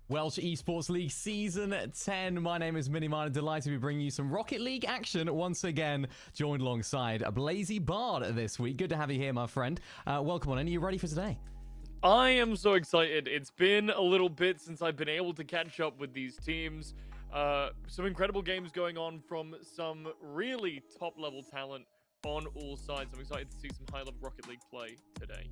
Welsh Esports League Season 10. My name is MiniMiner. Delighted to be bringing you some Rocket League action once again. Joined alongside BlazyBard this week. Good to have you here, my friend. Welcome on in. Are you ready for today? I am so excited. It's been a little bit since I've been able to catch up with these teams. Some incredible games going on from some really top-level talent on all sides. I'm excited to see some high-level Rocket League play today.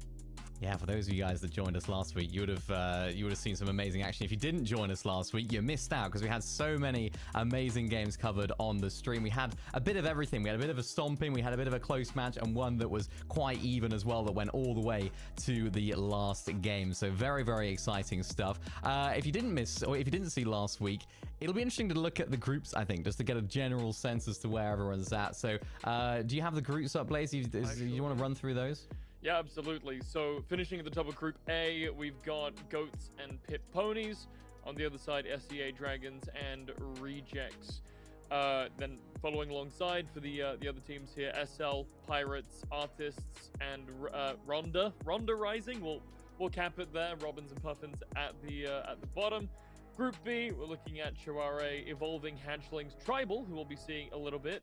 Yeah, for those of you guys that joined us last week, you would have seen some amazing action. If you didn't join us last week, you missed out because we had so many amazing games covered on the stream. We had a bit of everything. We had a bit of a stomping, we had a bit of a close match, and one that was quite even as well that went all the way to the last game. So very, very exciting stuff. If you didn't miss, or if you didn't see last week, it'll be interesting to look at the groups, I think, just to get a general sense as to where everyone's at. So do you have the groups up, Blaze? You want to run through those? Yeah, absolutely. So finishing at the top of Group A, we've got Goats and Pit Ponies. On the other side, SEA Dragons and Rejects. Then following alongside for the other teams here, SL, Pirates, Artists, and Ronda Rising. We'll cap it there. Robins and Puffins at the bottom. Group B, we're looking at Chihuahua, Evolving Hatchlings, Tribal, who we'll be seeing a little bit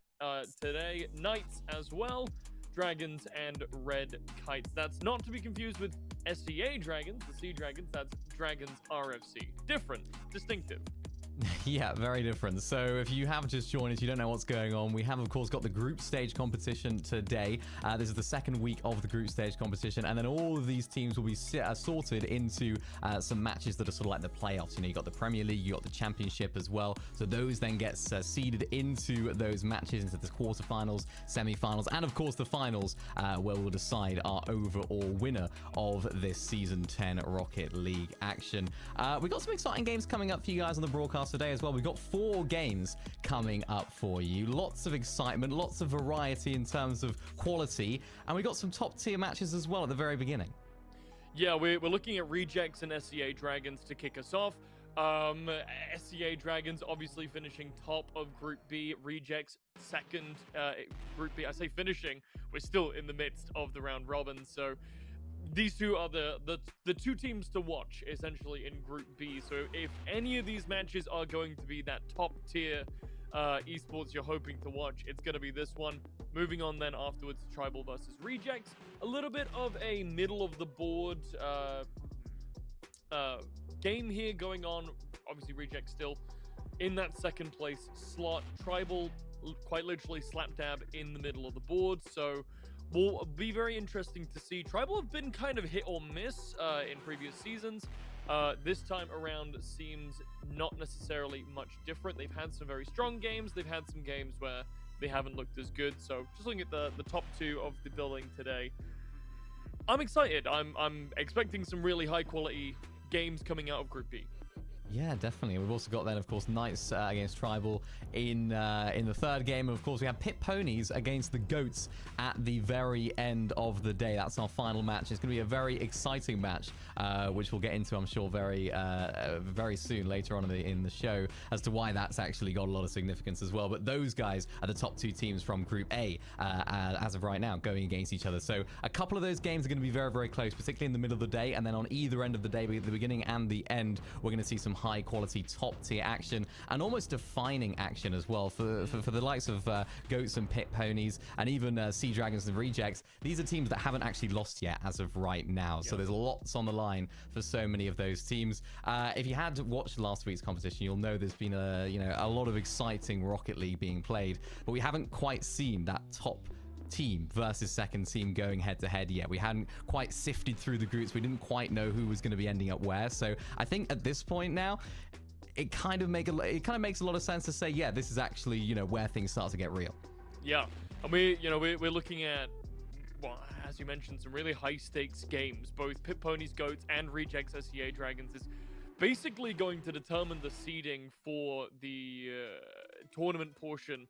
today. Knights as well. Dragons and Red Kites. That's not to be confused with SEA Dragons, the Sea Dragons. That's Dragons RFC. Different, distinctive. Yeah, very different. So if you have just joined us, you don't know what's going on, we have, of course, got the group stage competition today. This is the second week of the group stage competition, and then all of these teams will be sorted into some matches that are sort of like the playoffs. You know, you got the Premier League, you got the Championship as well. So those then get seeded into those matches, into the quarterfinals, semi-finals, and of course the finals, where we'll decide our overall winner of this Season 10 Rocket League action. We got some exciting games coming up for you guys on the broadcast today as well. We've got 4 games coming up for you. Lots of excitement, lots of variety in terms of quality, and we got some top tier matches as well at the very beginning. Yeah, we're looking at Rejects and SEA Dragons to kick us off. SEA Dragons obviously finishing top of Group B, Rejects second. Group B, I say finishing, we're still in the midst of the round robin, so these two are the two teams to watch, essentially, in Group B. So if any of these matches are going to be that top tier esports you're hoping to watch, it's going to be this one. Moving on then afterwards, Tribal versus Rejects. A little bit of a middle of the board game here going on. Obviously, Rejects still in that second place slot. Tribal quite literally slap dab in the middle of the board. So will be very interesting to see. Tribal have been kind of hit or miss in previous seasons. This time around seems not necessarily much different. They've had some very strong games. They've had some games where they haven't looked as good. So just looking at the top 2 of the building today, I'm excited. I'm expecting some really high quality games coming out of Group B. Yeah, definitely. We've also got then, of course, Knights against Tribal in the third game. And of course, we have Pit Ponies against the Goats at the very end of the day. That's our final match. It's going to be a very exciting match, which we'll get into, I'm sure, very soon later on in the show as to why that's actually got a lot of significance as well. But those guys are the top 2 teams from Group A as of right now, going against each other. So a couple of those games are going to be very, very close, particularly in the middle of the day. And then on either end of the day, the beginning and the end, we're going to see some high quality top tier action and almost defining action as well for the likes of Goats and Pit Ponies and even Sea Dragons and Rejects. These are teams that haven't actually lost yet as of right now. So there's lots on the line for so many of those teams. If you had watched last week's competition, you'll know there's been a lot of exciting Rocket League being played, but we haven't quite seen that top team versus second team going head to head yet. We hadn't quite sifted through the groups. We didn't quite know who was going to be ending up where. So I think at this point now, it kind of makes a lot of sense to say, yeah, this is actually, where things start to get real. Yeah, and we're looking at, well, as you mentioned, some really high stakes games. Both Pit Ponies, Goats, and Rejects SEA Dragons is basically going to determine the seeding for the tournament portion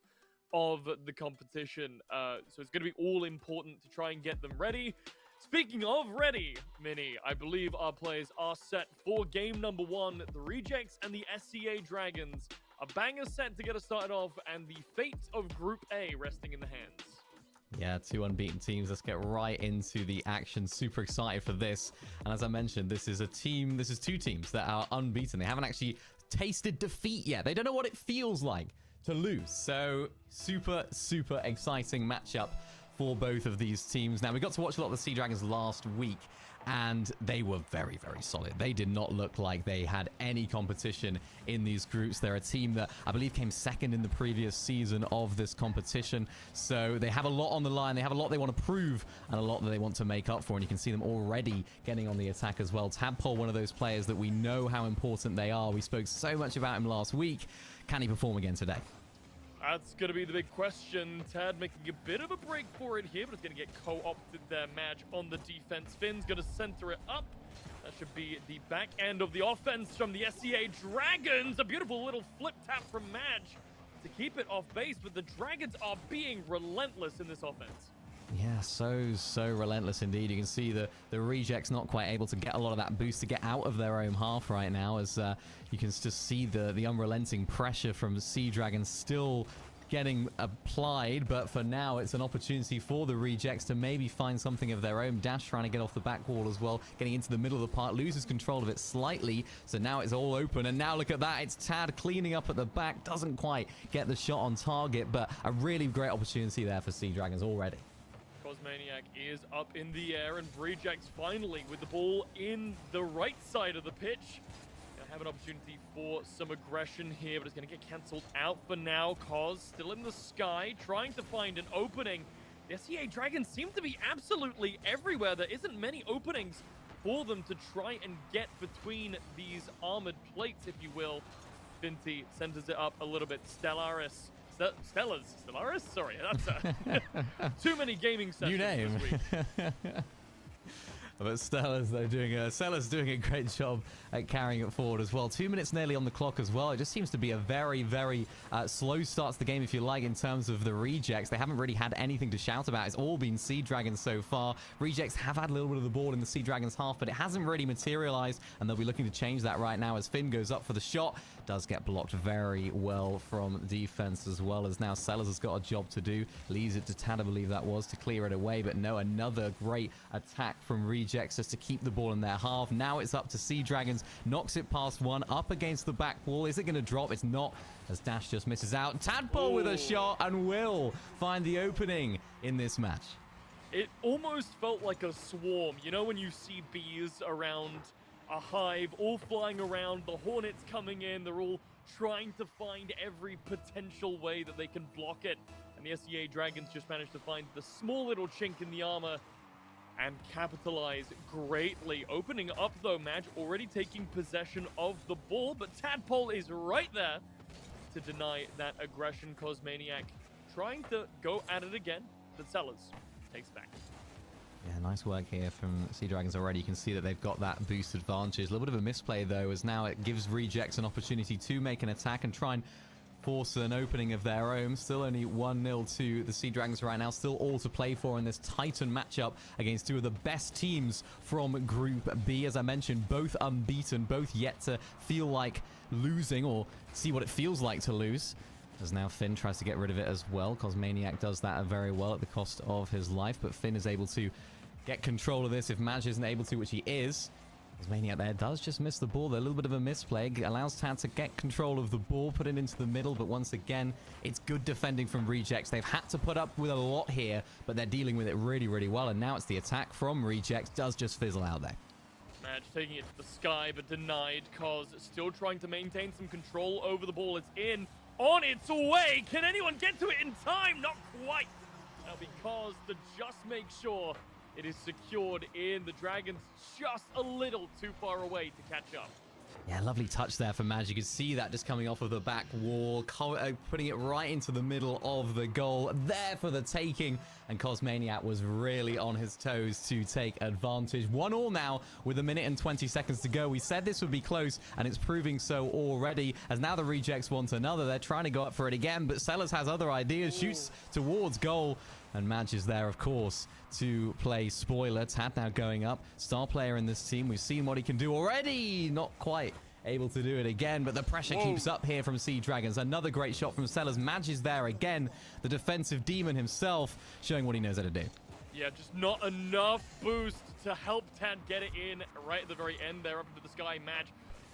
of the competition. So it's going to be all important to try and get them ready. Speaking of ready, Mini, I believe our players are set for game number 1. The Rejects and the SEA Dragons. A banger set to get us started off, and the fate of Group A resting in the hands. Yeah, 2 unbeaten teams. Let's get right into the action. Super excited for this. And as I mentioned, this is 2 teams that are unbeaten. They haven't actually tasted defeat yet. They don't know what it feels like to lose. So super, super exciting matchup for both of these teams. Now, we got to watch a lot of the Sea Dragons last week, and they were very, very solid. They did not look like they had any competition in these groups. They're a team that I believe came second in the previous season of this competition. So they have a lot on the line. They have a lot they want to prove and a lot that they want to make up for. And you can see them already getting on the attack as well. Tadpole, one of those players that we know how important they are. We spoke so much about him last week. Can he perform again today? That's going to be the big question. Tad making a bit of a break for it here, but it's going to get co-opted there. Madge on the defense. Finn's going to center it up. That should be the back end of the offense from the SEA Dragons. A beautiful little flip tap from Madge to keep it off base, but the Dragons are being relentless in this offense. Yeah, so relentless indeed. You can see the rejects not quite able to get a lot of that boost to get out of their own half right now, as you can just see the unrelenting pressure from Sea Dragons still getting applied. But for now, it's an opportunity for the rejects to maybe find something of their own. Dash trying to get off the back wall as well, getting into the middle of the park, loses control of it slightly, so now it's all open. And now look at that, it's Tad cleaning up at the back, doesn't quite get the shot on target, but a really great opportunity there for Sea Dragons already. Cosmaniac is up in the air, and Rejects finally with the ball in the right side of the pitch. Gonna have an opportunity for some aggression here, but it's gonna get cancelled out for now. Cos still in the sky, trying to find an opening. The SEA Dragons seem to be absolutely everywhere. There isn't many openings for them to try and get between these armored plates, if you will. Vinti centers it up a little bit. Stellaris. Sorry, that's too many gaming sessions New name. this week. But Stella's doing a great job at carrying it forward as well. 2 minutes nearly on the clock as well. It just seems to be a very, very slow start to the game, if you like, in terms of the rejects. They haven't really had anything to shout about. It's all been Sea Dragons so far. Rejects have had a little bit of the ball in the Sea Dragons half, but it hasn't really materialized, and they'll be looking to change that right now as Finn goes up for the shot. Does get blocked very well from defense, as well as now Sellers has got a job to do. Leaves it to Tad, I believe that was, to clear it away, but no, another great attack from Rejects just to keep the ball in their half. Now it's up to Sea Dragons, knocks it past one, up against the back wall. Is it going to drop? It's not, as Dash just misses out. Tadpole with a shot and will find the opening in this match. It almost felt like a swarm. You know when you see bees around a hive, all flying around, the hornets coming in, they're all trying to find every potential way that they can block it. And the SEA Dragons just managed to find the small little chink in the armor and capitalize greatly. Opening up though, Madge already taking possession of the ball, but Tadpole is right there to deny that aggression. Cosmaniac trying to go at it again, but Sellers takes back. Yeah, nice work here from Sea Dragons already. You can see that they've got that boost advantage. A little bit of a misplay, though, as now it gives Rejects an opportunity to make an attack and try and force an opening of their own. Still only 1-0 to the Sea Dragons right now. Still all to play for in this Titan matchup against two of the best teams from Group B. As I mentioned, both unbeaten, both yet to feel like losing or see what it feels like to lose. As now Finn tries to get rid of it as well. Cosmaniac does that very well at the cost of his life, but Finn is able to get control of this if Madge isn't able to, which he is. Cosmaniac there does just miss the ball. A little bit of a misplay. Allows Tad to get control of the ball, put it into the middle, but once again, it's good defending from Rejects. They've had to put up with a lot here, but they're dealing with it really, really well, and now it's the attack from Rejects. Does just fizzle out there. Madge taking it to the sky, but denied. Cos still trying to maintain some control over the ball. It's in. On its way. Can anyone get to it in time? Not quite. Now because to just make sure it is secured in, the Dragons just a little too far away to catch up. Yeah, lovely touch there for Madge. You can see that just coming off of the back wall, putting it right into the middle of the goal. There for the taking, and Cosmaniac was really on his toes to take advantage. 1-1 now with 1 minute and 20 seconds to go. We said this would be close, and it's proving so already, as now the Rejects want another. They're trying to go up for it again, but Sellers has other ideas, shoots towards goal, and Madge is there, of course, to play spoiler. Tad now going up, star player in this team. We've seen what he can do already. Not quite able to do it again, but the pressure keeps up here from Sea Dragons. Another great shot from Sellers. Madge is there again. The defensive demon himself showing what he knows how to do. Yeah, just not enough boost to help Tad get it in right at the very end there up into the sky. Madge,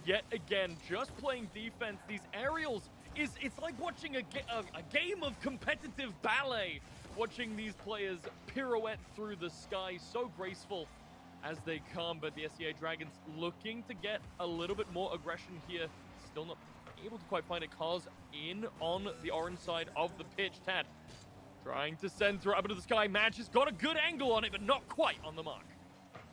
yet again, just playing defense. These aerials, it's like watching a game of competitive ballet. Watching these players pirouette through the sky, so graceful as they come, but the SEA Dragons looking to get a little bit more aggression here. Still not able to quite find it. Cars in on the orange side of the pitch. Tad trying to send through up into the sky. Madge has got a good angle on it, but not quite on the mark.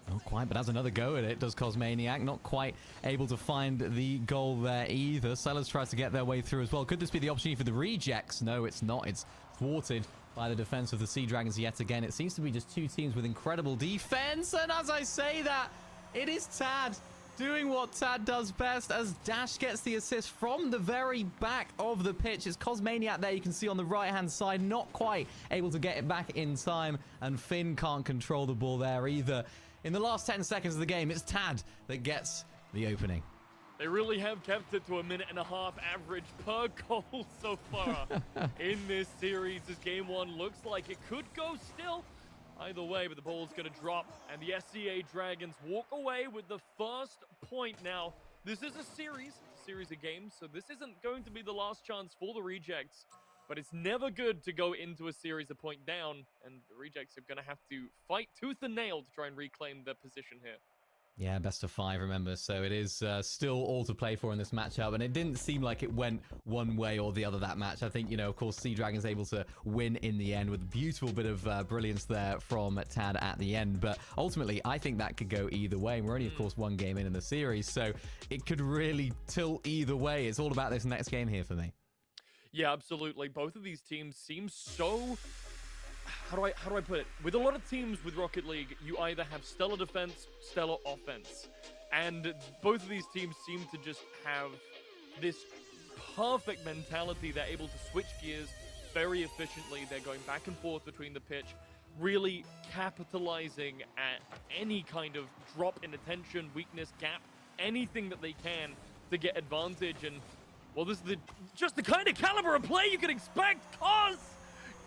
Not quite, but has another go at it, does Cosmaniac. Not quite able to find the goal there either. Sellers tries to get their way through as well. Could this be the opportunity for the rejects? No, it's not. It's thwarted by the defense of the Sea Dragons yet again. It seems to be just two teams with incredible defense. And as I say that, it is Tad doing what Tad does best as Dash gets the assist from the very back of the pitch. It's Cosmaniac there, you can see on the right-hand side, not quite able to get it back in time. And Finn can't control the ball there either. In the last 10 seconds of the game, it's Tad that gets the opening. They really have kept it to 1.5 minutes average per goal so far in this series. As game one looks like it could go still either way, but the ball's going to drop, and the SEA Dragons walk away with the first point. Now, this is a series of games, so this isn't going to be the last chance for the Rejects, but it's never good to go into a series a point down, and the Rejects are going to have to fight tooth and nail to try and reclaim their position here. Yeah, best of 5, remember, so it is still all to play for in this matchup, and it didn't seem like it went one way or the other, that match. I think, you know, of course, Sea Dragons able to win in the end with a beautiful bit of brilliance there from Tad at the end, but ultimately, I think that could go either way, and we're only, of course, one game in the series, so it could really tilt either way. It's all about this next game here for me. Yeah, absolutely. Both of these teams seem so... How do I put it? With a lot of teams with Rocket League, you either have stellar defense, stellar offense. And both of these teams seem to just have this perfect mentality. They're able to switch gears very efficiently. They're going back and forth between the pitch, really capitalizing at any kind of drop in attention, weakness, gap, anything that they can to get advantage. And, well, this is just the kind of caliber of play you can expect. Cause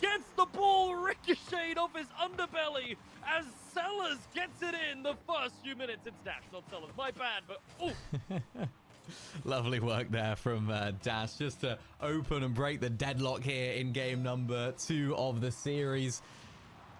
gets the ball ricocheted off his underbelly as Sellers gets it in the first few minutes. It's Dash, not Sellers. My bad, but oh. Lovely work there from Dash just to open and break the deadlock here in game number 2 of the series.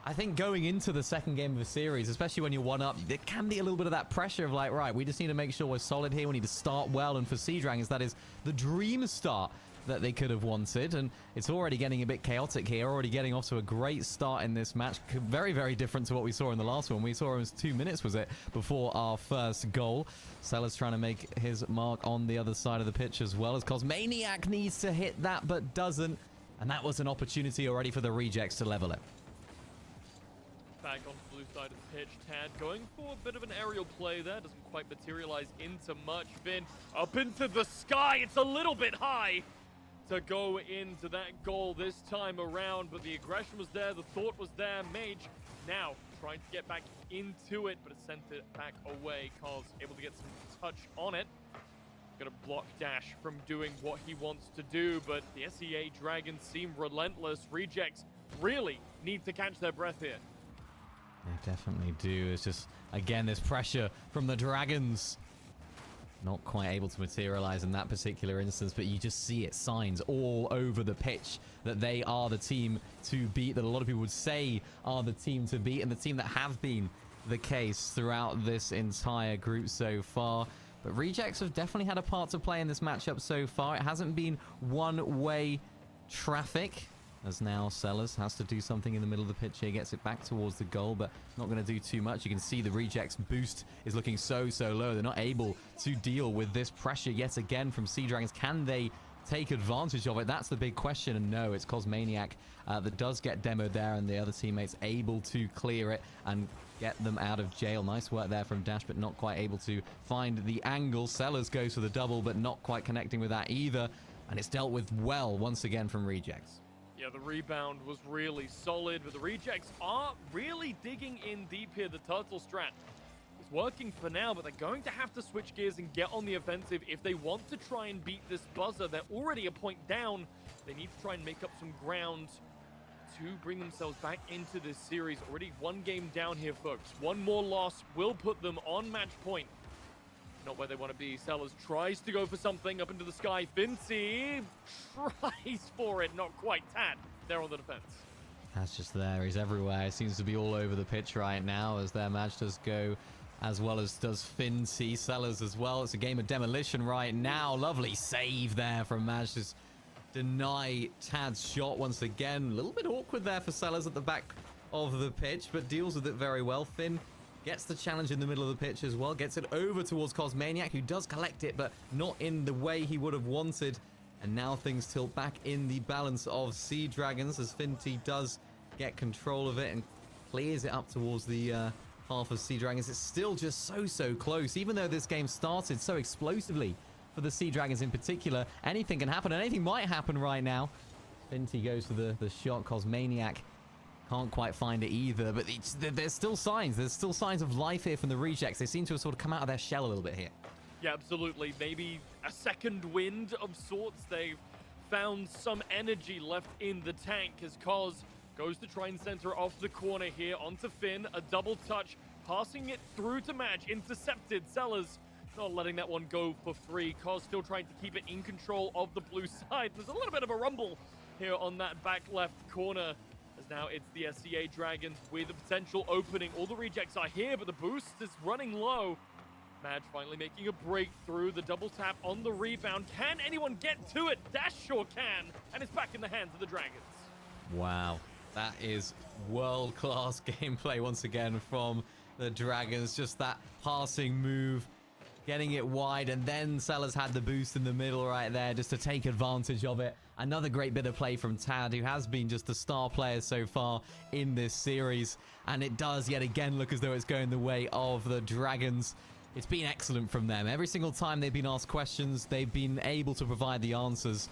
I think going into the second game of the series, especially when you're one up, there can be a little bit of that pressure of like, right, we just need to make sure we're solid here. We need to start well. And for Sea Dragons, that is the dream start that they could have wanted, and it's already getting a bit chaotic here, already getting off to a great start in this match. Very, very different to what we saw in the last one. We saw it was 2 minutes, was it, before our first goal. Sellers trying to make his mark on the other side of the pitch as well, as Cosmaniac needs to hit that, but doesn't, and that was an opportunity already for the Rejects to level it. Back on the blue side of the pitch, Tad going for a bit of an aerial play there, doesn't quite materialize into much. Finn up into the sky, it's a little bit high to go into that goal this time around, but the aggression was there, the thought was there. Mage now trying to get back into it, but it sent it back away. Carl's able to get some touch on it. Gonna block Dash from doing what he wants to do, but the SEA Dragons seem relentless. Rejects really need to catch their breath here. They definitely do. It's just, again, this pressure from the Dragons. Not quite able to materialize in that particular instance, but you just see it, signs all over the pitch that they are the team to beat, that a lot of people would say are the team to beat, and the team that have been the case throughout this entire group so far. But Rejects have definitely had a part to play in this matchup so far. It hasn't been one-way traffic, as now Sellers has to do something in the middle of the pitch here, gets it back towards the goal, but not going to do too much. You can see the Rejects boost is looking so low. They're not able to deal with this pressure yet again from Sea Dragons. Can they take advantage of it? That's the big question, and no, it's Cosmaniac that does get demoed there, and the other teammates able to clear it and get them out of jail. Nice work there from Dash, but not quite able to find the angle. Sellers goes for the double, but not quite connecting with that either, and it's dealt with well once again from Rejects. Yeah, the rebound was really solid, but the Rejects are really digging in deep here. The Turtle Strat is It's working for now, but they're going to have to switch gears and get on the offensive if they want to try and beat this buzzer. They're already a point down. They need to try and make up some ground to bring themselves back into this series. Already one game down here, folks. One more loss will put them on match point. Not where they want to be. Sellers tries to go for something up into the sky. Fincy tries for it. Not quite. Tad there on the defense. That's just there. He's everywhere. He seems to be all over the pitch right now as their match does go, as well as does Fincy. Sellers as well. It's a game of demolition right now. Lovely save there from Maj. Just deny Tad's shot once again. A little bit awkward there for Sellers at the back of the pitch, but deals with it very well. Finn gets the challenge in the middle of the pitch as well. Gets it over towards Cosmaniac, who does collect it, but not in the way he would have wanted. And now things tilt back in the balance of Sea Dragons as Finty does get control of it and clears it up towards the half of Sea Dragons. It's still just so close, even though this game started so explosively for the Sea Dragons in particular. Anything can happen, and anything might happen right now. Finty goes for the shot. Cosmaniac can't quite find it either, but there's still signs. There's still signs of life here from the Rejects. They seem to have sort of come out of their shell a little bit here. Yeah, absolutely. Maybe a second wind of sorts. They've found some energy left in the tank as Cos goes to try and center off the corner here onto Finn. A double touch, passing it through to Madge. Intercepted. Sellers not letting that one go for free. Cos still trying to keep it in control of the blue side. There's a little bit of a rumble here on that back left corner, as now it's the SCA Dragons with a potential opening. All the rejects are here, but the boost is running low. Madge finally making a breakthrough. The double tap on the rebound. Can anyone get to it? Dash sure can. And it's back in the hands of the Dragons. Wow. That is world-class gameplay once again from the Dragons. Just that passing move, getting it wide, and then Sellers had the boost in the middle right there just to take advantage of it. Another great bit of play from Tad, who has been just the star player so far in this series. And it does yet again look as though it's going the way of the Dragons. It's been excellent from them. Every single time they've been asked questions, they've been able to provide the answers.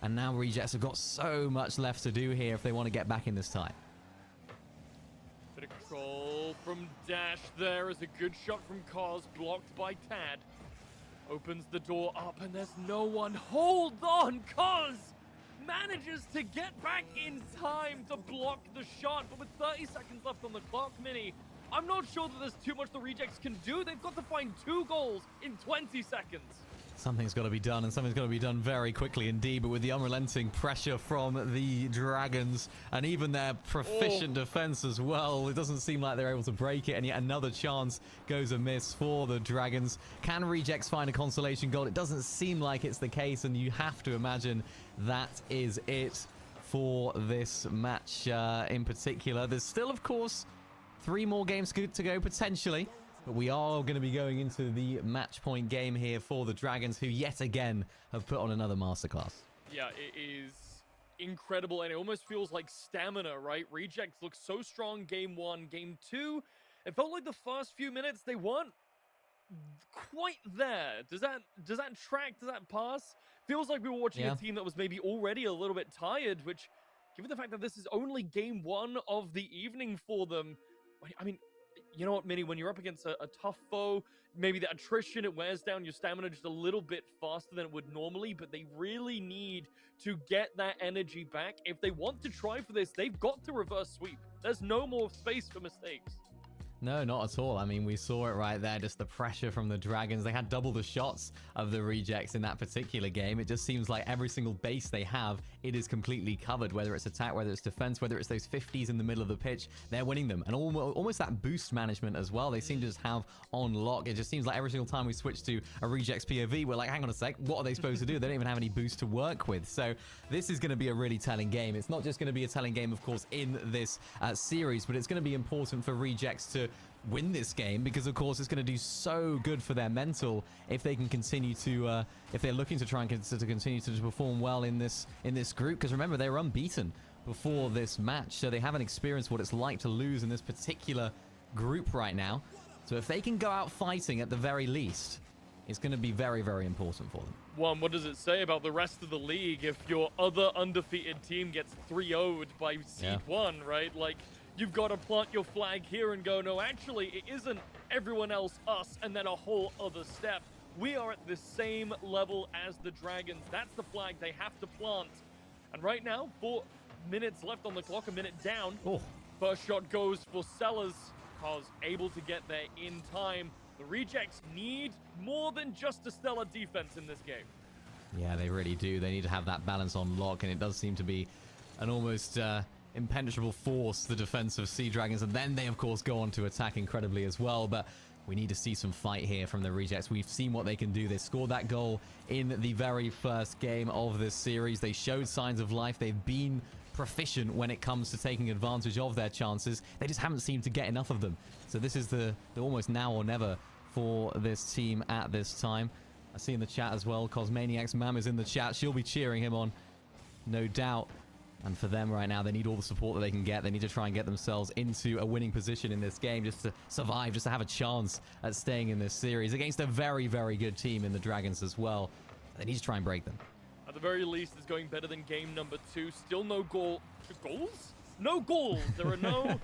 And now Rejects have got so much left to do here if they want to get back in this tie. Bit of control from Dash there as a good shot from Cos, blocked by Tad. Opens the door up and there's no one. Hold on, Cos manages to get back in time to block the shot. But with 30 seconds left on the clock, Mini, I'm not sure that there's too much the Rejects can do. They've got to find 2 goals in 20 seconds. Something's got to be done, and something's got to be done very quickly indeed. But with the unrelenting pressure from the Dragons and even their proficient defense as well, it doesn't seem like they're able to break it. And yet another chance goes amiss for the Dragons. Can Rejects find a consolation goal? It doesn't seem like it's the case, and you have to imagine that is it for this match in particular. There's still, of course, 3 more games to go potentially. But we are going to be going into the match point game here for the Dragons, who yet again have put on another masterclass. Yeah, it is incredible, and it almost feels like stamina, right? Rejects look so strong game 1. Game 2, it felt like the first few minutes they weren't quite there. Does that track? Does that pass? Feels like we were watching a team that was maybe already a little bit tired, which, given the fact that this is only game 1 of the evening for them, I mean, you know what, Mini, when you're up against a tough foe, maybe the attrition, it wears down your stamina just a little bit faster than it would normally, but they really need to get that energy back. If they want to try for this, they've got to reverse sweep. There's no more space for mistakes. No, not at all. I mean, we saw it right there, just the pressure from the Dragons. They had double the shots of the Rejects in that particular game. It just seems like every single base they have, it is completely covered, whether it's attack, whether it's defense, whether it's those 50s in the middle of the pitch. They're winning them. And almost that boost management as well, they seem to just have on lock. It just seems like every single time we switch to a Rejects POV, we're like, hang on a sec, what are they supposed to do? They don't even have any boost to work with. So this is going to be a really telling game. It's not just going to be a telling game, of course, in this series, but it's going to be important for Rejects to win this game, because of course it's going to do so good for their mental if they can continue to if they're looking to try and continue to perform well in this group, because remember, they were unbeaten before this match, so they haven't experienced what it's like to lose in this particular group right now. So if they can go out fighting at the very least, it's going to be very, very important for them. One, what does it say about the rest of the league if your other undefeated team gets 3-0'd by seed 1, right? Like, you've got to plant your flag here and go, no, actually, it isn't everyone else, us, and then a whole other step. We are at the same level as the Dragons. That's the flag they have to plant. And right now, 4 minutes left on the clock, a minute down. Oh. First shot goes for Sellers, cause able to get there in time. The Rejects need more than just a stellar defense in this game. Yeah, they really do. They need to have that balance on lock, and it does seem to be an almost impenetrable force, the defense of Sea Dragons. And then they, of course, go on to attack incredibly as well. But we need to see some fight here from the Rejects. We've seen what they can do. They scored that goal in the very first game of this series. They showed signs of life. They've been proficient when it comes to taking advantage of their chances. They just haven't seemed to get enough of them. So this is the almost now or never for this team at this time. I see in the chat as well, Cosmaniac's Mam is in the chat. She'll be cheering him on, no doubt. And for them right now, they need all the support that they can get. They need to try and get themselves into a winning position in this game just to survive, just to have a chance at staying in this series against a very, very good team in the Dragons as well. They need to try and break them. At the very least, it's going better than game number 2. Still no goals? No goals. There are no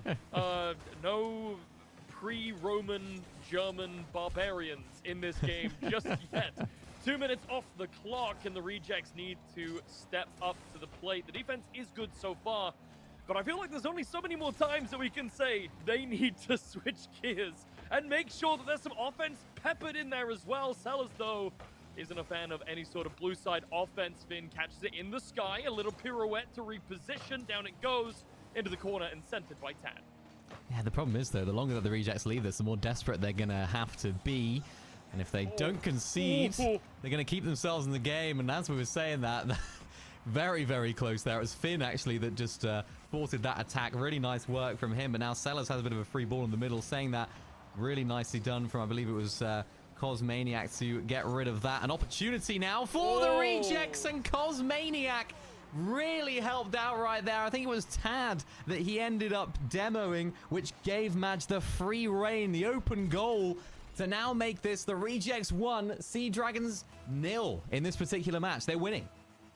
no pre-Roman German barbarians in this game just yet. 2 minutes off the clock, and the Rejects need to step up to the plate. The defense is good so far, but I feel like there's only so many more times that we can say they need to switch gears and make sure that there's some offense peppered in there as well. Sellers, though, isn't a fan of any sort of blue side offense. Finn catches it in the sky, a little pirouette to reposition. Down it goes into the corner and centered by Tad. Yeah, the problem is, though, the longer that the Rejects leave this, the more desperate they're going to have to be. And if they don't concede, they're going to keep themselves in the game. And as we were saying that, very, very close there. It was Finn, actually, that just thwarted that attack. Really nice work from him. But now Sellers has a bit of a free ball in the middle, saying that really nicely done from, I believe it was Cosmaniac to get rid of that. An opportunity now for the Rejects, and Cosmaniac really helped out right there. I think it was Tad that he ended up demoing, which gave Madge the free reign, the open goal to now make this the Rejects 1, Sea Dragons 0 in this particular match. They're winning.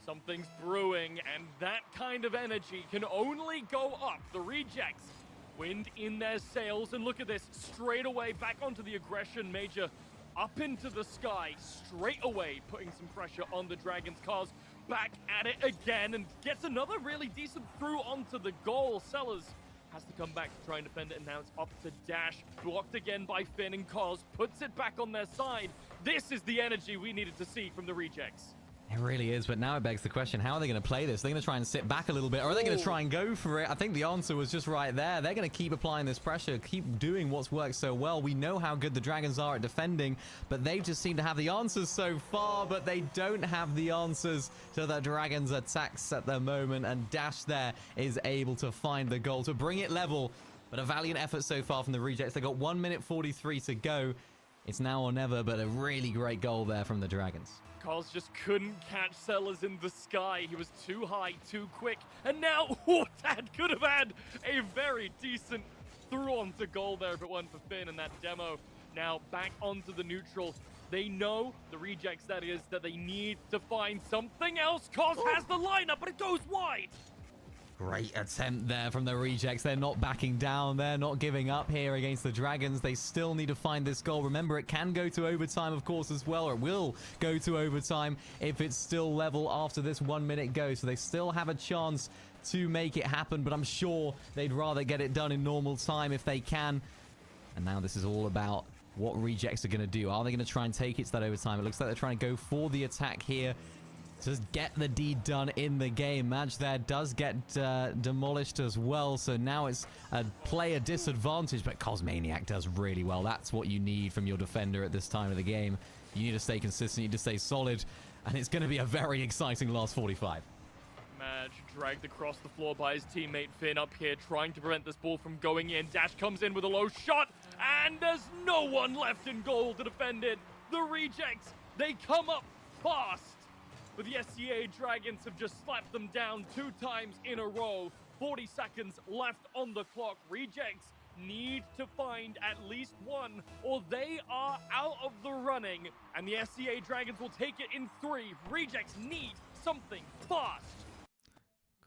Something's brewing, and that kind of energy can only go up. The Rejects, wind in their sails, and look at this, straight away back onto the aggression. Major up into the sky, straight away putting some pressure on the Dragons. Cars back at it again, and gets another really decent through onto the goal. Sellers has to come back to try and defend it, and now it's up to Dash. Blocked again by Finn, and Cos puts it back on their side. This is the energy we needed to see from the Rejects. It really is, but now it begs the question, how are they going to play this? Are they going to try and sit back a little bit, or are they going to try and go for it? I think the answer was just right there. They're going to keep applying this pressure, keep doing what's worked so well. We know how good the Dragons are at defending, but they just seem to have the answers so far, but they don't have the answers to the Dragons' attacks at the moment, and Dash there is able to find the goal to bring it level. But a valiant effort so far from the Rejects. They got 1 minute 43 to go. It's now or never, but a really great goal there from the Dragons. Cos just couldn't catch Sellers in the sky. He was too high, too quick. And now, Tad could have had a very decent through onto goal there if it weren't for Finn and that demo. Now back onto the neutral. They know, the Rejects that is, that they need to find something else. Cos has the lineup, but it goes wide. Great attempt there from the Rejects. They're not backing down. They're not giving up here against the Dragons. They still need to find this goal. Remember, it can go to overtime, of course, as well. Or it will go to overtime if it's still level after this 1 minute go. So they still have a chance to make it happen. But I'm sure they'd rather get it done in normal time if they can. And now this is all about what Rejects are going to do. Are they going to try and take it to that overtime? It looks like they're trying to go for the attack here. Just get the deed done in the game. Madge there does get demolished as well, so now it's a player disadvantage, but Cosmaniac does really well. That's what you need from your defender at this time of the game. You need to stay consistent, you need to stay solid, and it's going to be a very exciting last 45. Madge dragged across the floor by his teammate Finn up here, trying to prevent this ball from going in. Dash comes in with a low shot, and there's no one left in goal to defend it. The Rejects, they come up fast. But the SCA Dragons have just slapped them down 2 times in a row. 40 seconds left on the clock. Rejects need to find at least one, or they are out of the running. And the SCA Dragons will take it in 3. Rejects need something fast.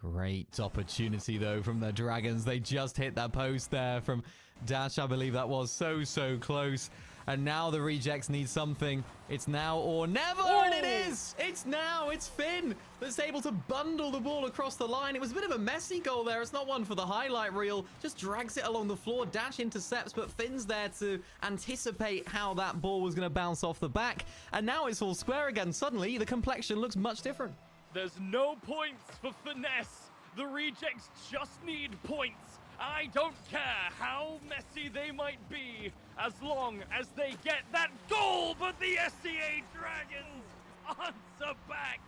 Great opportunity, though, from the Dragons. They just hit that post there from Dash, I believe that was. So close. And now the Rejects need something. It's now or never, and it is! It's now, it's Finn that's able to bundle the ball across the line. It was a bit of a messy goal there. It's not one for the highlight reel. Just drags it along the floor. Dash intercepts, but Finn's there to anticipate how that ball was going to bounce off the back. And now it's all square again. Suddenly, the complexion looks much different. There's no points for finesse. The Rejects just need points. I don't care how messy they might be, as long as they get that goal. But the SCA Dragons answer back.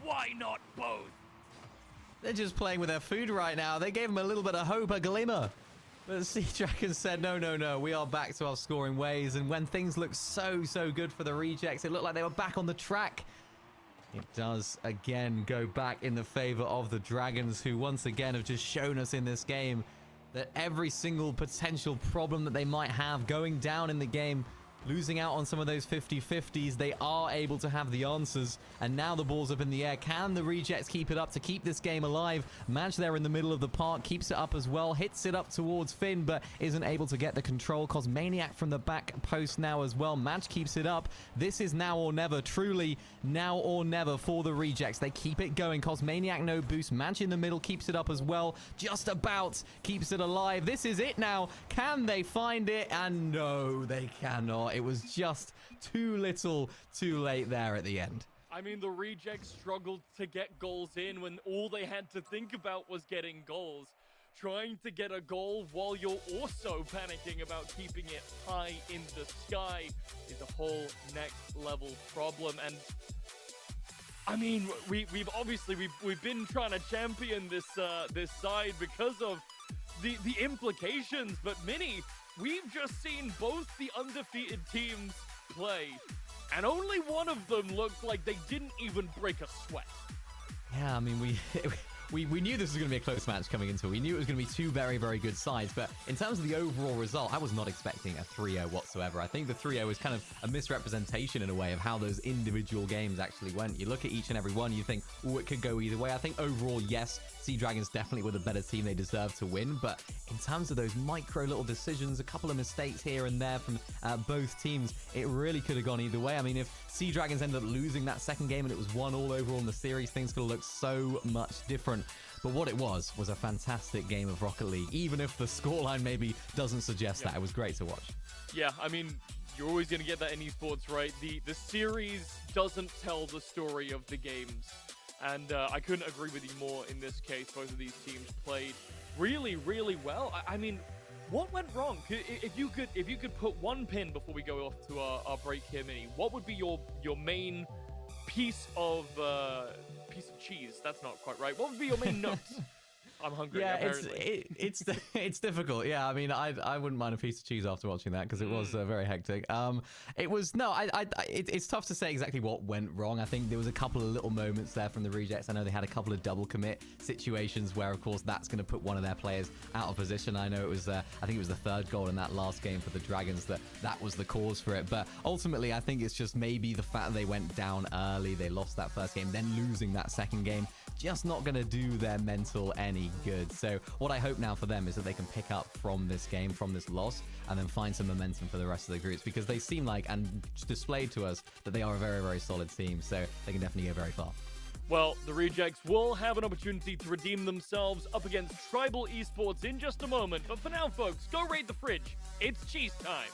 Why not both? They're just playing with their food right now. They gave them a little bit of hope, a glimmer. But the Sea Dragons said, no, we are back to our scoring ways. And when things look so good for the Rejects, it looked like they were back on the track. It does again go back in the favor of the Dragons, who once again have just shown us in this game that every single potential problem that they might have going down in the game, losing out on some of those 50-50s, they are able to have the answers. And now the ball's up in the air. Can the Rejects keep it up to keep this game alive? Madge there in the middle of the park keeps it up as well, hits it up towards Finn, but isn't able to get the control. Cosmaniac from the back post now as well. Madge keeps it up. This is now or never, truly now or never for the Rejects. They keep it going. Cosmaniac no boost. Madge in the middle keeps it up as well. Just about keeps it alive. This is it now. Can they find it? And no, they cannot. It was just too little, too late there at the end. I mean, the Rejects struggled to get goals in when all they had to think about was getting goals. Trying to get a goal while you're also panicking about keeping it high in the sky is a whole next level problem. And I mean, we've obviously been trying to champion this this side because of the implications, but Mini, we've just seen both the undefeated teams play, and only one of them looked like they didn't even break a sweat. Yeah, I mean, we knew this was going to be a close match coming into it. We knew it was going to be two very good sides, but in terms of the overall result, I was not expecting a 3-0 whatsoever. I think the 3-0 is kind of a misrepresentation in a way of how those individual games actually went. You look at each and every one, you think, oh, it could go either way. I think overall, yes, Sea Dragons definitely were the better team. They deserve to win, but in terms of those micro little decisions, a couple of mistakes here and there from both teams, it really could have gone either way. I mean, if Sea Dragons ended up losing that second game and it was 1-1 overall in the series, things could have looked so much different. But what it was a fantastic game of Rocket League, even if the scoreline maybe doesn't suggest that. It was great to watch. Yeah, I mean, you're always going to get that in esports, right? The series doesn't tell the story of the games. And I couldn't agree with you more in this case. Both of these teams played really well. I mean, what went wrong? If you could put one pin before we go off to our break here, Mini, what would be your main piece of cheese? That's not quite right. What would be your main notes? I'm hungry. Yeah, apparently. it's difficult. Yeah, I mean, I wouldn't mind a piece of cheese after watching that because it was very hectic. It was it's tough to say exactly what went wrong. I think there was a couple of little moments there from the Rejects. I know they had a couple of double commit situations where, of course, that's going to put one of their players out of position. I know it was I think it was the third goal in that last game for the Dragons that was the cause for it. But ultimately, I think it's just maybe the fact that they went down early, they lost that first game, then losing that second game, just not going to do their mental any good. So what I hope now for them is that they can pick up from this game, from this loss, and then find some momentum for the rest of the groups, because they seem like, and displayed to us, that they are a very solid team, so they can definitely go very far. Well, the Rejects will have an opportunity to redeem themselves up against Tribal Esports in just a moment, but for now, folks, go raid the fridge. It's cheese time.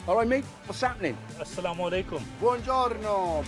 All right, mate, what's happening? Assalamu alaikum. Buongiorno.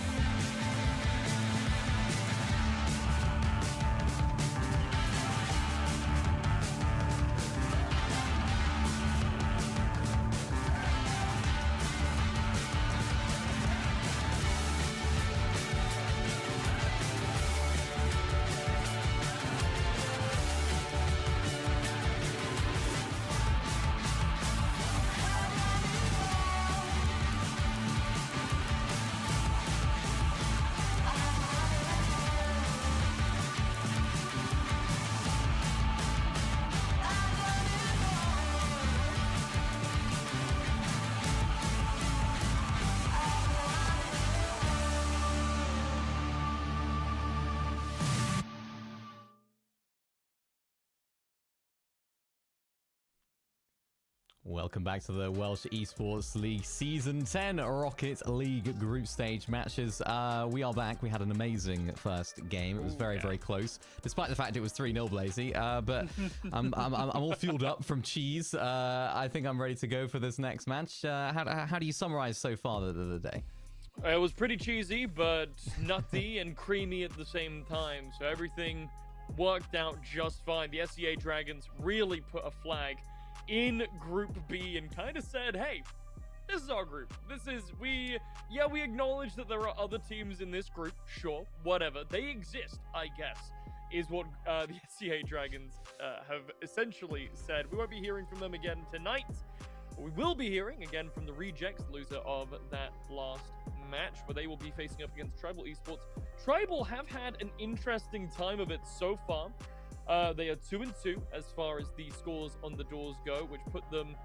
Welcome back to the Welsh Esports League Season 10 Rocket League group stage matches. We are back. We had an amazing first game. It was very, very close, despite the fact it was 3-0 Blazy. But I'm all fueled up from cheese. I think I'm ready to go for this next match. How do you summarize so far the day? It was pretty cheesy, but nutty and creamy at the same time. So everything worked out just fine. The SEA Dragons really put a flag in Group B and kind of said, hey, This is our group. We acknowledge that there are other teams in this group. Sure, whatever. They exist, I guess, is what the SCA Dragons have essentially said. We won't be hearing from them again tonight. We will be hearing again from the Rejects, loser of that last match, where they will be facing up against Tribal Esports. Tribal have had an interesting time of it so far. They are 2-2 as far as the scores on the doors go, which put them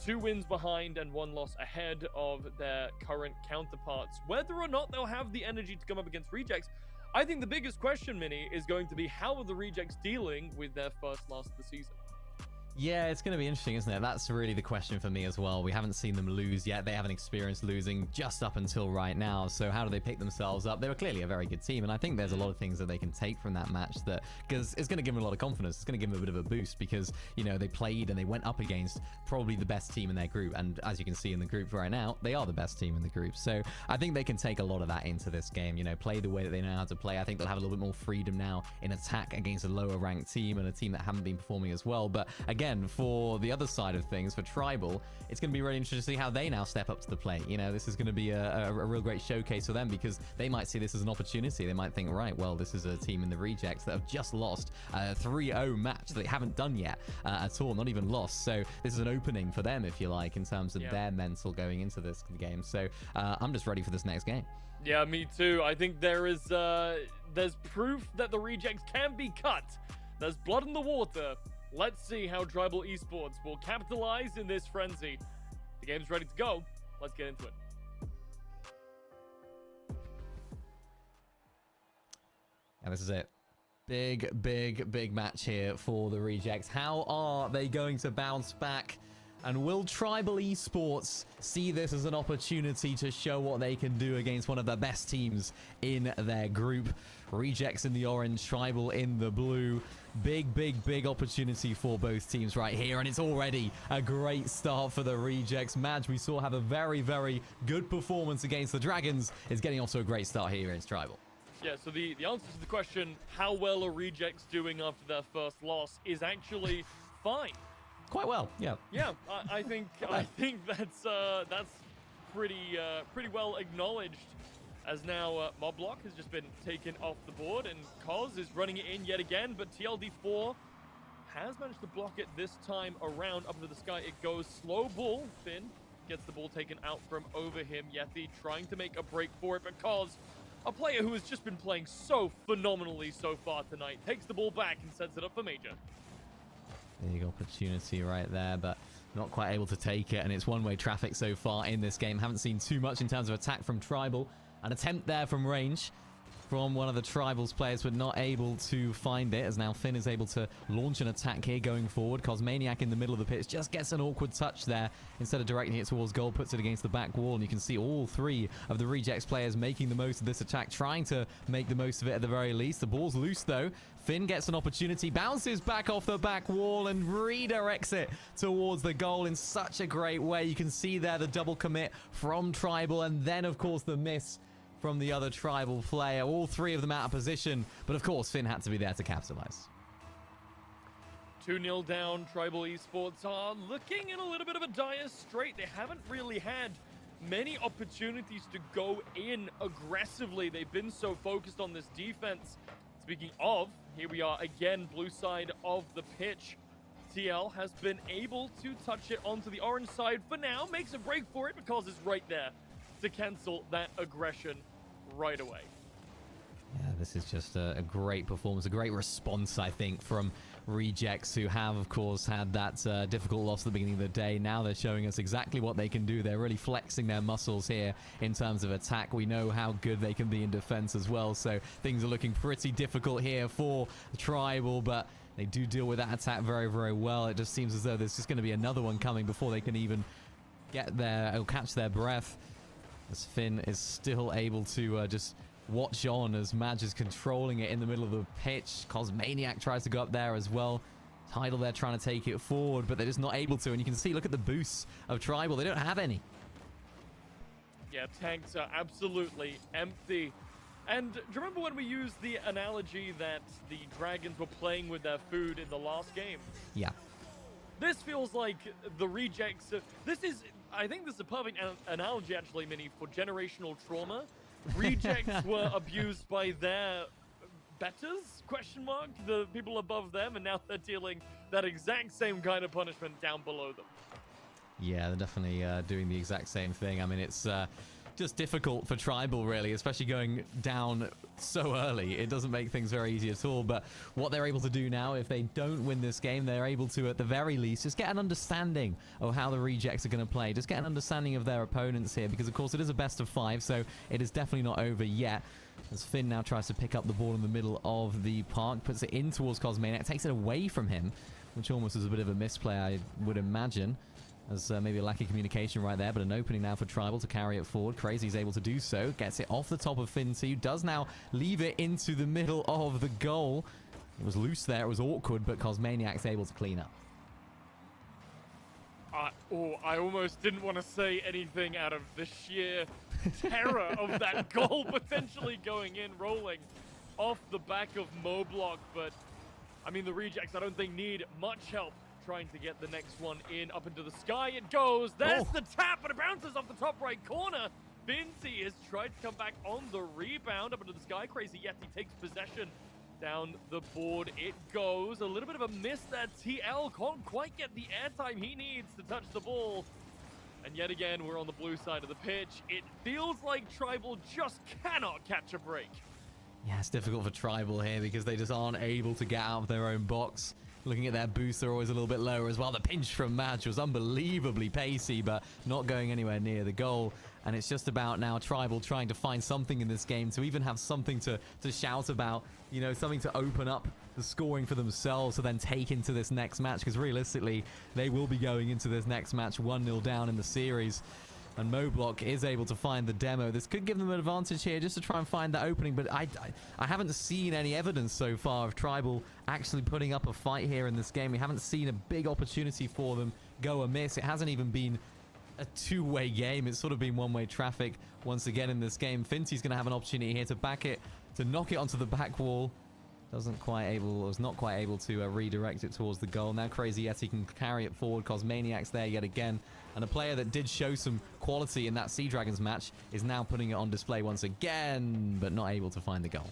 2 wins behind and 1 loss ahead of their current counterparts. Whether or not they'll have the energy to come up against Rejects, I think the biggest question, Mini, is going to be how are the Rejects dealing with their first loss of the season? Yeah, it's going to be interesting, isn't it? That's really the question for me as well. We haven't seen them lose yet. They haven't experienced losing just up until right now. So how do they pick themselves up? They were clearly a very good team, and I think there's a lot of things that they can take from that match that, because it's going to give them a lot of confidence. It's going to give them a bit of a boost because, you know, they played and they went up against probably the best team in their group. And as you can see in the group right now, they are the best team in the group. So I think they can take a lot of that into this game, you know, play the way that they know how to play. I think they'll have a little bit more freedom now in attack against a lower ranked team and a team that haven't been performing as well. But again, for the other side of things, for Tribal, it's going to be really interesting to see how they now step up to the plate. You know, this is going to be a real great showcase for them because they might see this as an opportunity. They might think, right, well, this is a team in the Rejects that have just lost a 3-0 match that they haven't done yet at all, not even lost. So this is an opening for them, if you like, in terms of their mental going into this game. So I'm just ready for this next game. Yeah, me too. I think there's proof that the Rejects can be cut. There's blood in the water. Let's see how Tribal Esports will capitalize in this frenzy. The game's ready to go. Let's get into it. And this is it. Big match here for the Rejects. How are they going to bounce back? And will Tribal Esports see this as an opportunity to show what they can do against one of the best teams in their group? Rejects in the orange, Tribal in the blue. Big opportunity for both teams right here, and it's already a great start for the Rejects. Madge, we saw have a very good performance against the Dragons, is getting off to a great start here against Tribal. Yeah, so the answer to the question, how well are Rejects doing after their first loss, is actually fine. Quite well, yeah. Yeah, I think that's pretty well acknowledged. As now Moblock has just been taken off the board and Koz is running it in yet again, but TLD4 has managed to block it this time around. Up into the sky it goes. Slow ball. Finn gets the ball taken out from over him. Yeti trying to make a break for it, but Koz, a player who has just been playing so phenomenally so far tonight, takes the ball back and sets it up for Major. Big opportunity right there, but not quite able to take it, and it's one-way traffic so far in this game. Haven't seen too much in terms of attack from Tribal. An attempt there from range from one of the Tribal's players, but not able to find it, as now Finn is able to launch an attack here going forward. Cosmaniac in the middle of the pitch just gets an awkward touch there. Instead of directing it towards goal, puts it against the back wall, and you can see all 3 of the Rejects players making the most of this attack, trying to make the most of it at the very least. The ball's loose though. Finn gets an opportunity, bounces back off the back wall and redirects it towards the goal in such a great way. You can see there the double commit from Tribal, and then of course the miss from the other Tribal player. All 3 of them out of position, but of course Finn had to be there to capitalize. 2-0 down. Tribal Esports are looking in a little bit of a dire strait. They haven't really had many opportunities to go in aggressively. They've been so focused on this defense. Speaking of, here we are again, blue side of the pitch. TL has been able to touch it onto the orange side for now, makes a break for it because it's right there to cancel that aggression right away. Yeah, this is just a great performance, a great response, I think, from Rejects, who have, of course, had that difficult loss at the beginning of the day. Now they're showing us exactly what they can do. They're really flexing their muscles here in terms of attack. We know how good they can be in defense as well, so things are looking pretty difficult here for Tribal, but they do deal with that attack very well. It just seems as though there's just going to be another one coming before they can even get there or catch their breath, as Finn is still able to just watch on as Madge is controlling it in the middle of the pitch. Cosmaniac tries to go up there as well. Tidal there trying to take it forward, but they're just not able to. And you can see, look at the boosts of Tribal. They don't have any. Yeah, tanks are absolutely empty. And do you remember when we used the analogy that the Dragons were playing with their food in the last game? Yeah. This feels like the Rejects. This is I think this is a perfect analogy, actually, Mini, for generational trauma. Rejects were abused by their betters, question mark, the people above them, and now they're dealing that exact same kind of punishment down below them. Yeah, they're definitely doing the exact same thing. I mean, it's just difficult for Tribal, really, especially going down so early. It doesn't make things very easy at all, but what they're able to do now, if they don't win this game, they're able to, at the very least, just get an understanding of how the Rejects are going to play. Just get an understanding of their opponents here, because, of course, it is a best of 5, so it is definitely not over yet. As Finn now tries to pick up the ball in the middle of the park, puts it in towards Cosmaniac, takes it away from him, which almost is a bit of a misplay, I would imagine. There's maybe a lack of communication right there, but an opening now for Tribal to carry it forward. Crazy's able to do so. Gets it off the top of Finty. Does now leave it into the middle of the goal. It was loose there. It was awkward, but Cosmaniac's able to clean up. I almost didn't want to say anything out of the sheer terror of that goal potentially going in, rolling off the back of Moblock. But, I mean, the Rejects, I don't think, need much help trying to get the next one in. Up into the sky it goes. There's the tap, but it bounces off the top right corner. Vinci has tried to come back on the rebound. Up into the sky. Crazy Yeti takes possession. Down the board it goes. A little bit of a miss there. TL can't quite get the airtime he needs to touch the ball. And yet again, we're on the blue side of the pitch. It feels like Tribal just cannot catch a break. Yeah, it's difficult for Tribal here because they just aren't able to get out of their own box. Looking at their boost, they're always a little bit lower as well. The pinch from Madge was unbelievably pacey, but not going anywhere near the goal. And it's just about now Tribal trying to find something in this game to even have something to shout about, you know, something to open up the scoring for themselves to then take into this next match. Because realistically, they will be going into this next match 1-0 down in the series. And Moblock is able to find the demo. This could give them an advantage here just to try and find that opening, but I haven't seen any evidence so far of Tribal actually putting up a fight here in this game. We haven't seen a big opportunity for them go amiss. It hasn't even been a two-way game. It's sort of been one-way traffic once again in this game. Finty's going to have an opportunity here to back it, to knock it onto the back wall. Was not quite able to redirect it towards the goal. Now Crazy Yeti can carry it forward. Cosmaniac's there yet again. And a player that did show some quality in that Sea Dragons match is now putting it on display once again, but not able to find the goal.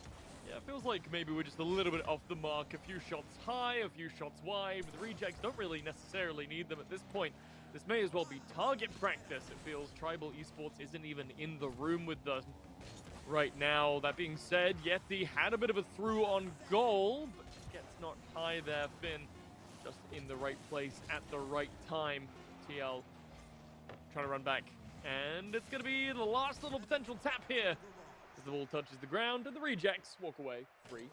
Yeah, it feels like maybe we're just a little bit off the mark. A few shots high, a few shots wide. But the Rejects don't really necessarily need them at this point. This may as well be target practice. It feels Tribal Esports isn't even in the room with them right now. That being said, Yeti had a bit of a through on goal, but gets knocked high there. Finn just in the right place at the right time. TL trying to run back, and it's going to be the last little potential tap here as the ball touches the ground and the Rejects walk away 3-0.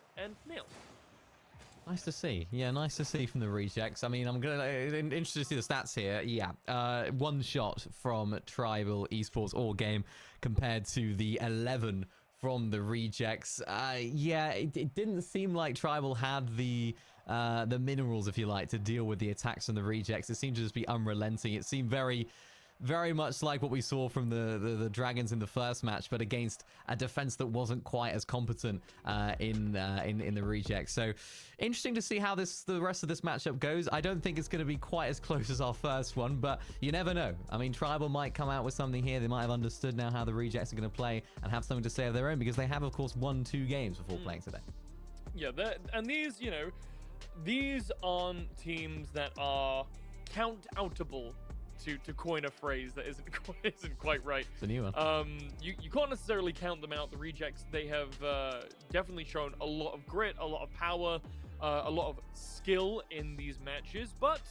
Nice to see. Yeah, nice to see from the Rejects. I mean, I'm interested to see the stats here. Yeah, one shot from Tribal Esports all game compared to the 11 from the Rejects. Yeah, it didn't seem like Tribal had the minerals, if you like, to deal with the attacks from the Rejects. It seemed to just be unrelenting. It seemed very much like what we saw from the Dragons in the first match, but against a defense that wasn't quite as competent in the Rejects. So interesting to see how the rest of this matchup goes. I don't think it's going to be quite as close as our first one, but you never know. I mean, Tribal might come out with something here. They might have understood now how the Rejects are going to play and have something to say of their own, because they have, of course, won 2 games before playing today. Yeah, and these, you know, these aren't teams that are count-outable. To coin a phrase that isn't quite right. It's a new one. You can't necessarily count them out. The Rejects, they have definitely shown a lot of grit, a lot of power, a lot of skill in these matches. But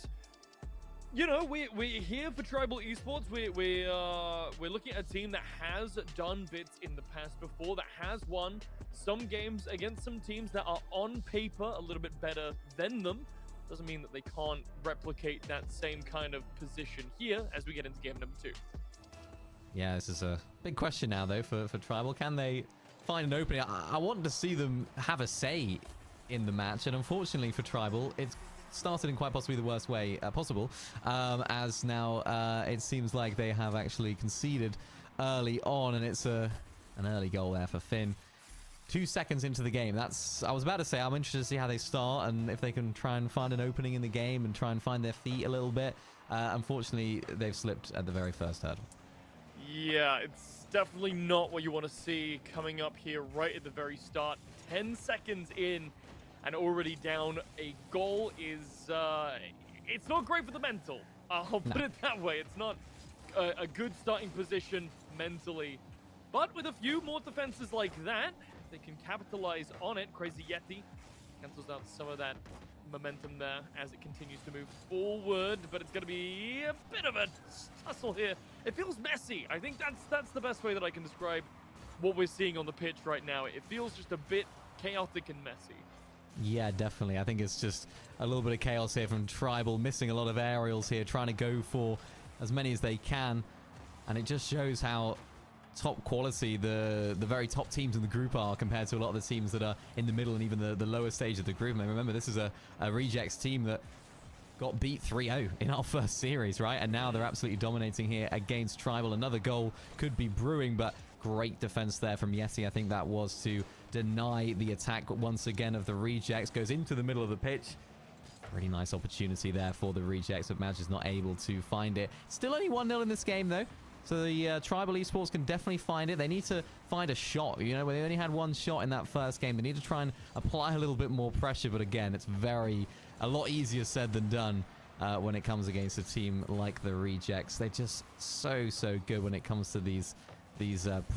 you know, we're here for Tribal Esports. We're looking at a team that has done bits in the past before, that has won some games against some teams that are on paper a little bit better than them. Doesn't mean that they can't replicate that same kind of position here as we get into game number 2. Yeah, this is a big question now, though, for Tribal. Can they find an opening? I want to see them have a say in the match, and unfortunately for Tribal, it's started in quite possibly the worst way possible, as now it seems like they have actually conceded early on, and it's an early goal there for Finn. 2 seconds into the game. I was about to say, I'm interested to see how they start and if they can try and find an opening in the game and try and find their feet a little bit. Unfortunately, they've slipped at the very first hurdle. Yeah, it's definitely not what you want to see coming up here right at the very start. 10 seconds in and already down a goal is, it's not great for the mental. I'll put it that way. It's not a good starting position mentally. But with a few more defenses like that, they can capitalize on it. Crazy Yeti cancels out some of that momentum there as it continues to move forward, but it's going to be a bit of a tussle here. It feels messy. I think that's the best way that I can describe what we're seeing on the pitch right now. It feels just a bit chaotic and messy. Yeah, definitely. I think it's just a little bit of chaos here from Tribal, missing a lot of aerials here, trying to go for as many as they can, and it just shows how top quality the very top teams in the group are compared to a lot of the teams that are in the middle and even the lower stage of the group. And remember, this is a Rejects team that got beat 3-0 in our first series, right? And now they're absolutely dominating here against Tribal. Another goal could be brewing, but great defense there from Yeti. I think that was to deny the attack once again of the Rejects. Goes into the middle of the pitch. Really nice opportunity there for the Rejects, but Madge is not able to find it. Still only 1-0 in this game, though. So the Tribal Esports can definitely find it. They need to find a shot. You know, when they only had one shot in that first game, they need to try and apply a little bit more pressure. But again, it's a lot easier said than done when it comes against a team like the Rejects. They're just so good when it comes to these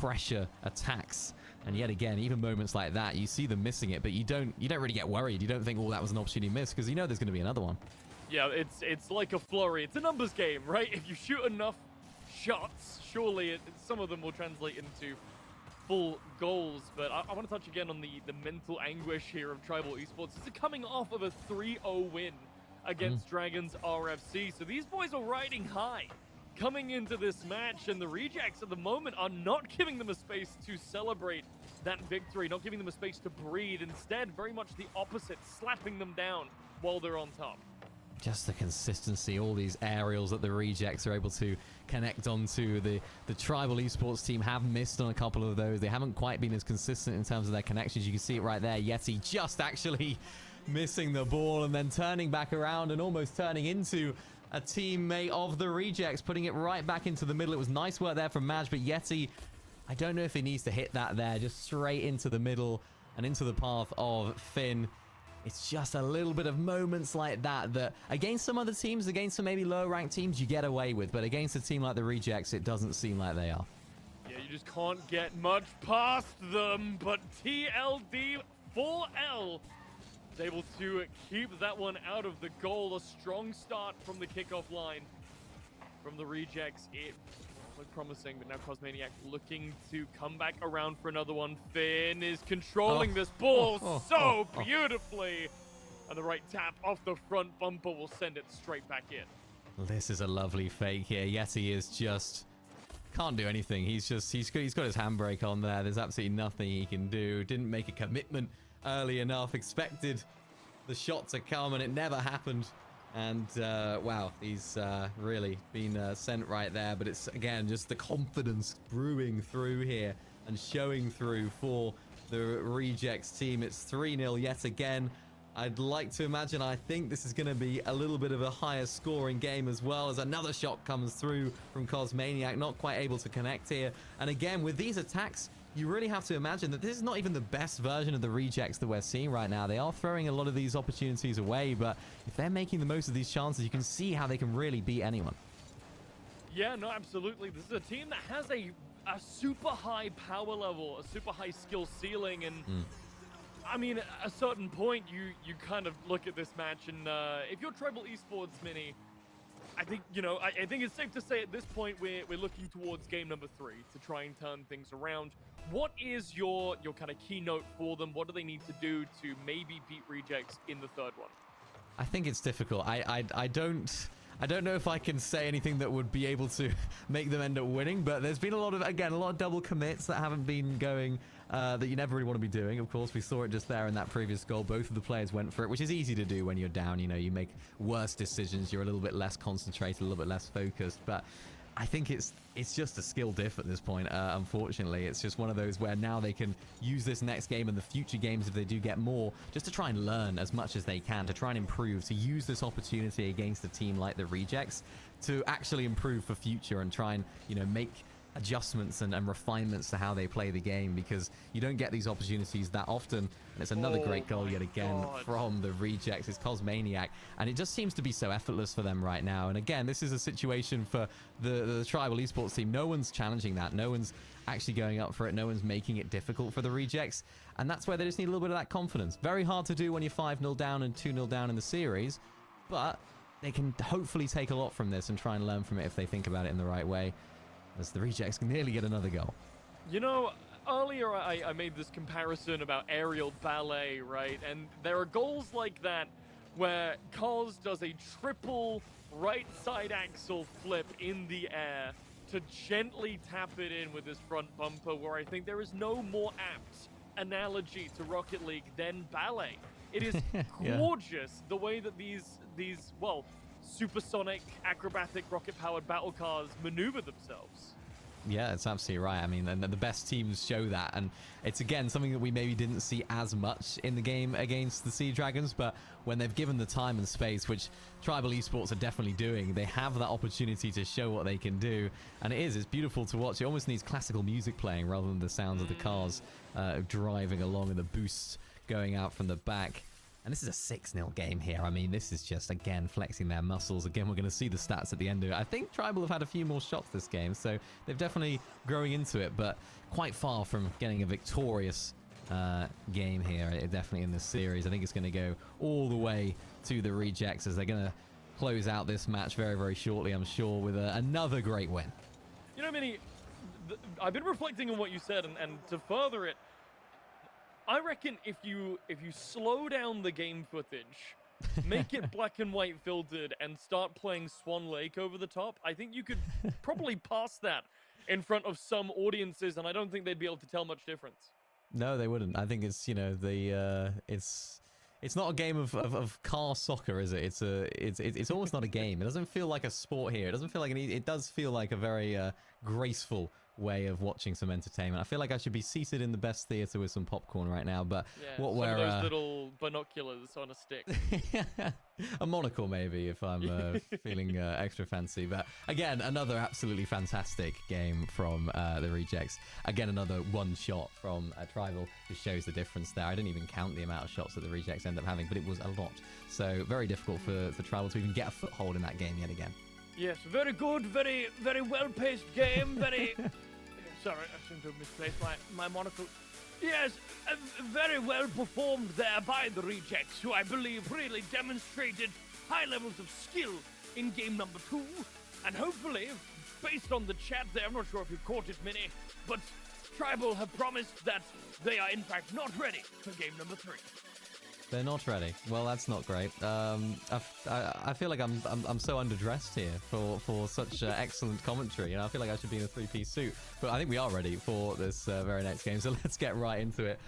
pressure attacks. And yet again, even moments like that, you see them missing it, but you don't really get worried. You don't think, oh, that was an opportunity missed, because you know there's going to be another one. Yeah, it's like a flurry. It's a numbers game, right? If you shoot enough shots, surely some of them will translate into full goals. But I want to touch again on the mental anguish here of Tribal Esports. This is coming off of a 3-0 win against Dragons RFC. So these boys are riding high coming into this match, and the Rejects at the moment are not giving them a space to celebrate that victory, not giving them a space to breathe. Instead, very much the opposite, slapping them down while they're on top. Just the consistency, all these aerials that the Rejects are able to connect onto. The Tribal Esports team have missed on a couple of those. They haven't quite been as consistent in terms of their connections. You can see it right there. Yeti just actually missing the ball and then turning back around and almost turning into a teammate of the Rejects, putting it right back into the middle. It was nice work there from Madge, but Yeti, I don't know if he needs to hit that there, just straight into the middle and into the path of Finn. It's just a little bit of moments like that against some other teams, against some maybe lower ranked teams, you get away with, but against a team like the Rejects, it doesn't seem like they are. Yeah, you just can't get much past them, but TLD 4L is able to keep that one out of the goal. A strong start from the kickoff line from the Rejects. It looked promising, but now Cosmaniac looking to come back around for another one. Finn is controlling this ball so beautifully. And the right tap off the front bumper will send it straight back in. This is a lovely fake here. Yeti is just can't do anything. He's got his handbrake on there. There's absolutely nothing he can do. Didn't make a commitment early enough. Expected the shot to come and it never happened. And wow, he's really been sent right there. But it's, again, just the confidence brewing through here and showing through for the Rejects team. It's 3-0 yet again. I'd like to imagine, I think this is going to be a little bit of a higher scoring game as well, as another shot comes through from Cosmaniac, not quite able to connect here. And again, with these attacks, you really have to imagine that this is not even the best version of the Rejects that we're seeing right now. They are throwing a lot of these opportunities away, but if they're making the most of these chances, you can see how they can really beat anyone. Yeah, no, absolutely. This is a team that has a super high power level, a super high skill ceiling, and I mean, at a certain point, you kind of look at this match, and if you're Tribal Esports, Mini, I think, you know, I think it's safe to say at this point we're looking towards game number 3 to try and turn things around. What is your kind of keynote for them? What do they need to do to maybe beat Rejects in the third one? I think it's difficult. I don't know if I can say anything that would be able to make them end up winning, but there's been a lot of double commits that haven't been going, that you never really want to be doing. Of course, we saw it just there in that previous goal. Both of the players went for it, which is easy to do when you're down. You know, you make worse decisions. You're a little bit less concentrated, a little bit less focused. But I think it's just a skill diff at this point, unfortunately. It's just one of those where now they can use this next game and the future games, if they do get more, just to try and learn as much as they can, to try and improve, to use this opportunity against a team like the Rejects to actually improve for future and try and, you know, make adjustments and refinements to how they play the game, because you don't get these opportunities that often. And it's another great goal yet again from the Rejects. It's Cosmaniac, and it just seems to be so effortless for them right now. And again, this is a situation for the Tribal Esports team. No one's challenging that. No one's actually going up for it. No one's making it difficult for the Rejects, and that's where they just need a little bit of that confidence. Very hard to do when you're 5-0 down and 2-0 down in the series, but they can hopefully take a lot from this and try and learn from it if they think about it in the right way, as the Rejects can nearly get another goal. You know, earlier I made this comparison about aerial ballet, right? And there are goals like that where Cos does a triple right side axle flip in the air to gently tap it in with his front bumper, where I think there is no more apt analogy to Rocket League than ballet. It is gorgeous the way that these well, supersonic, acrobatic, rocket-powered battle cars maneuver themselves. Yeah, it's absolutely right. I mean, and the best teams show that, and it's again something that we maybe didn't see as much in the game against the Sea Dragons, but when they've given the time and space, which Tribal Esports are definitely doing, they have that opportunity to show what they can do, and it's beautiful to watch. It almost needs classical music playing rather than the sounds of the cars driving along and the boosts going out from the back. And this is a 6-0 game here. I mean, this is just, again, flexing their muscles. Again, we're going to see the stats at the end of it. I think Tribal have had a few more shots this game, so they're definitely growing into it, but quite far from getting a victorious game here, definitely in this series. I think it's going to go all the way to the Rejects, as they're going to close out this match very, very shortly, I'm sure, with another great win. You know, Mini, I've been reflecting on what you said, and to further it, I reckon if you slow down the game footage, make it black and white filtered, and start playing Swan Lake over the top, I think you could probably pass that in front of some audiences, and I don't think they'd be able to tell much difference. No, they wouldn't. I think it's, you know, it's not a game of car soccer, is it? It's almost not a game. It doesn't feel like a sport here. It doesn't feel like it does feel like a very graceful way of watching some entertainment. I feel like I should be seated in the best theater with some popcorn right now, but yeah, some of those little binoculars on a stick. A monocle maybe, if I'm feeling extra fancy. But again, another absolutely fantastic game from the Rejects. Again, another one shot from Tribal, which shows the difference there. I didn't even count the amount of shots that the Rejects end up having, but it was a lot. So very difficult for Tribal to even get a foothold in that game yet again. Yes, very good, very well-paced game, very... Sorry, I seem to have misplaced my monocle. Yes, very well performed there by the Rejects, who I believe really demonstrated high levels of skill in game number 2. And hopefully, based on the chat there, I'm not sure if you caught it, Mini, but Tribal have promised that they are in fact not ready for game number 3. They're not ready. Well, that's not great. I feel like I'm so underdressed here for such excellent commentary. You know, I feel like I should be in a 3-piece suit. But I think we are ready for this very next game. So let's get right into it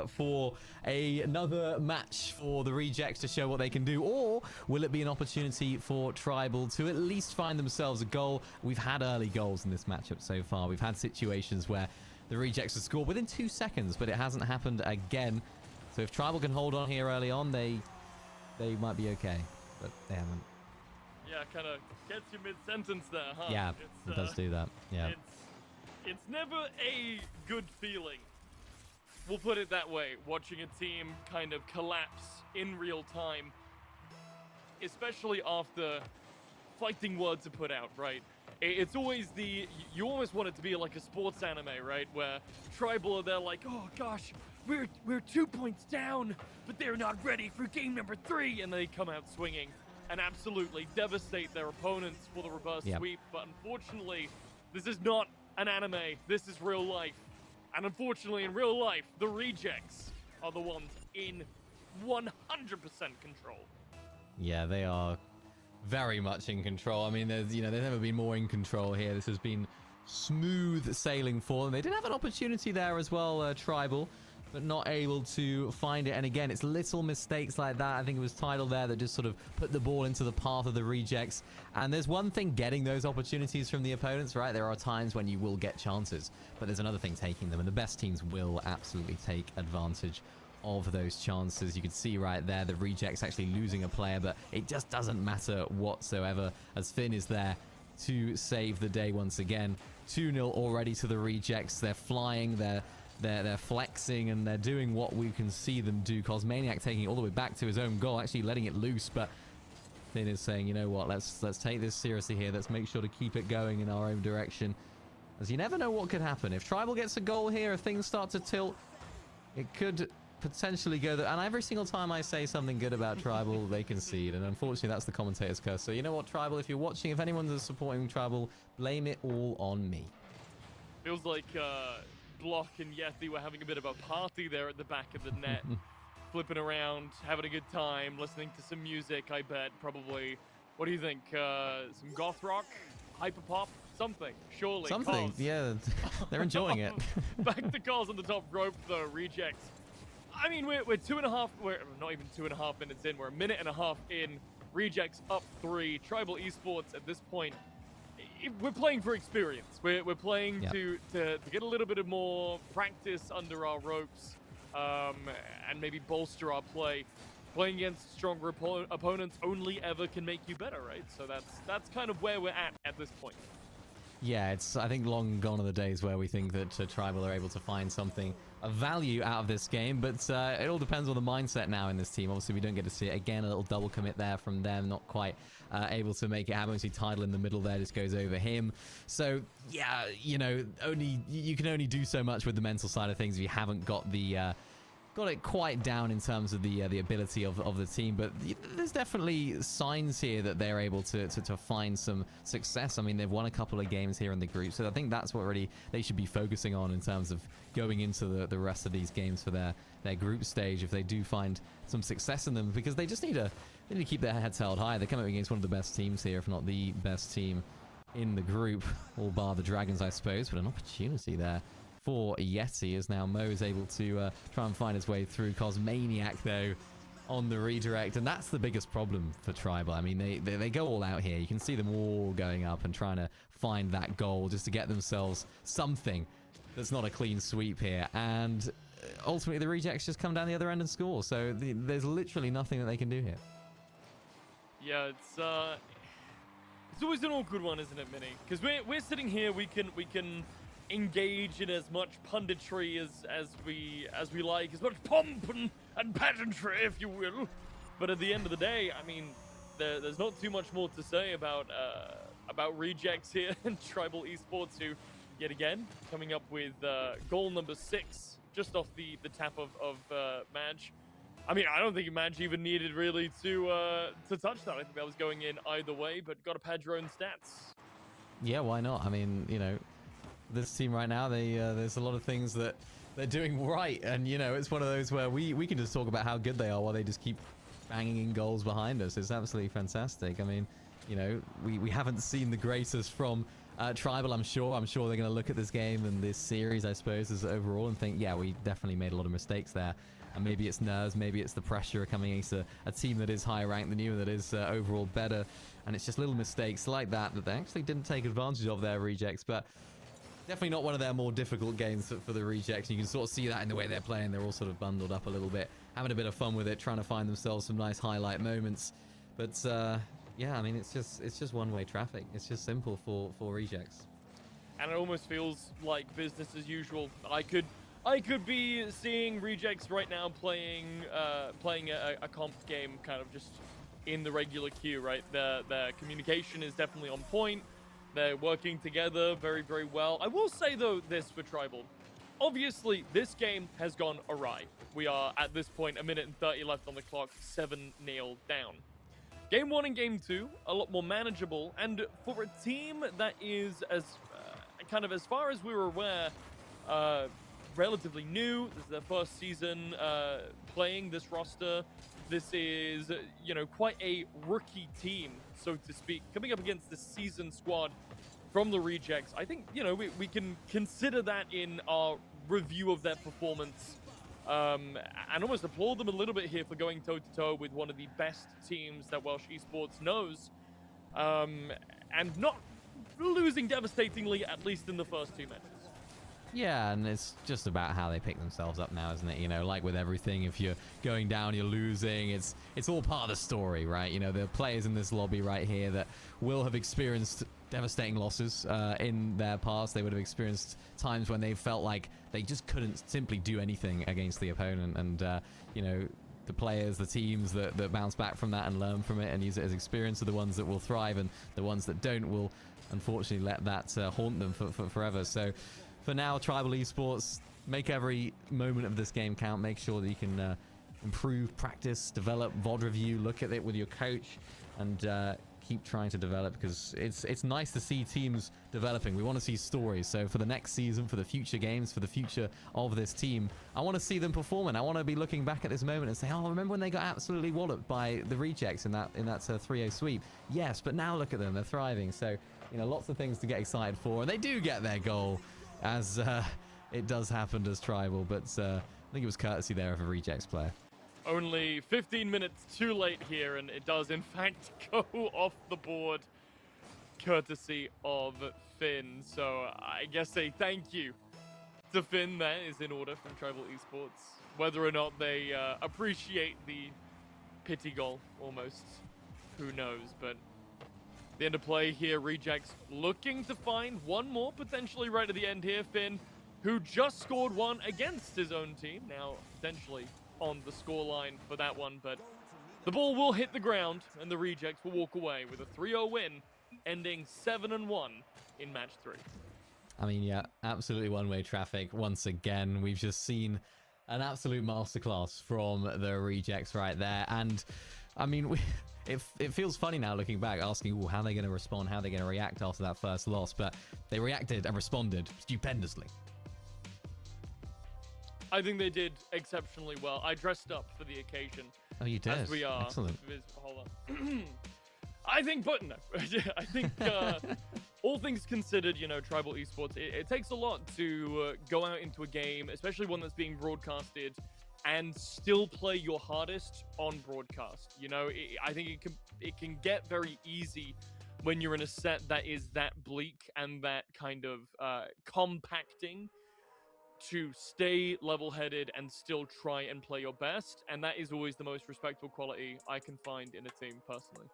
for another match for the Rejects to show what they can do. Or will it be an opportunity for Tribal to at least find themselves a goal? We've had early goals in this matchup so far. We've had situations where the Rejects have scored within 2 seconds, but it hasn't happened again. So if Tribal can hold on here early on, they might be okay, but they haven't. Yeah, kind of gets you mid-sentence there, huh? Yeah, it does do that. Yeah. It's never a good feeling. We'll put it that way, watching a team kind of collapse in real time, especially after fighting words are put out, right? It's always you almost want it to be like a sports anime, right? Where Tribal are there like, oh gosh, we're 2 points down, but they're not ready for game number 3, and they come out swinging and absolutely devastate their opponents for the reverse sweep. But unfortunately, this is not an anime. This is real life. And unfortunately, in real life, the Rejects are the ones in 100% control. Yeah, they are very much in control. I mean, there's never been more in control here. This has been smooth sailing for them. They did have an opportunity there as well, Tribal. but not able to find it. And again, it's little mistakes like that. I think it was Tidal there that just sort of put the ball into the path of the rejects. And there's one thing getting those opportunities from the opponents, right? There are times when you will get chances, but there's another thing taking them, and the best teams will absolutely take advantage of those chances. You can see right there the rejects actually losing a player, but it just doesn't matter whatsoever as Finn is there to save the day once again. 2-0 already to the rejects. They're flying, they're flexing, and they're doing what we can see them do. Cosmaniac taking it all the way back to his own goal, actually letting it loose, but Finn is saying, you know what, let's take this seriously here. Let's make sure to keep it going in our own direction, as you never know what could happen. If Tribal gets a goal here, if things start to tilt, it could potentially go there. And every single time I say something good about Tribal, they concede, and unfortunately that's the commentator's curse. So you know what, Tribal, if you're watching, if anyone's supporting Tribal, blame it all on me. Feels like Block and Yeti were having a bit of a party there at the back of the net. Flipping around, having a good time, listening to some music, I bet, probably. What do you think? Some goth rock? Hyperpop? Something, surely. Something, Cos. yeah. They're enjoying it. Back to Cos on the top rope, though, rejects. I mean, we're not even 2.5 minutes in. We're a minute and a half in. Rejects up 3. Tribal Esports at this point, we're playing for experience. We're playing to get a little bit of more practice under our ropes, and maybe bolster our play. Playing against stronger opponents only ever can make you better, right? So that's kind of where we're at this point. Yeah, it's, I think, long gone are the days where we think that Tribal are able to find something of value out of this game, but it all depends on the mindset now in this team. Obviously, we don't get to see it again. A little double commit there from them, not quite able to make it happen. We see Tidal in the middle there, just goes over him. So, yeah, you know, you can only do so much with the mental side of things if you haven't got it quite down in terms of the ability of the team. But there's definitely signs here that they're able to find some success. I mean, they've won a couple of games here in the group, so I think that's what really they should be focusing on in terms of going into the rest of these games for their group stage, if they do find some success in them, because they just need to keep their heads held high. They're coming up against one of the best teams here, if not the best team in the group, all bar the Dragons, I suppose. But an opportunity there for Yeti, as now Mo is able to try and find his way through. Cosmaniac, though, on the redirect, and that's the biggest problem for Tribal. I mean, they go all out here. You can see them all going up and trying to find that goal just to get themselves something that's not a clean sweep here. And ultimately, the rejects just come down the other end and score. So there's literally nothing that they can do here. Yeah, it's always an awkward one, isn't it, Mini? Because we're sitting here, we can engage in as much punditry as we like, as much pomp and pageantry, if you will. But at the end of the day, I mean, there's not too much more to say about rejects here and Tribal Esports, who yet again coming up with goal number 6 just off the tap of Madge. I mean, I don't think Madge even needed really to touch that. I think that was going in either way, but got to pad your own stats. Yeah, why not? I mean, you know, this team right now, there's a lot of things that they're doing right, and you know, it's one of those where we can just talk about how good they are while they just keep banging in goals behind us. It's absolutely fantastic. I mean, you know, we haven't seen the greatest from Tribal. I'm sure they're going to look at this game and this series, I suppose, as overall, and think, yeah, we definitely made a lot of mistakes there. And maybe it's nerves, maybe it's the pressure coming against a team that is higher ranked than you and that is overall better, and it's just little mistakes like that they actually didn't take advantage of their rejects. But definitely not one of their more difficult games for the rejects. You can sort of see that in the way they're playing. They're all sort of bundled up a little bit, having a bit of fun with it, trying to find themselves some nice highlight moments. But yeah, I mean, it's just one-way traffic. It's just simple for rejects. And it almost feels like business as usual. I could be seeing rejects right now playing a comp game kind of just in the regular queue, right? Their communication is definitely on point. They're working together very, very well. I will say, though, this for Tribal. Obviously, this game has gone awry. We are, at this point, 1 minute and 30 left on the clock, 7-0 down. Game 1 and Game 2, a lot more manageable. And for a team that is, as far as we were aware, relatively new. This is their first season playing this roster. This is, you know, quite a rookie team, so to speak, coming up against the seasoned squad from the rejects. I think, you know, we can consider that in our review of their performance and almost applaud them a little bit here for going toe-to-toe with one of the best teams that Welsh Esports knows, and not losing devastatingly, at least in the first 2 matches. Yeah, and it's just about how they pick themselves up now, isn't it? You know, like with everything, if you're going down, you're losing. It's all part of the story, right? You know, the players in this lobby right here that will have experienced devastating losses in their past. They would have experienced times when they felt like they just couldn't simply do anything against the opponent. And, you know, the players, the teams that bounce back from that and learn from it and use it as experience are the ones that will thrive, and the ones that don't will unfortunately let that haunt them for forever. So for now, Tribal Esports, make every moment of this game count. Make sure that you can improve, practice, develop, VOD review, look at it with your coach, and keep trying to develop, because it's nice to see teams developing. We want to see stories. So for the next season, for the future games, for the future of this team, I want to see them performing. I want to be looking back at this moment and say, oh, remember when they got absolutely walloped by the Rejects in that 3-0 sweep? Yes, but now look at them. They're thriving. So, you know, lots of things to get excited for. And they do get their goal, as it does happen as Tribal, but I think it was courtesy there of a Rejects player. Only 15 minutes too late here, and it does in fact go off the board courtesy of Finn. So I guess a thank you to Finn there is in order from Tribal Esports. Whether or not they appreciate the pity goal almost, who knows, but the end of play here, Rejects looking to find one more potentially right at the end here. Finn, who just scored one against his own team, now potentially on the scoreline for that one, but the ball will hit the ground and the Rejects will walk away with a 3-0 win, ending 7-1 in match 3. I mean, yeah, absolutely one-way traffic once again. We've just seen an absolute masterclass from the Rejects right there, and I mean, it feels funny now looking back, asking, how are they going to respond, how are they going to react after that first loss, but they reacted and responded stupendously. I think they did exceptionally well. I dressed up for the occasion. Oh, you did? As we are. Excellent. Hold on. I think, but no. I think all things considered, you know, Tribal Esports, it takes a lot to go out into a game, especially one that's being broadcasted, and still play your hardest on broadcast. You know, I think it can get very easy when you're in a set that is that bleak and that kind of compacting, to stay level-headed and still try and play your best, and that is always the most respectful quality I can find in a team personally.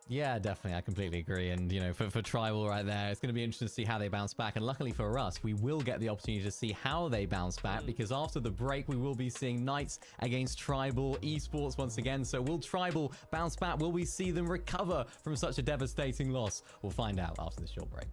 Yeah, definitely. I completely agree. And, you know, for Tribal right there, it's going to be interesting to see how they bounce back. And luckily for us, we will get the opportunity to see how they bounce back, because after the break, we will be seeing Knights against Tribal Esports once again. So will Tribal bounce back? Will we see them recover from such a devastating loss? We'll find out after this short break.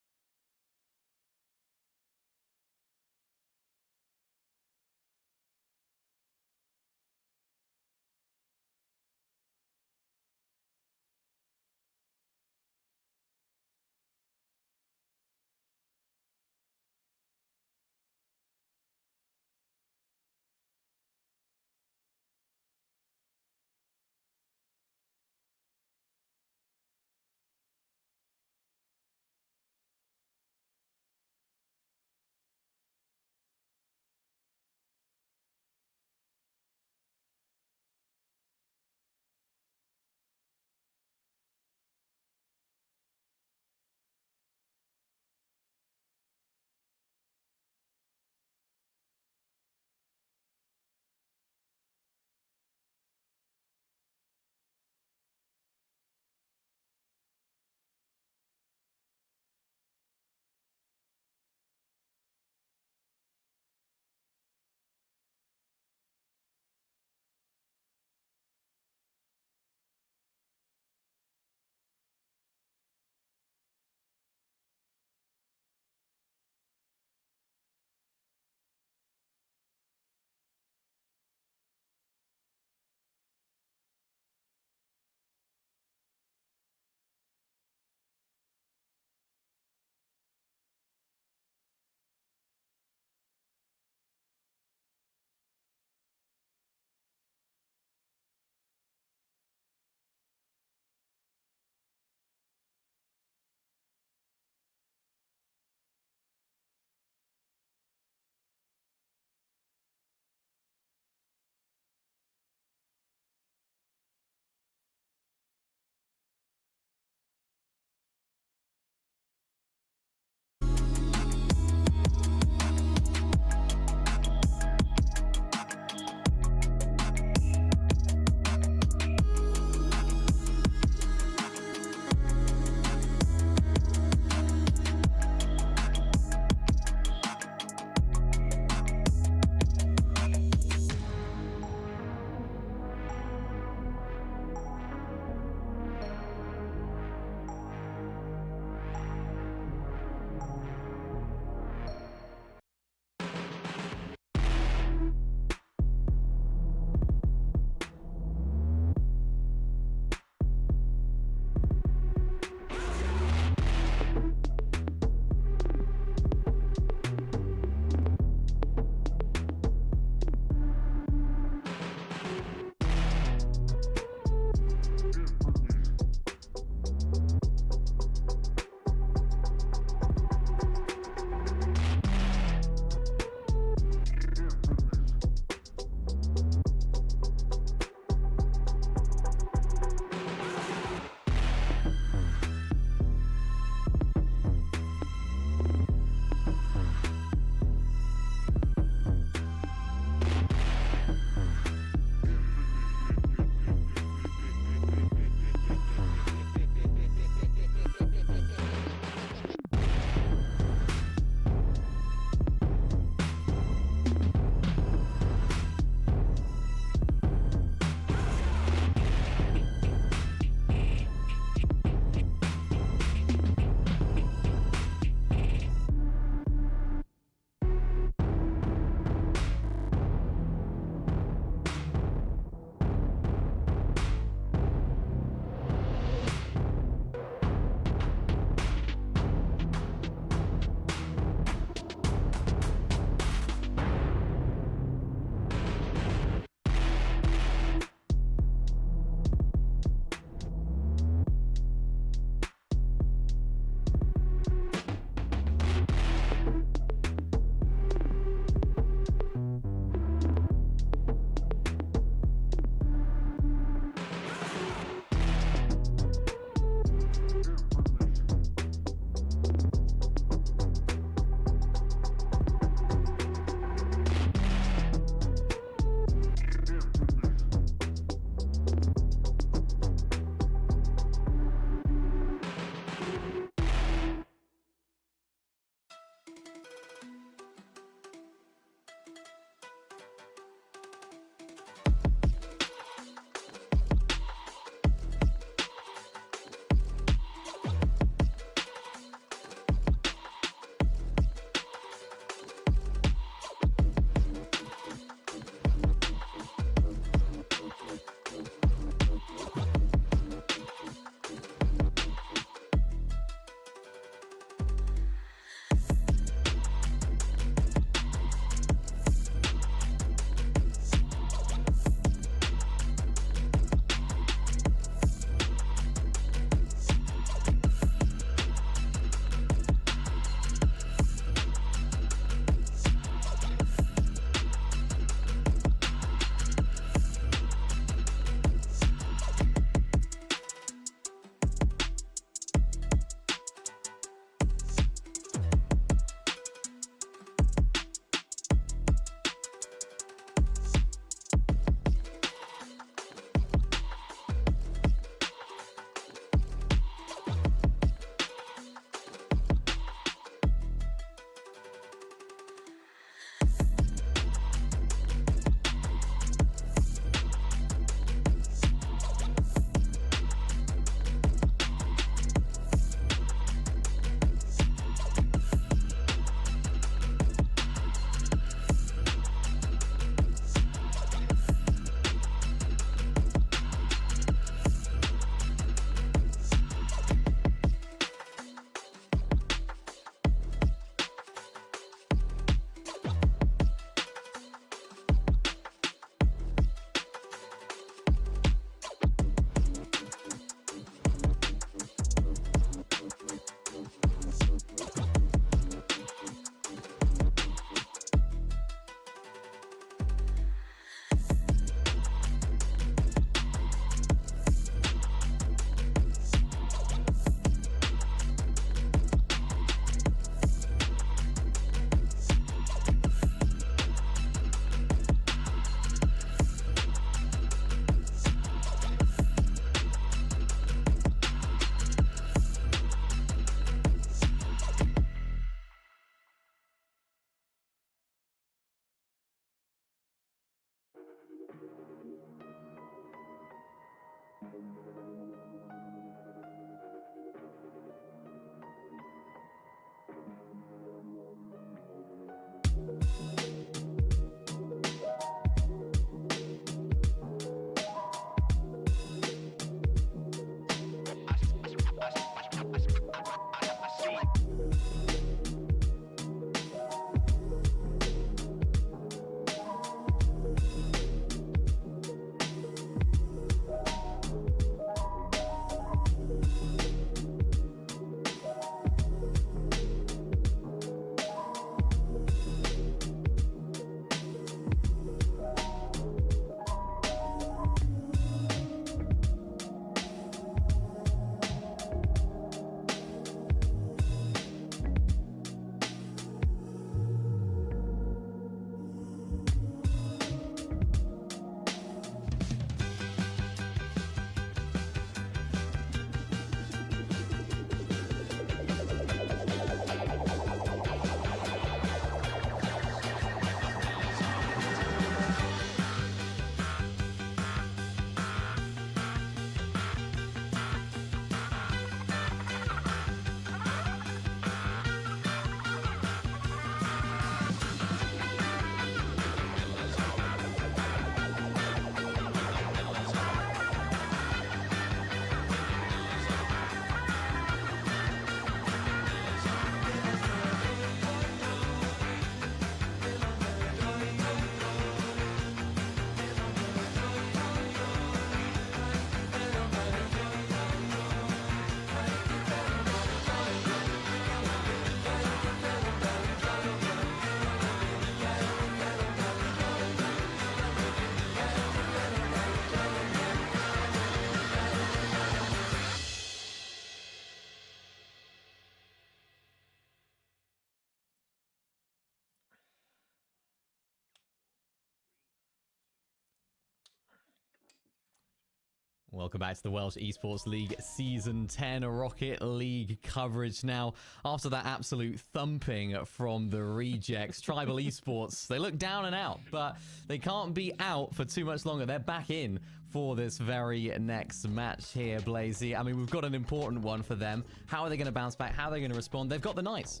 Welcome back to the Welsh Esports League Season 10 Rocket League coverage. Now, after that absolute thumping from the rejects, Tribal Esports, they look down and out, but they can't be out for too much longer. They're back in for this very next match here, Blazy. I mean, we've got an important one for them. How are they going to bounce back? How are they going to respond? They've got the Knights.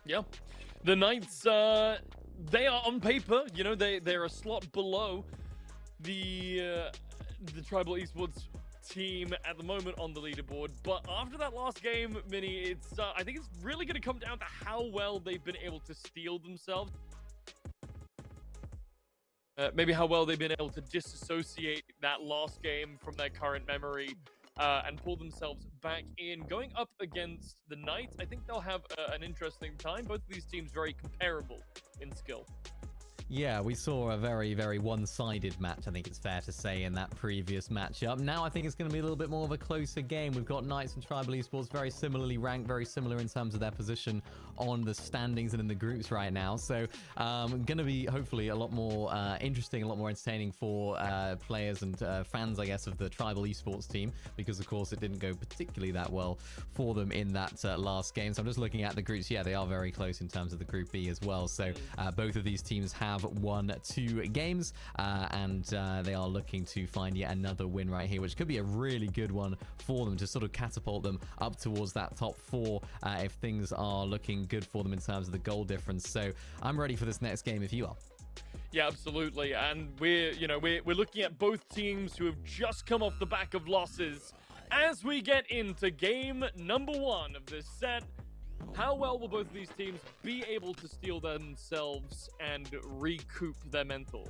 Yeah. The Knights, they are on paper, you know, they're a slot below the Tribal Esports team at the moment on the leaderboard, but after that last game, Mini, it's I think it's really going to come down to how well they've been able to steel themselves. Maybe how well they've been able to disassociate that last game from their current memory and pull themselves back in. Going up against the Knights, I think they'll have an interesting time. Both of these teams very comparable in skill. Yeah, we saw a very, very one-sided match, I think it's fair to say, in that previous matchup. Now I think it's going to be a little bit more of a closer game. We've got Knights and Tribal Esports very similarly ranked, very similar in terms of their position on the standings and in the groups right now. So going to be hopefully a lot more interesting, a lot more entertaining for players and fans, I guess, of the Tribal Esports team, because of course it didn't go particularly that well for them in that last game. So I'm just looking at the groups. Yeah, they are very close in terms of the Group B as well. So both of these teams have won 2 games and they are looking to find yet another win right here, which could be a really good one for them to sort of catapult them up towards that top 4 if things are looking good for them in terms of the goal difference. So I'm ready for this next game if you are. Yeah, absolutely. And we're looking at both teams who have just come off the back of losses as we get into game number 1 of this set. How well will both of these teams be able to steel themselves and recoup their mental?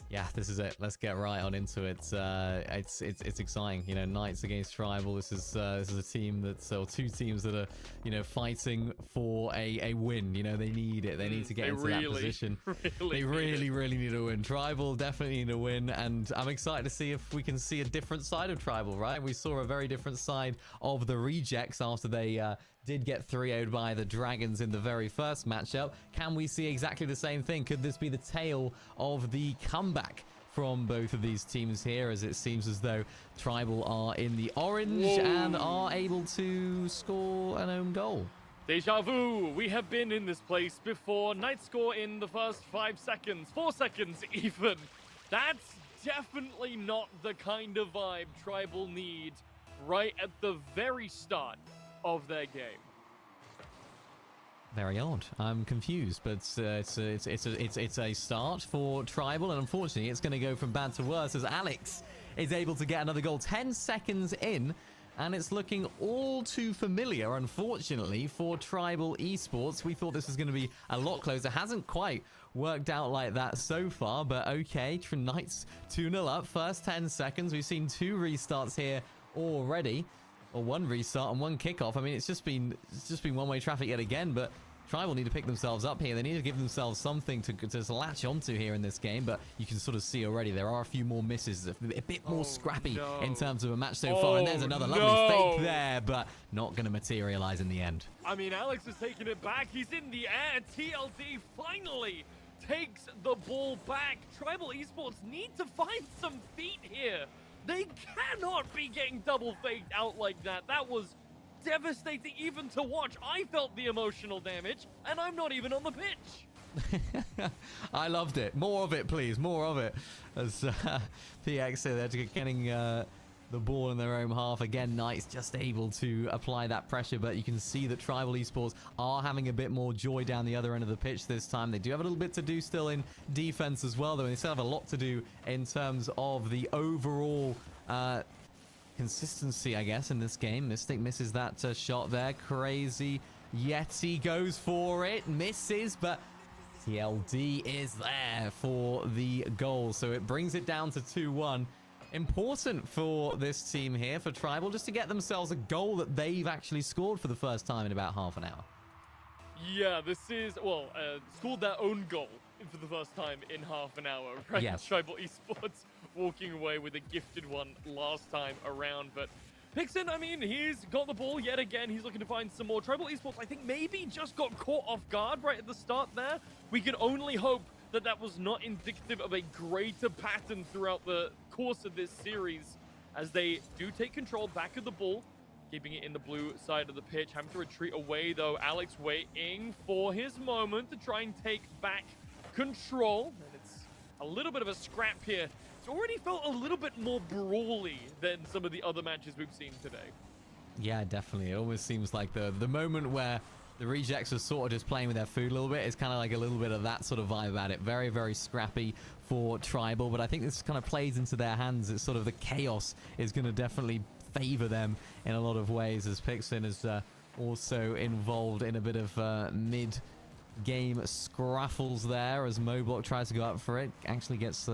Yeah, this is it. Let's get right on into it. It's exciting, you know. Knights against Tribal. This is a team that's, or 2 teams that are, you know, fighting for a win. You know, they need it. They need to get into that position. They really need a win. Tribal definitely need a win, and I'm excited to see if we can see a different side of Tribal. Right, we saw a very different side of the rejects after they did get 3-0'd by the Dragons in the very first matchup. Can we see exactly the same thing? Could this be the tale of the comeback from both of these teams here, as it seems as though Tribal are in the orange and are able to score an own goal? Deja vu. We have been in this place before. Knights score in the first 5 seconds, 4 seconds even. That's definitely not the kind of vibe Tribal need right at the very start of their game. Very odd. I'm confused, but it's a start for Tribal, and unfortunately it's going to go from bad to worse as Alex is able to get another goal 10 seconds in, and it's looking all too familiar, unfortunately, for Tribal Esports. We thought this was going to be a lot closer. Hasn't quite worked out like that so far, but okay. Knights 2-0 up. First 10 seconds. We've seen 2 restarts here already. Or 1 restart and 1 kickoff. I mean, it's just been one-way traffic yet again, but Tribal need to pick themselves up here. They need to give themselves something to latch onto here in this game, but you can sort of see already there are a few more misses, a bit more scrappy in terms of a match so far, and there's another lovely fake there, but not going to materialize in the end. I mean, Alex is taking it back. He's in the air. TLD finally takes the ball back. Tribal Esports need to find some feet here. They cannot be getting double faked out like that. That was devastating even to watch. I felt the emotional damage, and I'm not even on the pitch. I loved it. More of it, please. More of it. As PX said, they're getting the ball in their own half. Again, Knights just able to apply that pressure, but you can see that Tribal Esports are having a bit more joy down the other end of the pitch this time. They do have a little bit to do still in defense as well, though, and they still have a lot to do in terms of the overall consistency, I guess, in this game. Mystic misses that shot there. Crazy Yeti goes for it, misses, but TLD is there for the goal, so it brings it down to 2-1. Important for this team here, for Tribal, just to get themselves a goal that they've actually scored for the first time in about half an hour. Yeah, this is, well, scored their own goal for the first time in half an hour, right? Yes. Tribal Esports walking away with a gifted one last time around, but Pixon, I mean, he's got the ball yet again. He's looking to find some more. Tribal Esports, I think, maybe just got caught off guard right at the start there. We can only hope that that was not indicative of a greater pattern throughout the course of this series. as they do take control back of the ball, keeping it in the blue side of the pitch. Having to retreat away, though. Alex waiting for his moment to try and take back control. And it's a little bit of a scrap here. It's already felt a little bit more brawly than some of the other matches we've seen today. Yeah, definitely. It almost seems like the moment where the rejects are sort of just playing with their food a little bit. It's kind of like a little bit of that sort of vibe about it. Very, very scrappy for Tribal, but I think this kind of plays into their hands. It's sort of the chaos is going to definitely favor them in a lot of ways, as Pixin is also involved in a bit of mid-game scraffles there as Moblock tries to go up for it. Actually gets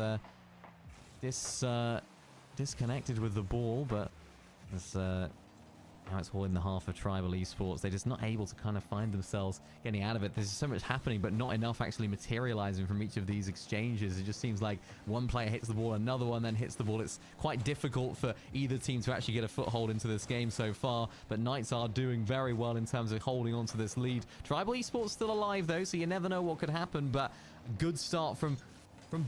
disconnected with the ball, but it's now it's all in the half of Tribal Esports. They're just not able to kind of find themselves getting out of it. There's so much happening, but not enough actually materializing from each of these exchanges. It just seems like one player hits the ball, another one then hits the ball. It's quite difficult for either team to actually get a foothold into this game so far, but Knights are doing very well in terms of holding on to this lead. Tribal Esports still alive though, so you never know what could happen, but a good start from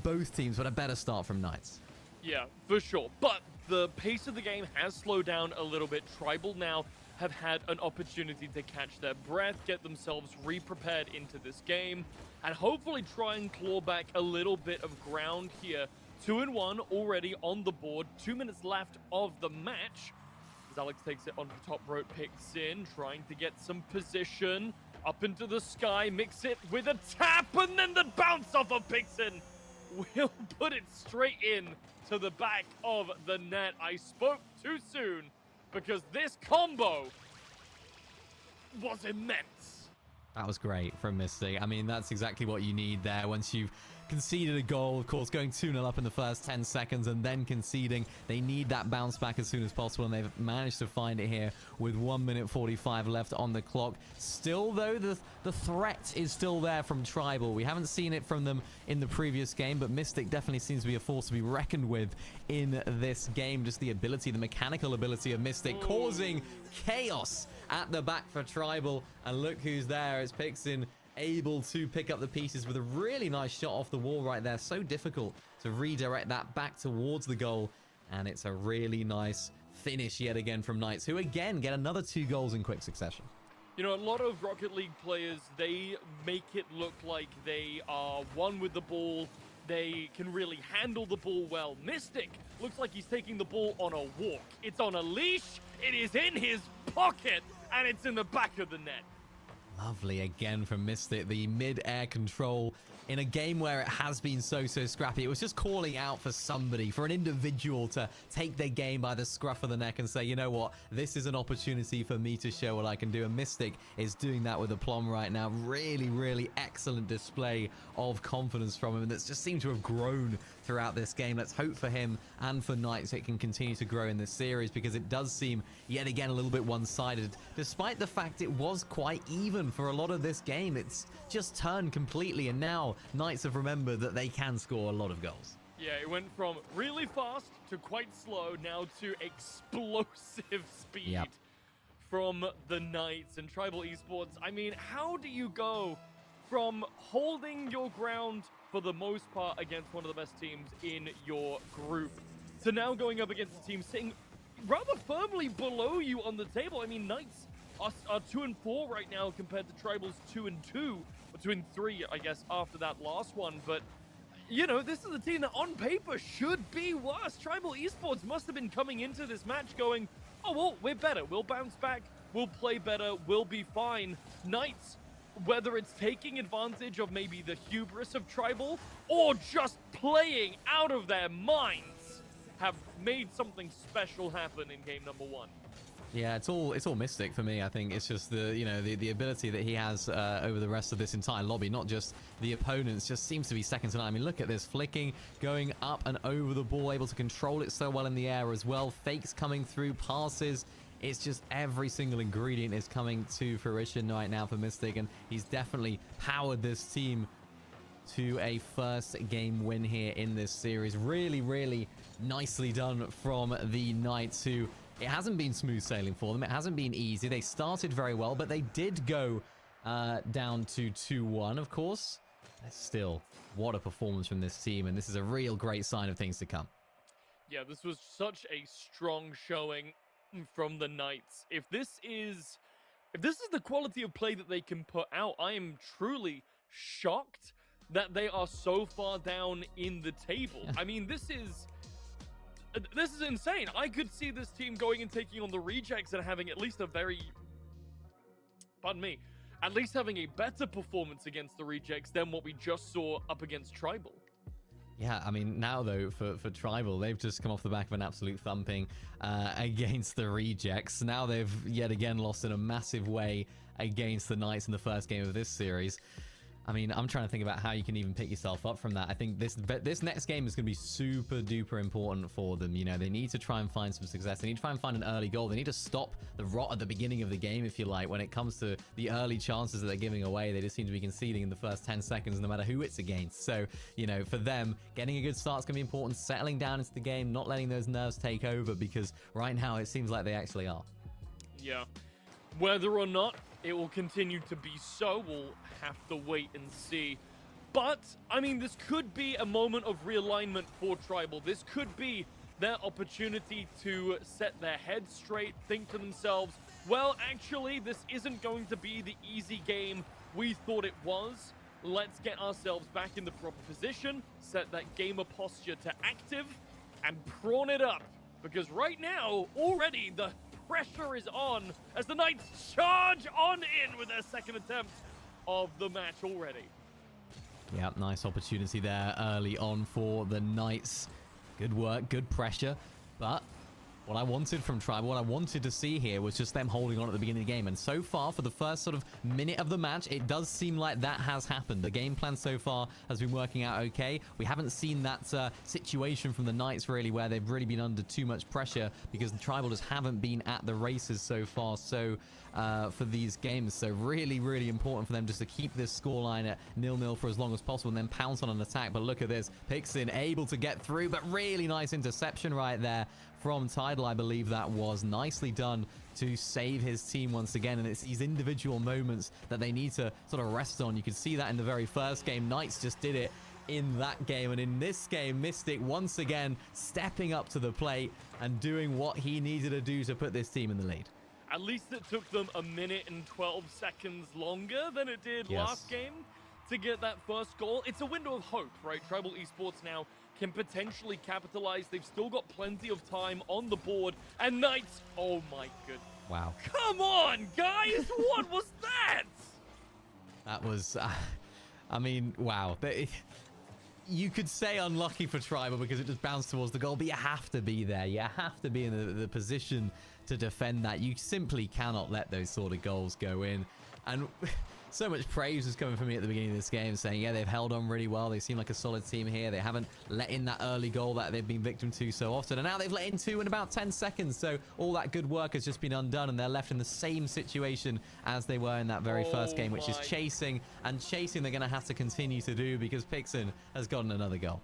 both teams, but a better start from Knights. Yeah, for sure. But the pace of the game has slowed down a little bit. Tribal now have had an opportunity to catch their breath, get themselves re-prepared into this game, and hopefully try and claw back a little bit of ground here. 2-1 already on the board. 2 minutes left of the match. As Alex takes it onto the top rope, picks in, trying to get some position. Up into the sky, mix it with a tap, and then the bounce off of Pixin will put it straight in to the back of the net. I spoke too soon because this combo was immense. That was great from Mystic. I mean, that's exactly what you need there. Once you've conceded a goal, of course, going 2-0 up in the first 10 seconds and then conceding, they need that bounce back as soon as possible, and they've managed to find it here with 1 minute 45 left on the clock. Still, though, the threat is still there from Tribal. We haven't seen it from them in the previous game, but Mystic definitely seems to be a force to be reckoned with in this game. Just the ability, the mechanical ability of Mystic causing chaos at the back for Tribal. And look who's there. It's Pixin, able to pick up the pieces with a really nice shot off the wall right there. So difficult to redirect that back towards the goal, and it's a really nice finish yet again from Knights, who again get another 2 goals in quick succession. You know, a lot of Rocket League players, they make it look like they are one with the ball. They can really handle the ball well. Mystic looks like he's taking the ball on a walk. It's on a leash, it is in his pocket, and it's in the back of the net. Lovely again from Mystic, the mid-air control in a game where it has been so scrappy. It was just calling out for somebody, for an individual to take their game by the scruff of the neck and say, you know what, this is an opportunity for me to show what I can do. And Mystic is doing that with aplomb right now. Really, really excellent display of confidence from him, and that's just seemed to have grown throughout this game. Let's hope for him and for Knights it can continue to grow in this series, because it does seem yet again a little bit one-sided, despite the fact it was quite even for a lot of this game. It's just turned completely, and now Knights have remembered that they can score a lot of goals. Yeah, it went from really fast to quite slow, now to explosive speed from the Knights. And Tribal Esports, I mean, how do you go from holding your ground for the most part against one of the best teams in your group to now going up against a team sitting rather firmly below you on the table? I mean, Knights are 2-4 right now compared to Tribal's 2-2, or 2-3, I guess, after that last one. But, you know, this is a team that on paper should be worse. Tribal Esports must have been coming into this match going, oh, well, we're better. We'll bounce back. We'll play better. We'll be fine. Knights, whether it's taking advantage of maybe the hubris of Tribal or just playing out of their minds, have made something special happen in game number 1. Yeah, it's all Mystic for me. I think it's just the ability that he has over the rest of this entire lobby, not just the opponents, just seems to be second to none. I mean, look at this, flicking, going up and over the ball, able to control it so well in the air as well. Fakes coming through, passes. It's just every single ingredient is coming to fruition right now for Mystic, and he's definitely powered this team to a first game win here in this series. Really, really nicely done from the Knights, who it hasn't been smooth sailing for them. It hasn't been easy. They started very well, but they did go down to 2-1, of course. Still, what a performance from this team, and this is a real great sign of things to come. Yeah, this was such a strong showing from the Knights. If this is the quality of play that they can put out, I am truly shocked that they are so far down in the table. I mean, this is insane. I could see this team going and taking on the Rejects and having at least at least having a better performance against the Rejects than what we just saw up against Tribal. Yeah, I mean, now, though, for Tribal, they've just come off the back of an absolute thumping against the Rejects. Now they've yet again lost in a massive way against the Knights in the first game of this series. I mean, I'm trying to think about how you can even pick yourself up from that. I think this next game is going to be super duper important for them. You know, they need to try and find some success. They need to try and find an early goal. They need to stop the rot at the beginning of the game, if you like. When it comes to the early chances that they're giving away, they just seem to be conceding in the first 10 seconds, no matter who it's against. So, you know, for them, getting a good start is going to be important. Settling down into the game, not letting those nerves take over, because right now it seems like they actually are. Yeah. Whether or not it will continue to be so, we'll have to wait and see. But, I mean, this could be a moment of realignment for Tribal. This could be their opportunity to set their heads straight, think to themselves, well, actually, this isn't going to be the easy game we thought it was. Let's get ourselves back in the proper position, set that gamer posture to active, and prawn it up. Because right now, already, the pressure is on as the Knights charge on in with their second attempt of the match already. Yeah, nice opportunity there early on for the Knights. Good work, good pressure. But what I wanted from Tribal, what I wanted to see here was just them holding on at the beginning of the game. And so far, for the first sort of minute of the match, it does seem like that has happened. The game plan so far has been working out okay. We haven't seen that situation from the Knights, really, where they've really been under too much pressure because the Tribal just haven't been at the races so far. So for these games, so really, really important for them just to keep this scoreline at 0-0 for as long as possible and then pounce on an attack. But look at this. Pixin able to get through, but really nice interception right there from Tidal, I believe that was. Nicely done to save his team once again, and it's these individual moments that they need to sort of rest on. You could see that in the very first game. Knights just did it in that game, and in this game, Mystic once again stepping up to the plate and doing what he needed to do to put this team in the lead. At least it took them a minute and 12 seconds longer than it did last game to get that first goal. It's a window of hope, right? Tribal Esports now can potentially capitalize. They've still got plenty of time on the board. And Knights, oh my goodness. Wow. Come on, guys. What was that? That was, I mean, wow. You could say unlucky for Tribal because it just bounced towards the goal, but you have to be there. You have to be in the position to defend that. You simply cannot let those sort of goals go in. And so much praise was coming from me at the beginning of this game, saying, yeah, they've held on really well. They seem like a solid team here. They haven't let in that early goal that they've been victim to so often. And now they've let in two in about 10 seconds. So all that good work has just been undone, and they're left in the same situation as they were in that very first game, which is chasing. And chasing they're going to have to continue to do because Pixin has gotten another goal.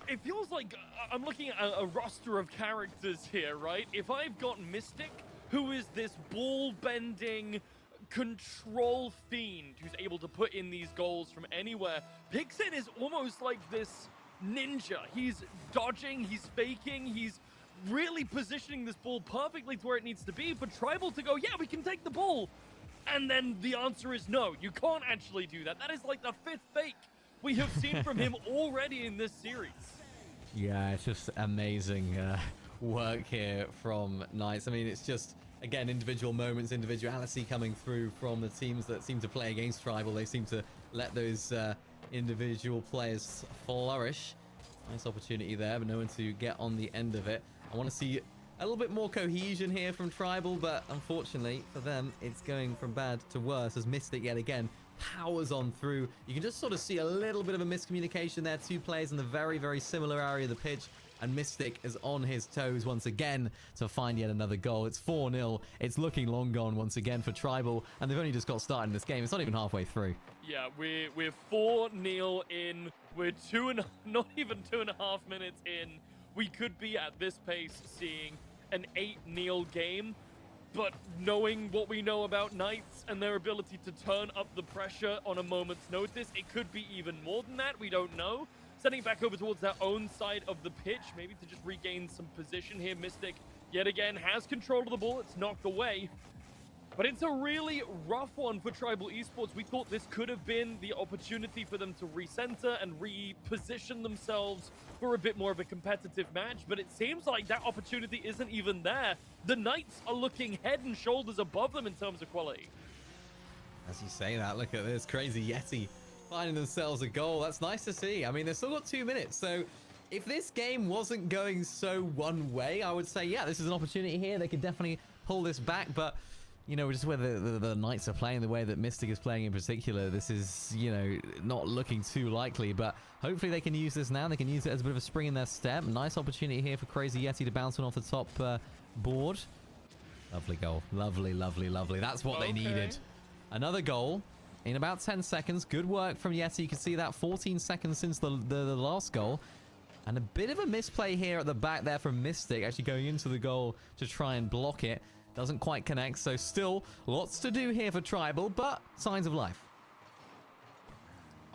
It feels like I'm looking at a roster of characters here, right? If I've got Mystic, who is this ball-bending control fiend who's able to put in these goals from anywhere, Pixin is almost like this ninja. He's dodging, he's faking, he's really positioning this ball perfectly to where it needs to be for Tribal to go, yeah, we can take the ball. And then the answer is no, you can't actually do that. That is like the 5th fake we have seen from him already in this series. Yeah, it's just amazing work here from Knights. I mean, it's just, again, individual moments, individuality coming through from the teams that seem to play against Tribal. They seem to let those individual players flourish. Nice opportunity there, but no one to get on the end of it. I want to see a little bit more cohesion here from Tribal, but unfortunately for them, it's going from bad to worse as Mystic yet again powers on through. You can just sort of see a little bit of a miscommunication there. Two players in the very, very similar area of the pitch, and Mystic is on his toes once again to find yet another goal. It's 4-0. It's looking long gone once again for Tribal, and they've only just got started in this game. It's not even halfway through. Yeah, we're 4-0 in. We're not even 2.5 minutes in. We could be at this pace seeing an 8-0 game. But knowing what we know about Knights and their ability to turn up the pressure on a moment's notice, it could be even more than that. We don't know. sending it back over towards their own side of the pitch, maybe to just regain some position here. Mystic, yet again, has control of the ball. It's knocked away. But it's a really rough one for Tribal Esports. We thought this could have been the opportunity for them to recenter and reposition themselves for a bit more of a competitive match, but it seems like that opportunity isn't even there. The Knights are looking head and shoulders above them in terms of quality. As you say that, look at this. Crazy Yeti finding themselves a goal. That's nice to see. I mean, they've still got 2 minutes, so if this game wasn't going so one way, I would say, yeah, this is an opportunity here. They could definitely pull this back, but you know, just where the Knights are playing the way that Mystic is playing in particular, this is, you know, not looking too likely, but hopefully they can use this now. They can use it as a bit of a spring in their step. Nice opportunity here for Crazy Yeti to bounce one off the top board. Lovely goal. Lovely, lovely, lovely. That's what they needed. Another goal in about 10 seconds. Good work from Yeti. You can see that 14 seconds since the last goal. And a bit of a misplay here at the back there from Mystic, actually going into the goal to try and block it. Doesn't quite connect, so still lots to do here for Tribal, but signs of life.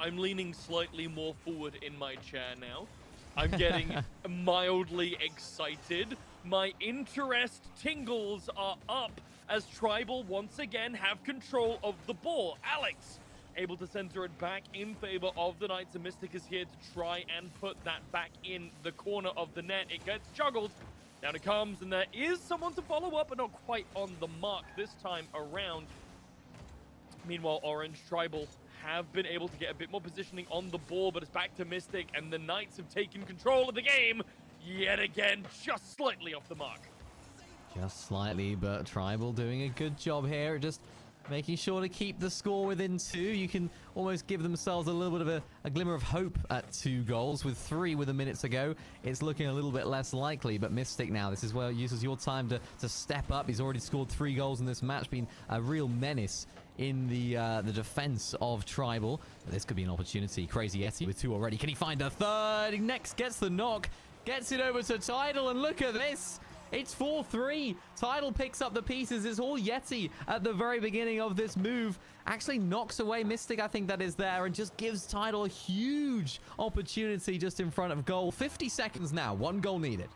I'm leaning slightly more forward in my chair now. I'm getting mildly excited. My interest tingles are up as Tribal once again have control of the ball. Alex able to center it back in favor of the Knights, and Mystic is here to try and put that back in the corner of the net. It gets juggled. Down it comes, and there is someone to follow up, but not quite on the mark this time around. Meanwhile, Orange Tribal have been able to get a bit more positioning on the ball, but it's back to Mystic, and the Knights have taken control of the game yet again, just slightly off the mark. Just slightly, but Tribal doing a good job here, just making sure to keep the score within 2. You can almost give themselves a little bit of a glimmer of hope at 2 goals. With 3 with a minute to go, it's looking a little bit less likely. But Mystic now, this is where it uses your time to step up. He's already scored 3 goals in this match, been a real menace in the defense of Tribal. But this could be an opportunity. Crazy Yeti with 2 already. Can he find a third? He next gets the knock, gets it over to Tidal, and look at this. It's 4-3. Tidal picks up the pieces. It's all Yeti at the very beginning of this move. Actually knocks away Mystic, I think that is there, and just gives Tidal a huge opportunity just in front of goal. 50 seconds now. 1 goal needed.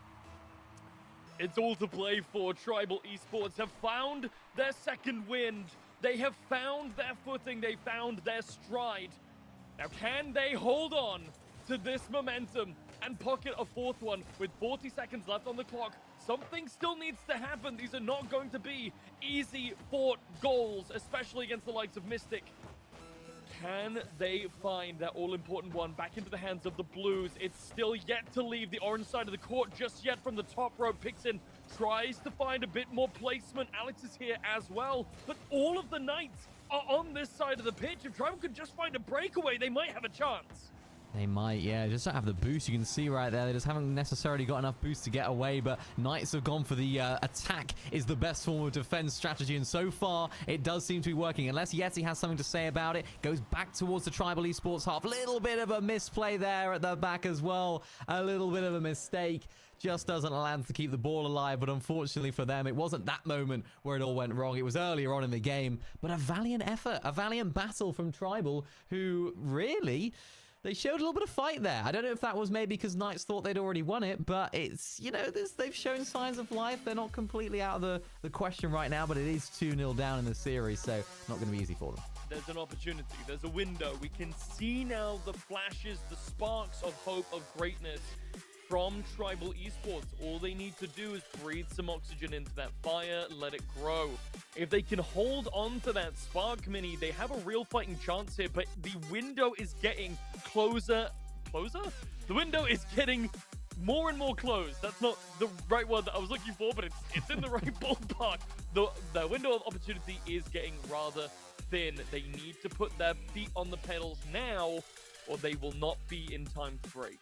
It's all to play for. Tribal Esports have found their second wind. They have found their footing. They found their stride. Now, can they hold on to this momentum and pocket a 4th one with 40 seconds left on the clock? Something still needs to happen. These are not going to be easy fought goals, especially against the likes of Mystic. Can they find that all-important one back into the hands of the Blues? It's still yet to leave the orange side of the court just yet from the top row. Picks in, tries to find a bit more placement. Alex is here as well, but all of the Knights are on this side of the pitch. If Tribal could just find a breakaway, they might have a chance. They might, yeah. Just don't have the boost. You can see right there, they just haven't necessarily got enough boost to get away, but Knights have gone for the attack is the best form of defense strategy, and so far, it does seem to be working. Unless Yeti has something to say about it, goes back towards the Tribal Esports half. Little bit of a misplay there at the back as well. A little bit of a mistake. Just doesn't land to keep the ball alive, but unfortunately for them, it wasn't that moment where it all went wrong. It was earlier on in the game, but a valiant effort, a valiant battle from Tribal, who really... they showed a little bit of fight there. I don't know if that was maybe because Knights thought they'd already won it, but it's, you know, they've shown signs of life. They're not completely out of the question right now, but it is 2-0 down in the series, so not going to be easy for them. There's an opportunity. There's a window. We can see now the flashes, the sparks of hope, of greatness from Tribal Esports. All they need to do is breathe some oxygen into that fire, let it grow. If they can hold on to that spark, Mini, they have a real fighting chance here, but the window is getting closer. Closer? The window is getting more and more closed. That's not the right word that I was looking for, but it's in the right ballpark. The window of opportunity is getting rather thin. They need to put their feet on the pedals now, or they will not be in time to break.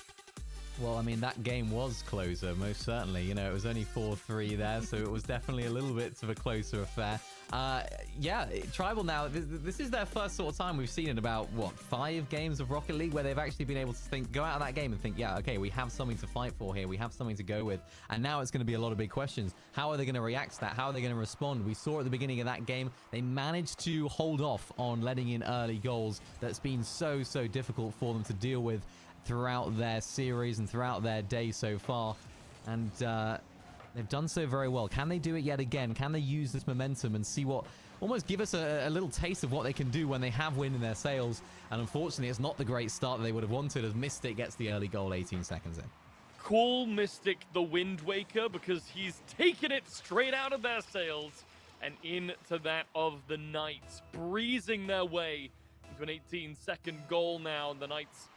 Well, I mean, that game was closer, most certainly. You know, it was only 4-3 there, so it was definitely a little bit of a closer affair. Yeah, Tribal now, this is their first sort of time we've seen in about, what, 5 games of Rocket League where they've actually been able to go out of that game and think, yeah, okay, we have something to fight for here. We have something to go with. And now it's going to be a lot of big questions. How are they going to react to that? How are they going to respond? We saw at the beginning of that game, they managed to hold off on letting in early goals. That's been so difficult for them to deal with. throughout their series and throughout their day so far. And they've done so very well. Can they do it yet again? Can they use this momentum and see what... almost give us a little taste of what they can do when they have wind in their sails. And unfortunately, it's not the great start that they would have wanted as Mystic gets the early goal 18 seconds in. Call Mystic the Wind Waker because he's taken it straight out of their sails and into that of the Knights, breezing their way into an 18-second goal now. The Knights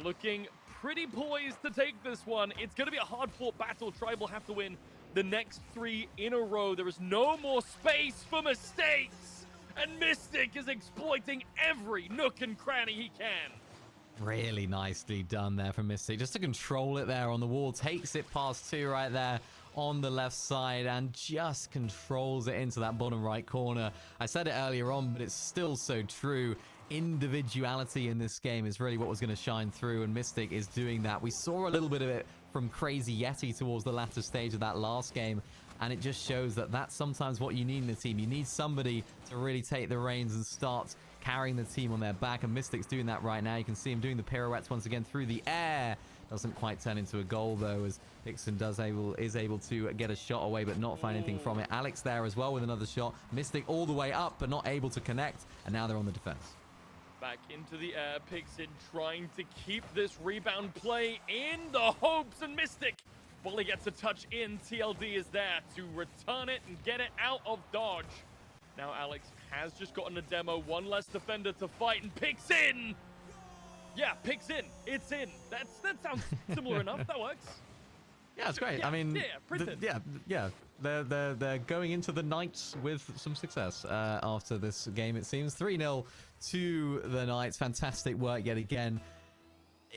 looking pretty poised to take this one. It's going to be a hard-fought battle. Tribal have to win the next 3 in a row. There is no more space for mistakes, and Mystic is exploiting every nook and cranny he can. Really nicely done there from Mystic. Just to control it there on the wall. Takes it past 2 right there on the left side and just controls it into that bottom right corner. I said it earlier on, but it's still so true. Individuality in this game is really what was going to shine through, and Mystic is doing that. We saw a little bit of it from Crazy Yeti towards the latter stage of that last game, and it just shows that that's sometimes what you need in the team. You need somebody to really take the reins and start carrying the team on their back, and Mystic's doing that right now. You can see him doing the pirouettes once again through the air. Doesn't quite turn into a goal though, as Pixon is able to get a shot away but not find anything from it. Alex there as well with another shot. Mystic all the way up but not able to connect, and now they're on the defense. Back into the air, Pixon trying to keep this rebound play in the hopes, and Mystic, Volley gets a touch in. TLD is there to return it and get it out of dodge. Now Alex has just gotten a demo, one less defender to fight, and picks in. Yeah, picks in. It's in. That sounds similar enough. That works. Yeah, it's great. Yeah, I mean, yeah. They're going into the Knights with some success after this game. It seems 3-0 to the Knights. Fantastic work yet again.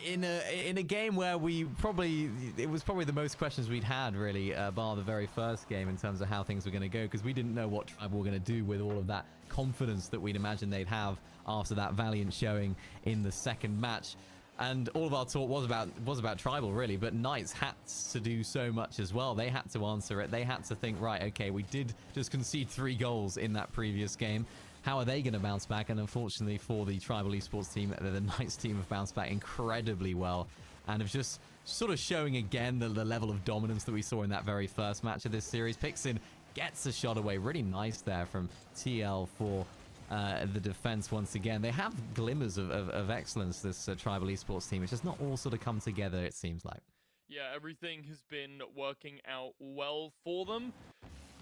In a game where it was probably the most questions we'd had really, bar the very first game in terms of how things were going to go, because we didn't know what Tribal were going to do with all of that confidence that we'd imagined they'd have after that valiant showing in the second match. And all of our talk was about Tribal really, but Knights had to do so much as well. They had to answer it. They had to think, right, okay, we did just concede 3 goals in that previous game. How are they going to bounce back? And unfortunately for the Tribal Esports team, the Knights team have bounced back incredibly well and have just sort of showing again the level of dominance that we saw in that very first match of this series. Pixin gets a shot away. Really nice there from TL for the defense once again. They have glimmers of excellence, this Tribal Esports team. It's just not all sort of come together, it seems like. Yeah, everything has been working out well for them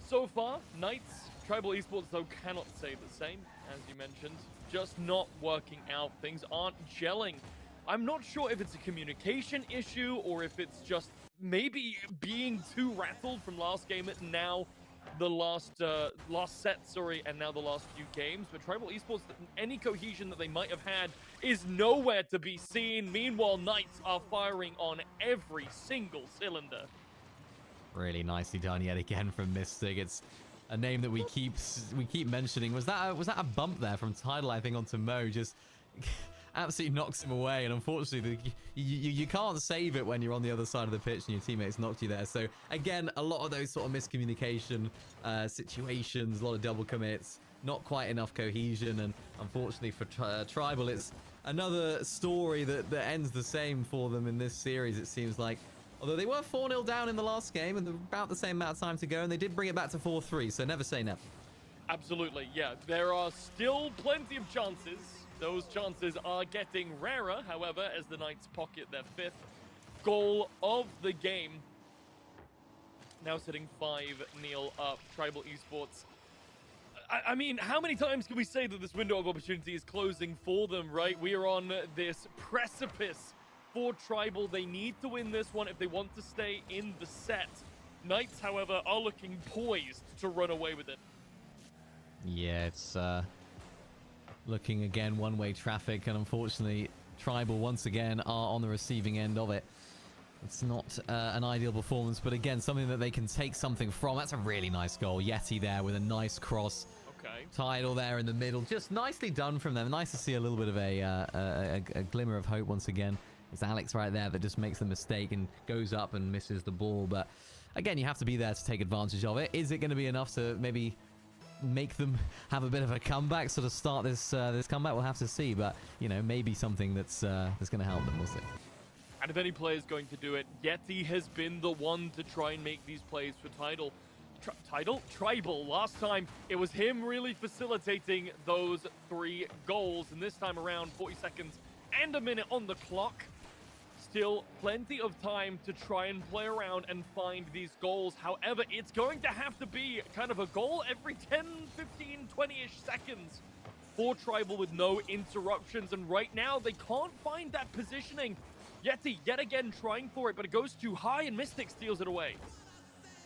so far. Knights, Tribal Esports, though, cannot say the same, as you mentioned. Just not working out. Things aren't gelling. I'm not sure if it's a communication issue or if it's just maybe being too rattled from last game and now the last set, and now the last few games. But Tribal Esports, any cohesion that they might have had is nowhere to be seen. Meanwhile, Knights are firing on every single cylinder. Really nicely done yet again from Mystic. It's a name that we keep mentioning. Was that a bump there from Tidal, I think, onto Mo? Just absolutely knocks him away, and unfortunately you can't save it when you're on the other side of the pitch and your teammates knocked you there. So again, a lot of those sort of miscommunication situations, a lot of double commits, not quite enough cohesion, and unfortunately for Tribal, it's another story that ends the same for them in this series, it seems like. Although they were 4-0 down in the last game and about the same amount of time to go, and they did bring it back to 4-3, so never say never. Absolutely, yeah. There are still plenty of chances. Those chances are getting rarer, however, as the Knights pocket their 5th goal of the game. Now sitting 5-0 up. Tribal Esports. I mean, how many times can we say that this window of opportunity is closing for them, right? We are on this precipice for Tribal. They need to win this one if they want to stay in the set. Knights, however, are looking poised to run away with it. Yeah, it's looking again one-way traffic, and unfortunately Tribal once again are on the receiving end of it. It's not an ideal performance, but again, something that they can take something from. That's a really nice goal. Yeti there with a nice cross. Okay. Tidal there in the middle. Just nicely done from them. Nice to see a little bit of a glimmer of hope once again. It's Alex right there that just makes the mistake and goes up and misses the ball. But again, you have to be there to take advantage of it. Is it going to be enough to maybe make them have a bit of a comeback, sort of start this comeback? We'll have to see. But, you know, maybe something that's going to help them. We'll see. And if any player is going to do it, Yeti has been the one to try and make these plays for Tribal. Last time, it was him really facilitating those 3 goals. And this time around, 40 seconds and a minute on the clock. Still plenty of time to try and play around and find these goals. However, it's going to have to be kind of a goal every 10, 15, 20-ish seconds for Tribal with no interruptions. And right now, they can't find that positioning. Yeti, yet again, trying for it, but it goes too high, and Mystic steals it away.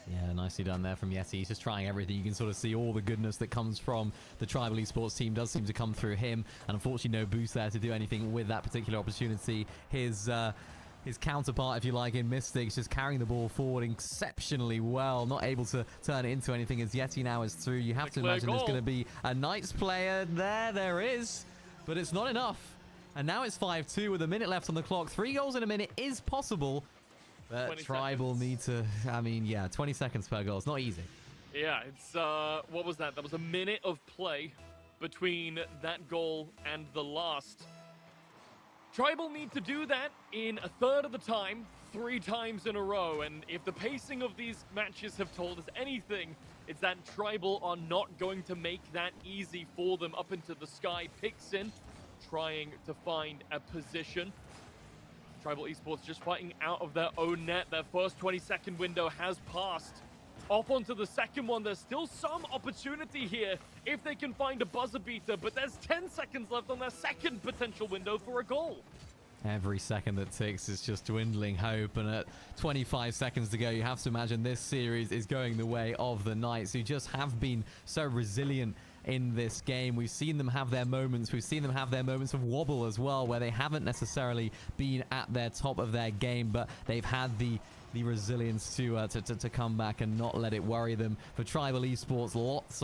Yeah, nicely done there from Yeti. He's just trying everything. You can sort of see all the goodness that comes from the Tribal Esports team does seem to come through him. And unfortunately, no boost there to do anything with that particular opportunity. His counterpart, if you like, in Mystics, just carrying the ball forward exceptionally well. Not able to turn it into anything as Yeti now is through. You have to imagine there's going to be a Knights player there. There is. But it's not enough. And now it's 5-2 with a minute left on the clock. 3 goals in a minute is possible. But Tribal need to, 20 seconds per goal. It's not easy. Yeah, it's, what was that? That was a minute of play between that goal and the last. Tribal need to do that in a third of the time, 3 times in a row. And if the pacing of these matches have told us anything, it's that Tribal are not going to make that easy for them. Up into the sky, Pixin trying to find a position. Tribal Esports just fighting out of their own net. Their first 20-second window has passed. Off onto the second one. There's still some opportunity here if they can find a buzzer beater, but there's 10 seconds left on their second potential window for a goal. Every second that ticks is just dwindling hope, and at 25 seconds to go, you have to imagine this series is going the way of the Knights, who just have been so resilient in this game. We've seen them have their moments. We've seen them have their moments of wobble as well, where they haven't necessarily been at their top of their game, but they've had the resilience to come back and not let it worry them. For Tribal Esports, lots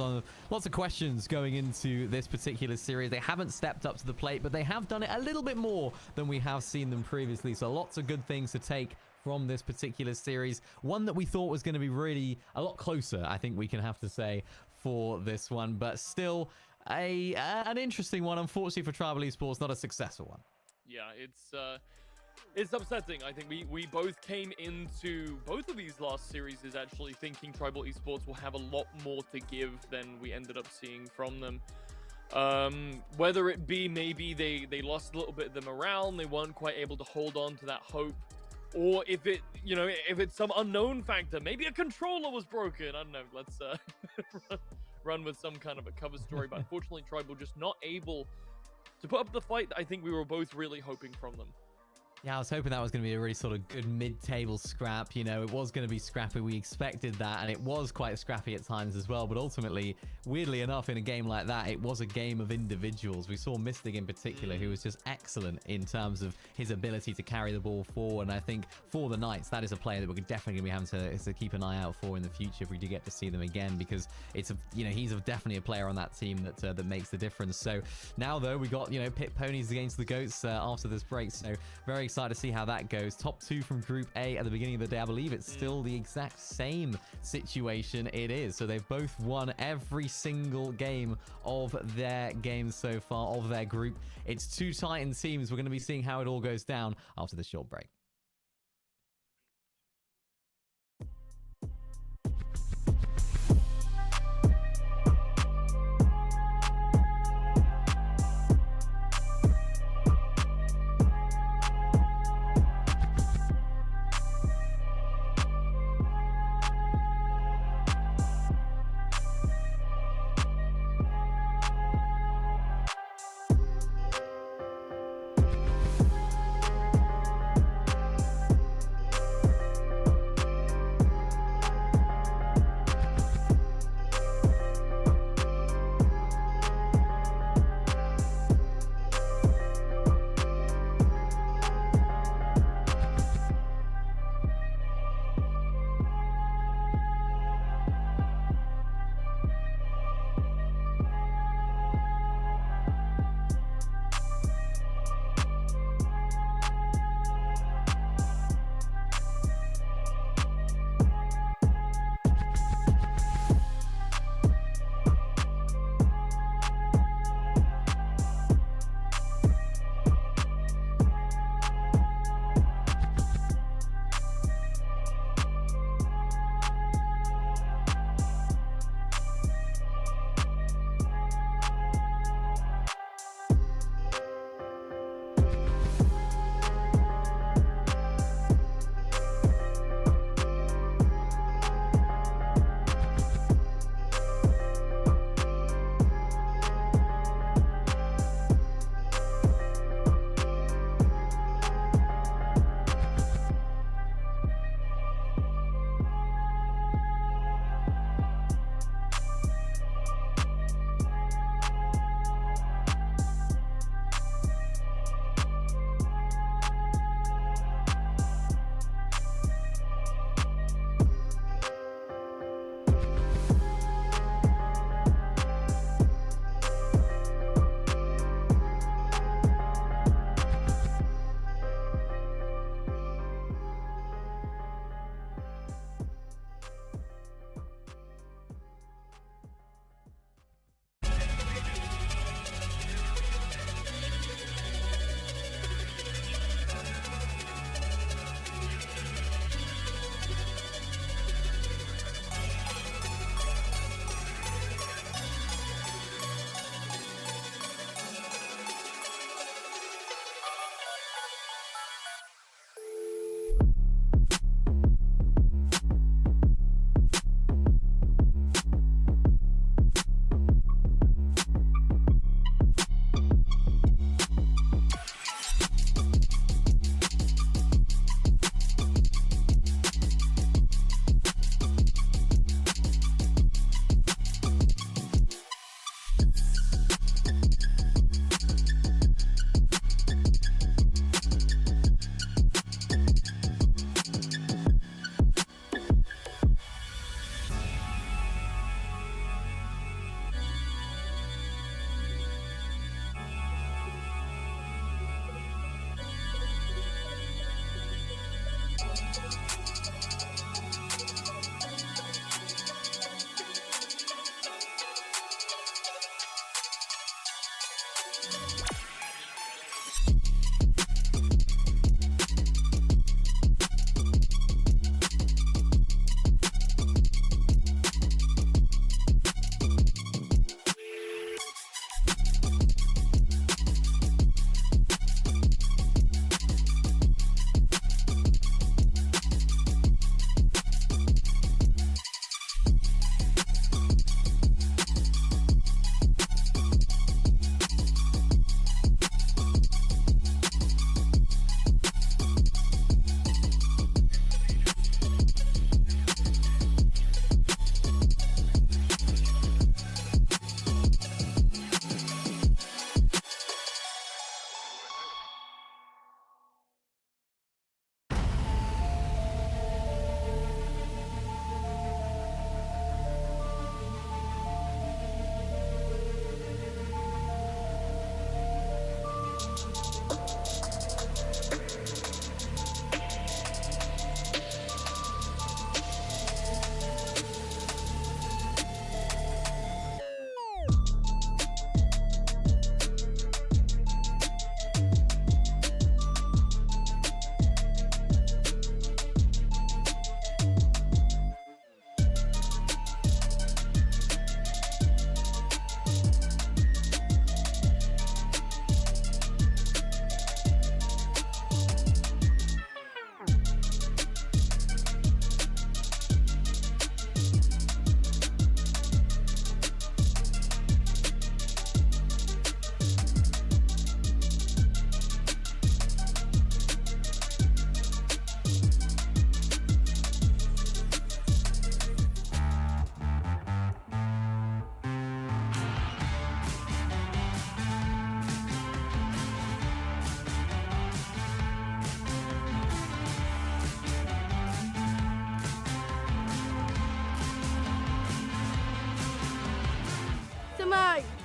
of questions going into this particular series. They haven't stepped up to the plate, but they have done it a little bit more than we have seen them previously. So lots of good things to take from this particular series. One that we thought was going to be really a lot closer, I think we can have to say, for this one, but still an interesting one. Unfortunately for Tribal Esports, not a successful one. Yeah, it's upsetting. I think we both came into both of these last series is actually thinking Tribal Esports will have a lot more to give than we ended up seeing from them. Whether it be maybe they lost a little bit of the morale and they weren't quite able to hold on to that hope, or if it's some unknown factor, maybe a controller was broken. I don't know. Let's run with some kind of a cover story. But unfortunately, Tribal just not able to put up the fight that I think we were both really hoping from them. Yeah, I was hoping that was going to be a really sort of good mid-table scrap. You know, it was going to be scrappy. We expected that, and it was quite scrappy at times as well. But ultimately, weirdly enough, in a game like that, it was a game of individuals. We saw Mystic in particular, who was just excellent in terms of his ability to carry the ball forward. And I think for the Knights, that is a player that we're definitely going to be having to keep an eye out for in the future if we do get to see them again, because it's he's definitely a player on that team that makes the difference. So now though, we got pit ponies against the goats after this break. So very excited to see how that goes. Top 2 from Group A at the beginning of the day. I believe it's still the exact same situation. It is. So they've both won every single game of their games so far of their group. It's 2 Titan teams. We're going to be seeing how it all goes down after this short break.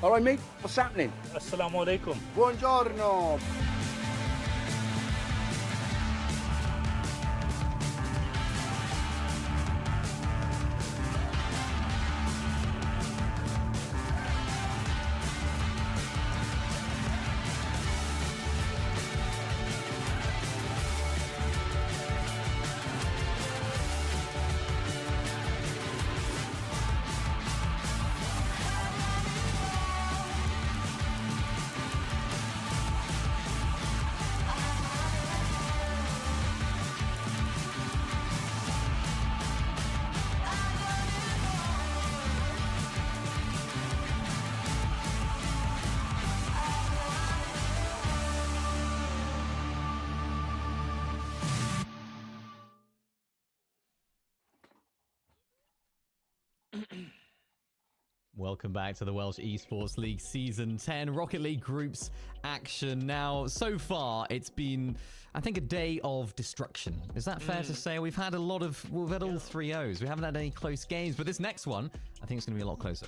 All right, mate, what's happening? Assalamu alaikum. Buongiorno. Welcome back to the Welsh Esports League Season 10 Rocket League Groups action. Now, so far, it's been, I think, a day of destruction. Is that fair to say? We've had all 3-0s. We haven't had any close games, but this next one, I think it's going to be a lot closer.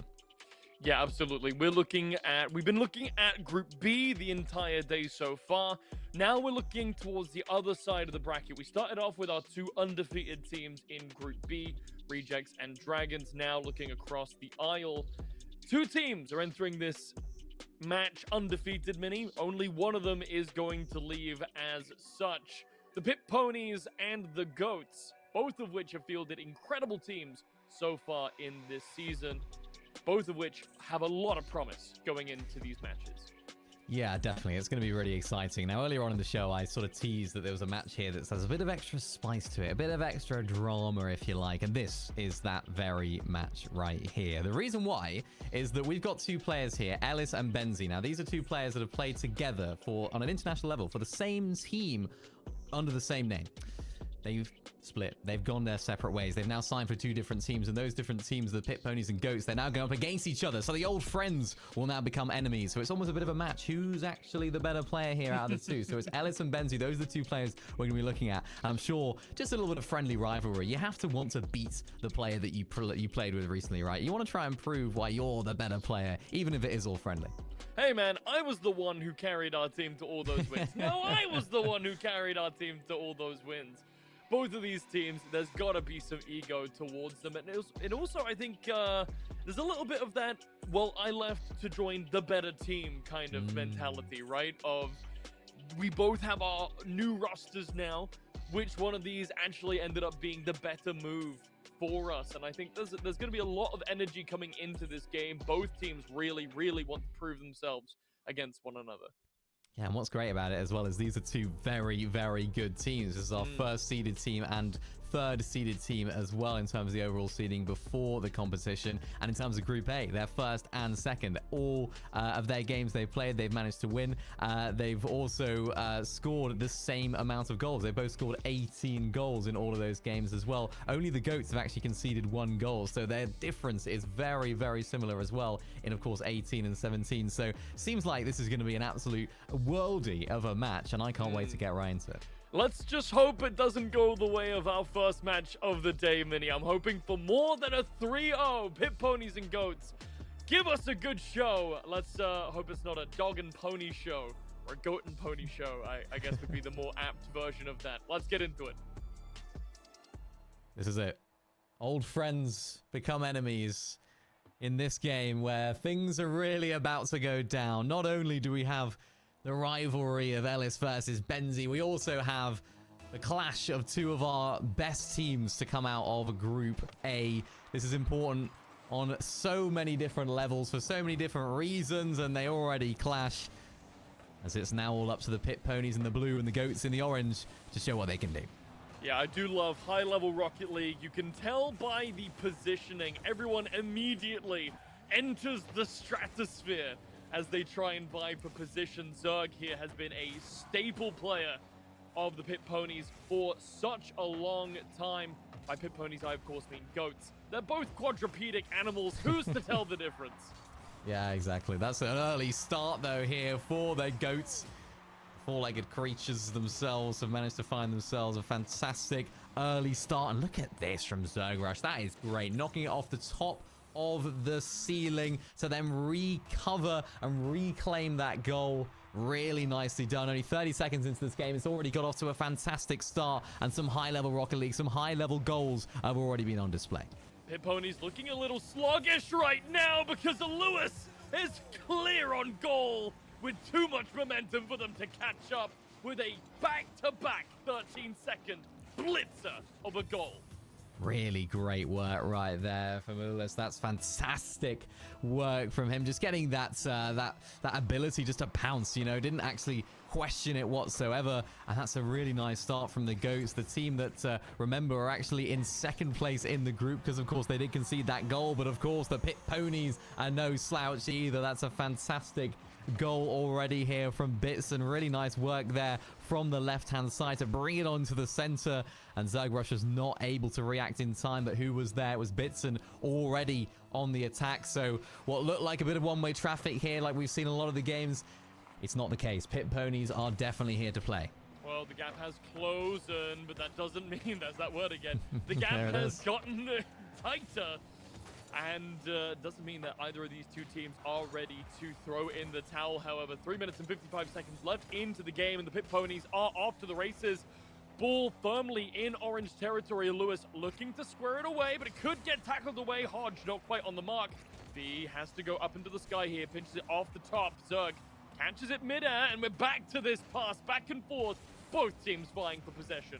Yeah, absolutely. We've been looking at Group B the entire day so far. Now we're looking towards the other side of the bracket. We started off with our two undefeated teams in Group B, Rejects and Dragons. Now looking across the aisle, two teams are entering this match undefeated, Mini. Only one of them is going to leave as such. The Pit Ponies and the Goats, both of which have fielded incredible teams so far in this season. Both of which have a lot of promise going into these matches. Yeah, definitely. It's going to be really exciting. Now, earlier on in the show, I sort of teased that there was a match here that has a bit of extra spice to it, a bit of extra drama, if you like. And this is that very match right here. The reason why is that we've got two players here, Ellis and Benzi. Now, these are two players that have played together on an international level for the same team under the same name. They've split. They've gone their separate ways. They've now signed for two different teams, and those different teams, the Pit Ponies and Goats, they're now going up against each other. So the old friends will now become enemies. So it's almost a bit of a match. Who's actually the better player here out of the two? So it's Ellis and Benzi. Those are the two players we're going to be looking at. I'm sure just a little bit of friendly rivalry. You have to want to beat the player that you played with recently, right? You want to try and prove why you're the better player, even if it is all friendly. Hey man, I was the one who carried our team to all those wins. No, I was the one who carried our team to all those wins. both of these teams, there's got to be some ego towards them. And also, I think there's a little bit of that, well, I left to join the better team kind of mentality, right? Of we both have our new rosters now. Which one of these actually ended up being the better move for us? And I think there's going to be a lot of energy coming into this game. Both teams really, really want to prove themselves against one another. Yeah, and what's great about it as well is these are two very, very good teams. This is our first seeded team and third seeded team as well in terms of the overall seeding before the competition. And in terms of Group A, they're first and second. All of their games they've played, they've managed to win. They've also scored the same amount of goals. They both scored 18 goals in all of those games as well. Only the GOATs have actually conceded 1 goal. So their difference is very, very similar as well in, of course, 18 and 17. So seems like this is going to be an absolute worldie of a match, and I can't wait to get right into it. Let's just hope it doesn't go the way of our first match of the day, Mini. I'm hoping for more than a 3-0. Pit Ponies and Goats, give us a good show. Let's hope it's not a dog and pony show, or a goat and pony show, I guess would be the more apt version of that. Let's get into it. This is it. Old friends become enemies in this game where things are really about to go down. Not only do we have the rivalry of Ellis versus Benzie, we also have the clash of two of our best teams to come out of Group A. This is important on so many different levels for so many different reasons, and they already clash, as it's now all up to the Pit Ponies in the blue and the Goats in the orange to show what they can do. Yeah, I do love high-level Rocket League. You can tell by the positioning. Everyone immediately enters the stratosphere as they try and vie for position. Zerg here has been a staple player of the Pit Ponies for such a long time. By Pit Ponies, I of course mean goats. They're both quadrupedic animals. Who's to tell the difference? Yeah, exactly. That's an early start, though, here for the Goats. Four-legged creatures themselves have managed to find themselves a fantastic early start. And look at this from Zergrush. That is great. Knocking it off the top of the ceiling to then recover and reclaim that goal. Really nicely done. Only 30 seconds into this game, it's already got off to a fantastic start, and some high-level Rocket League, some high-level goals have already been on display. Pit Ponies looking a little sluggish right now because Lewis is clear on goal with too much momentum for them to catch up with a back-to-back 13-second blitzer of a goal. Really great work right there from Ulis. That's fantastic work from him. Just getting that that ability just to pounce, you know, didn't actually question it whatsoever. And that's a really nice start from the Goats, the team that, remember, are actually in second place in the group because, of course, they did concede that goal. But, of course, the Pit Ponies are no slouch either. That's a fantastic goal already here from Bits, and really nice work there from the left-hand side to bring it onto the center. And Zergrush was not able to react in time, but who was there? It was Bitson already on the attack. So what looked like a bit of one-way traffic here, like we've seen in a lot of the games, it's not the case. Pit Ponies are definitely here to play. Well, the gap has closed, but that doesn't mean, there's that word again, the gap has gotten tighter. And doesn't mean that either of these two teams are ready to throw in the towel. However, 3 minutes and 55 seconds left into the game, and the Pit Ponies are off to the races. Ball firmly in orange territory. Lewis looking to square it away, but it could get tackled away. Hodge not quite on the mark. B has to go up into the sky here, pinches it off the top. Zerg catches it midair, and we're back to this pass, back and forth. Both teams vying for possession.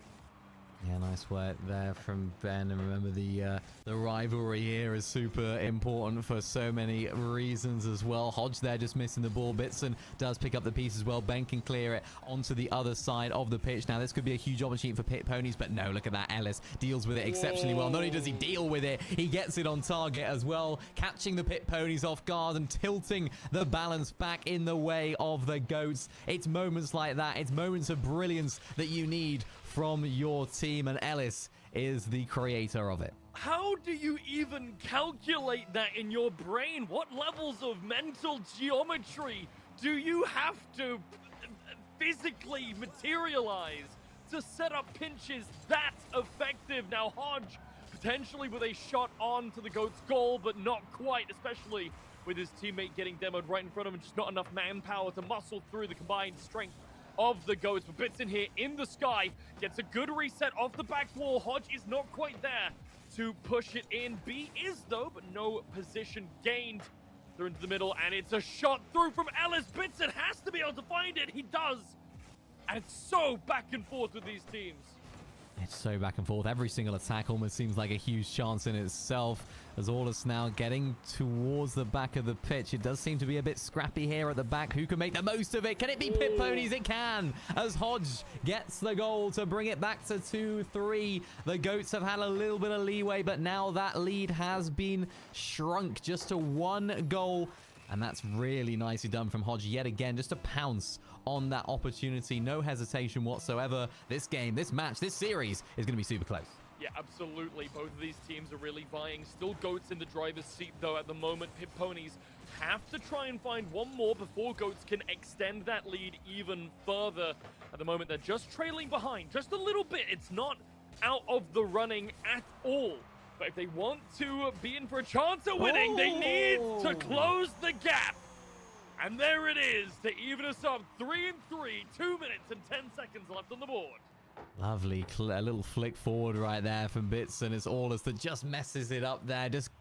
Yeah, nice work there from Ben. And remember, the rivalry here is super important for so many reasons as well. Hodge there just missing the ball. Bitson does pick up the piece as well. Ben can clear it onto the other side of the pitch. Now, this could be a huge opportunity for Pit Ponies, but no, look at that. Ellis deals with it exceptionally well. Not only does he deal with it, he gets it on target as well, catching the Pit Ponies off guard and tilting the balance back in the way of the Goats. It's moments like that. It's moments of brilliance that you need from your team, and Ellis is the creator of it. How do you even calculate that in your brain? What levels of mental geometry do you have to physically materialize to set up pinches that effective? Now, Hodge potentially with a shot on to the Goat's goal, but not quite, especially with his teammate getting demoed right in front of him. Just not enough manpower to muscle through the combined strength of the Goats. But Bitson here in the sky gets a good reset off the back wall. Hodge is not quite there to push it in. B is though, but no position gained. Through into the middle, and it's a shot through from Ellis. Bitson has to be able to find it. He does. And it's so back and forth with these teams. It's so back and forth. Every single attack almost seems like a huge chance in itself. As Aulus now getting towards the back of the pitch. It does seem to be a bit scrappy here at the back. Who can make the most of it? Can it be Pit Ponies? It can. As Hodge gets the goal to bring it back to 2-3. The Goats have had a little bit of leeway, but now that lead has been shrunk just to 1 goal. And that's really nicely done from Hodge yet again, just to pounce on that opportunity. No hesitation whatsoever. This game, this match, this series is going to be super close. Yeah, absolutely. Both of these teams are really vying. Still Goats in the driver's seat, though, at the moment. Pit Ponies have to try and find one more before Goats can extend that lead even further. At the moment, they're just trailing behind just a little bit. It's not out of the running at all. But if they want to be in for a chance at winning, they need to close the gap. And there it is to even us up 3-3, 2 minutes and 10 seconds left on the board. Lovely, a little flick forward right there from Bitson. It's Aulus that just messes it up there. Just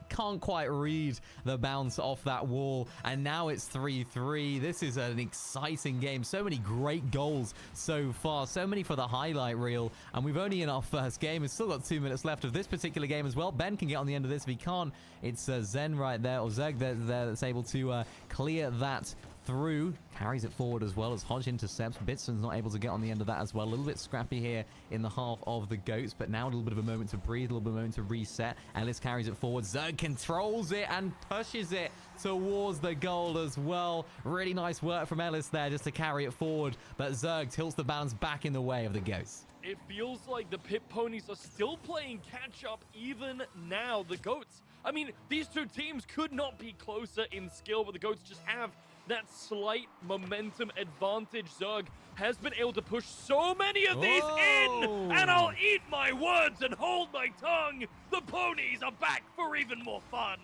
can't quite read the bounce off that wall, and now it's 3-3. This is an exciting game. So many great goals so far, so many for the highlight reel, and we've only in our first game. We've still got 2 minutes left of this particular game as well. Ben can get on the end of this if he can't. It's Zen right there, or Zeg there that's able to clear that through. Carries it forward as well as Hodge intercepts. Bitson's not able to get on the end of that as well. A little bit scrappy here in the half of the Goats, but now a little bit of a moment to breathe, a little bit of a moment to reset. Ellis carries it forward. Zerg controls it and pushes it towards the goal as well. Really nice work from Ellis there just to carry it forward, but Zerg tilts the balance back in the way of the Goats. It feels like the Pit Ponies are still playing catch-up even now. The Goats, I mean, these two teams could not be closer in skill, but the Goats just have that slight momentum advantage. Zerg has been able to push so many of these in, and I'll eat my words and hold my tongue. The Ponies are back for even more fun.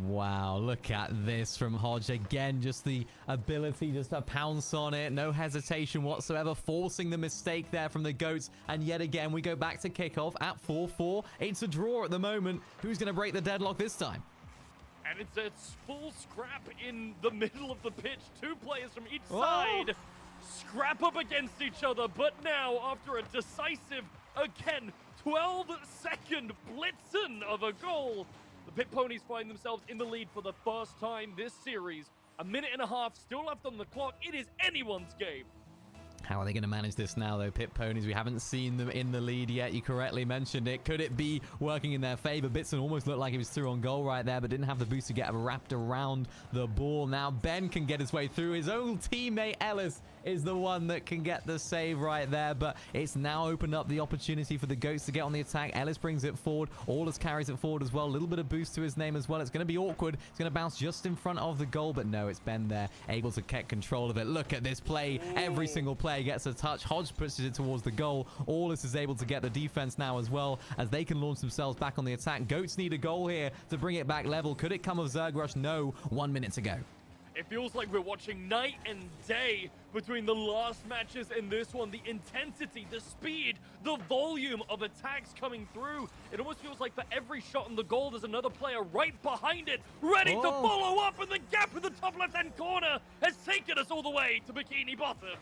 Wow, look at this from Hodge. Again, just the ability just to pounce on it. No hesitation whatsoever, forcing the mistake there from the Goats. And yet again, we go back to kickoff at 4-4. It's a draw at the moment. Who's going to break the deadlock this time? And it's a full scrap in the middle of the pitch. 2 players from each side scrap up against each other. But now, after a decisive, again, 12-second blitzen of a goal, the Pit Ponies find themselves in the lead for the first time this series. 1.5 minutes still left on the clock. It is anyone's game. How are they going to manage this now, though? Pit Ponies, we haven't seen them in the lead yet. You correctly mentioned it. Could it be working in their favor? Bitson almost looked like he was through on goal right there, but didn't have the boost to get wrapped around the ball. Now Ben can get his way through. His own teammate Ellis is the one that can get the save right there, but it's now opened up the opportunity for the Goats to get on the attack. Ellis brings it forward. Aulus carries it forward as well. A little bit of boost to his name as well. It's going to be awkward. It's going to bounce just in front of the goal, but no, it's Ben there, able to get control of it. Look at this play. Every single player gets a touch. Hodge pushes it towards the goal. Aulus is able to get the defense now as well, as they can launch themselves back on the attack. Goats need a goal here to bring it back level. Could it come of Zerg Rush? No. 1 minute to go. It feels like we're watching night and day between the last matches and this one. The intensity, the speed, the volume of attacks coming through. It almost feels like for every shot on the goal, there's another player right behind it, ready to follow up, and the gap in the top left-hand corner has taken us all the way to Bikini Bottom.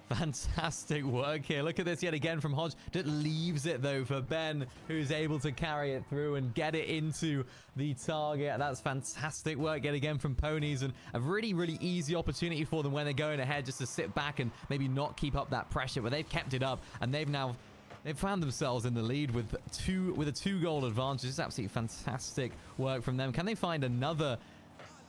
Fantastic work here. Look at this yet again from Hodge. Just leaves it, though, for Ben, who's able to carry it through and get it into the target. That's fantastic work yet again from Ponies, and a really, really easy opportunity for them when they're going ahead, just to sit back and maybe not keep up that pressure. But they've kept it up, and they've found themselves in the lead with a 2-goal advantage. It's absolutely fantastic work from them. Can they find another?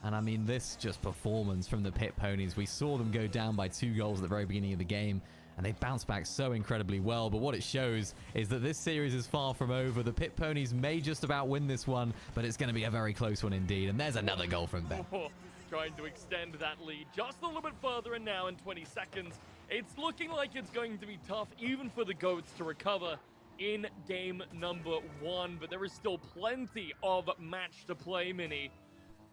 And I mean, this just performance from the Pit Ponies. We saw them go down by 2 goals at the very beginning of the game, and they bounced back so incredibly well. But what it shows is that this series is far from over. The Pit Ponies may just about win this one, but it's going to be a very close one indeed. And there's another goal from Ben. Trying to extend that lead just a little bit further, and now in 20 seconds, it's looking like it's going to be tough even for the Goats to recover in game number 1. But there is still plenty of match to play, Mini.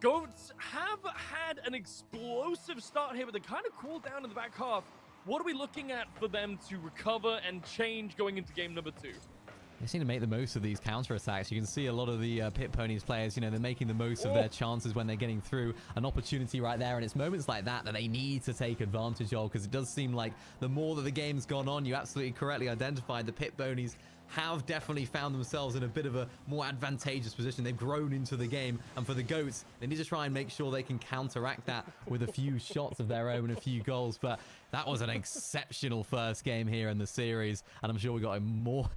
Goats have had an explosive start here, but they kind of cooled down in the back half. What are we looking at for them to recover and change going into game number 2? They seem to make the most of these counter-attacks. You can see a lot of the Pit Ponies players, you know, they're making the most of their chances when they're getting through an opportunity right there. And it's moments like that that they need to take advantage of, because it does seem like the more that the game's gone on, you absolutely correctly identified the Pit Ponies have definitely found themselves in a bit of a more advantageous position. They've grown into the game, and for the Goats, they need to try and make sure they can counteract that with a few shots of their own and a few goals. But that was an exceptional first game here in the series, and I'm sure we got more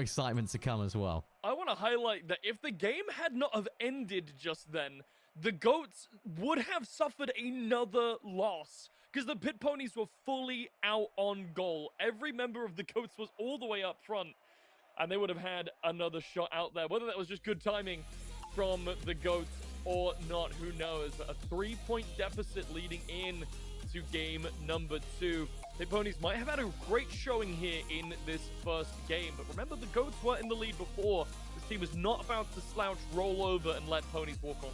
excitement to come as well. I want to highlight that if the game had not have ended just then, the Goats would have suffered another loss, because the Pit Ponies were fully out on goal. Every member of the Goats was all the way up front, and they would have had another shot out there. Whether that was just good timing from the Goats or not, who knows? But a 3-point deficit leading in to game number 2. The Ponies might have had a great showing here in this first game, but remember, the Goats were in the lead before. This team was not about to slouch, roll over, and let Ponies walk on them.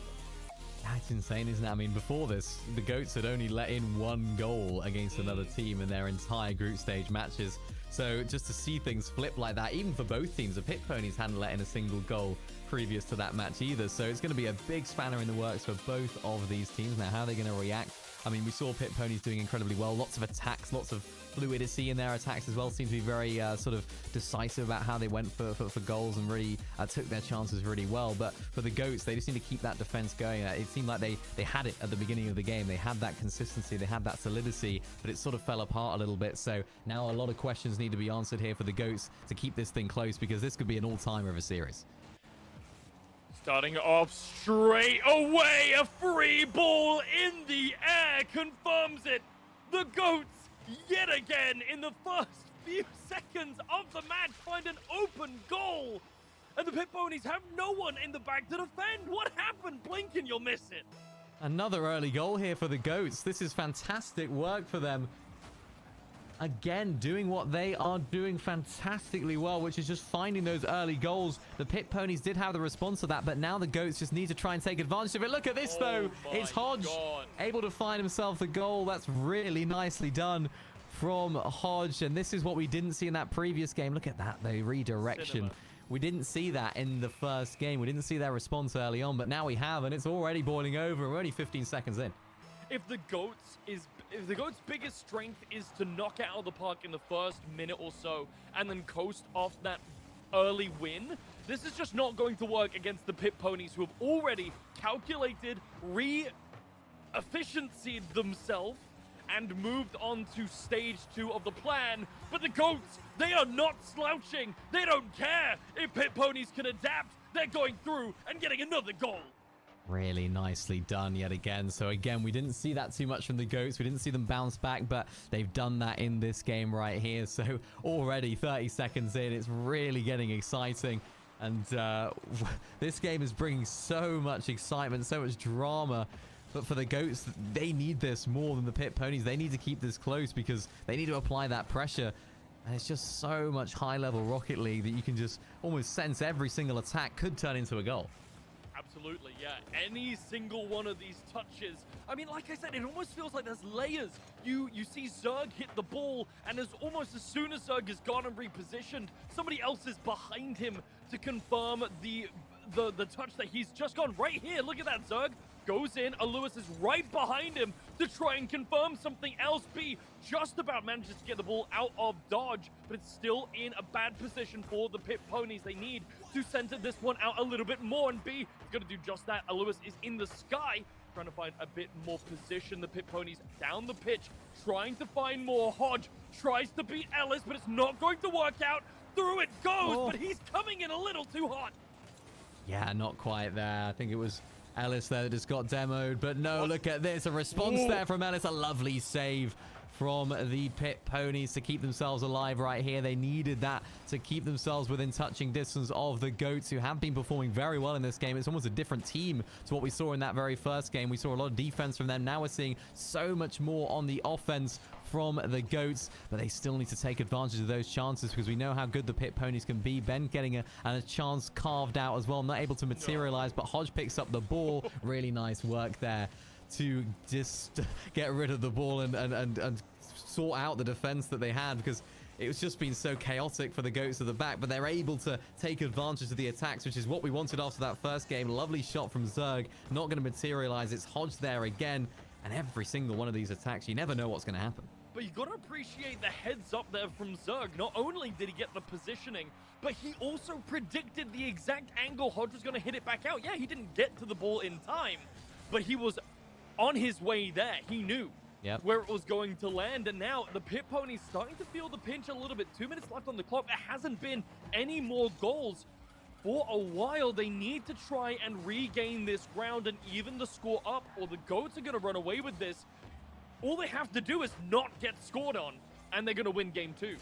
That's insane, isn't it? I mean, before this, the Goats had only let in 1 goal against another team in their entire group stage matches. So just to see things flip like that, even for both teams, the Pit Ponies hadn't let in a single goal previous to that match either. So it's going to be a big spanner in the works for both of these teams. Now, how are they going to react? I mean, we saw Pit Ponies doing incredibly well. Lots of attacks, lots of fluidity in their attacks as well. Seemed to be very sort of decisive about how they went for goals and really took their chances really well. But for the Goats, they just need to keep that defense going. It seemed like they had it at the beginning of the game. They had that consistency, they had that solidity, but it sort of fell apart a little bit. So now a lot of questions need to be answered here for the Goats to keep this thing close, because this could be an all-timer of a series. Starting off straight away, a free ball in the air confirms it. The Goats, yet again, in the first few seconds of the match, find an open goal. And the Pit Ponies have no one in the back to defend. What happened? Blink and you'll miss it. Another early goal here for the Goats. This is fantastic work for them. Again, doing what they are doing fantastically well, which is just finding those early goals. The Pit Ponies did have the response to that, but now the Goats just need to try and take advantage of it. Look at this, though. It's Hodge able to find himself the goal. That's really nicely done from Hodge, and this is what we didn't see in that previous game. Look at that, the redirection. We didn't see that in the first game. We didn't see their response early on, but now we have, and it's already boiling over. We're only 15 seconds in. If the Goats' biggest strength is to knock it out of the park in the first minute or so and then coast off that early win, this is just not going to work against the Pit Ponies, who have already calculated, re-efficiencyed themselves and moved on to stage 2 of the plan. But the Goats, they are not slouching. They don't care. If Pit Ponies can adapt, they're going through and getting another goal. Really nicely done yet again. So again, we didn't see that too much from the Goats. We didn't see them bounce back, but they've done that in this game right here. So already 30 seconds in, it's really getting exciting. And this game is bringing so much excitement, so much drama. But for the Goats, they need this more than the Pit Ponies. They need to keep this close because they need to apply that pressure. And it's just so much high-level Rocket League that you can just almost sense every single attack could turn into a goal. Absolutely, yeah. Any single one of these touches. I mean, like I said, it almost feels like there's layers. You see Zerg hit the ball, and almost as soon as Zerg is gone and repositioned, somebody else is behind him to confirm the touch that he's just gone. Right here, look at that, Zerg goes in, Lewis is right behind him to try and confirm something else. B just about manages to get the ball out of dodge, but it's still in a bad position for the Pit Ponies. They need to center this one out a little bit more, and B is going to do just that. Lewis is in the sky, trying to find a bit more position. The Pit Ponies down the pitch, trying to find more. Hodge tries to beat Ellis, but it's not going to work out. Through it goes, but he's coming in a little too hot. Yeah, not quite there. I think it was Ellis there that just got demoed, but no, look at this. A response there from Ellis. A lovely save from the Pit Ponies to keep themselves alive right here. They needed that to keep themselves within touching distance of the Goats, who have been performing very well in this game. It's almost a different team to what we saw in that very first game. We saw a lot of defense from them. Now we're seeing so much more on the offense from the Goats, but they still need to take advantage of those chances because we know how good the Pit Ponies can be. Ben getting a chance carved out as well, not able to materialize, but Hodge picks up the ball. Really nice work there to just get rid of the ball and sort out the defense that they had, because it was just been so chaotic for the Goats at the back, but they're able to take advantage of the attacks, which is what we wanted after that first game. Lovely shot from Zerg, not going to materialize. It's Hodge there again, and every single one of these attacks, you never know what's going to happen. But you got to appreciate the heads up there from Zerg. Not only did he get the positioning, but he also predicted the exact angle Hodge was going to hit it back out. Yeah, he didn't get to the ball in time, but he was on his way there. He knew where it was going to land, and now the Pit Ponies starting to feel the pinch a little bit. 2 minutes left on the clock. There hasn't been any more goals for a while. They need to try and regain this ground and even the score up, or the Goats are going to run away with this. All they have to do is not get scored on, and they're going to win game 2.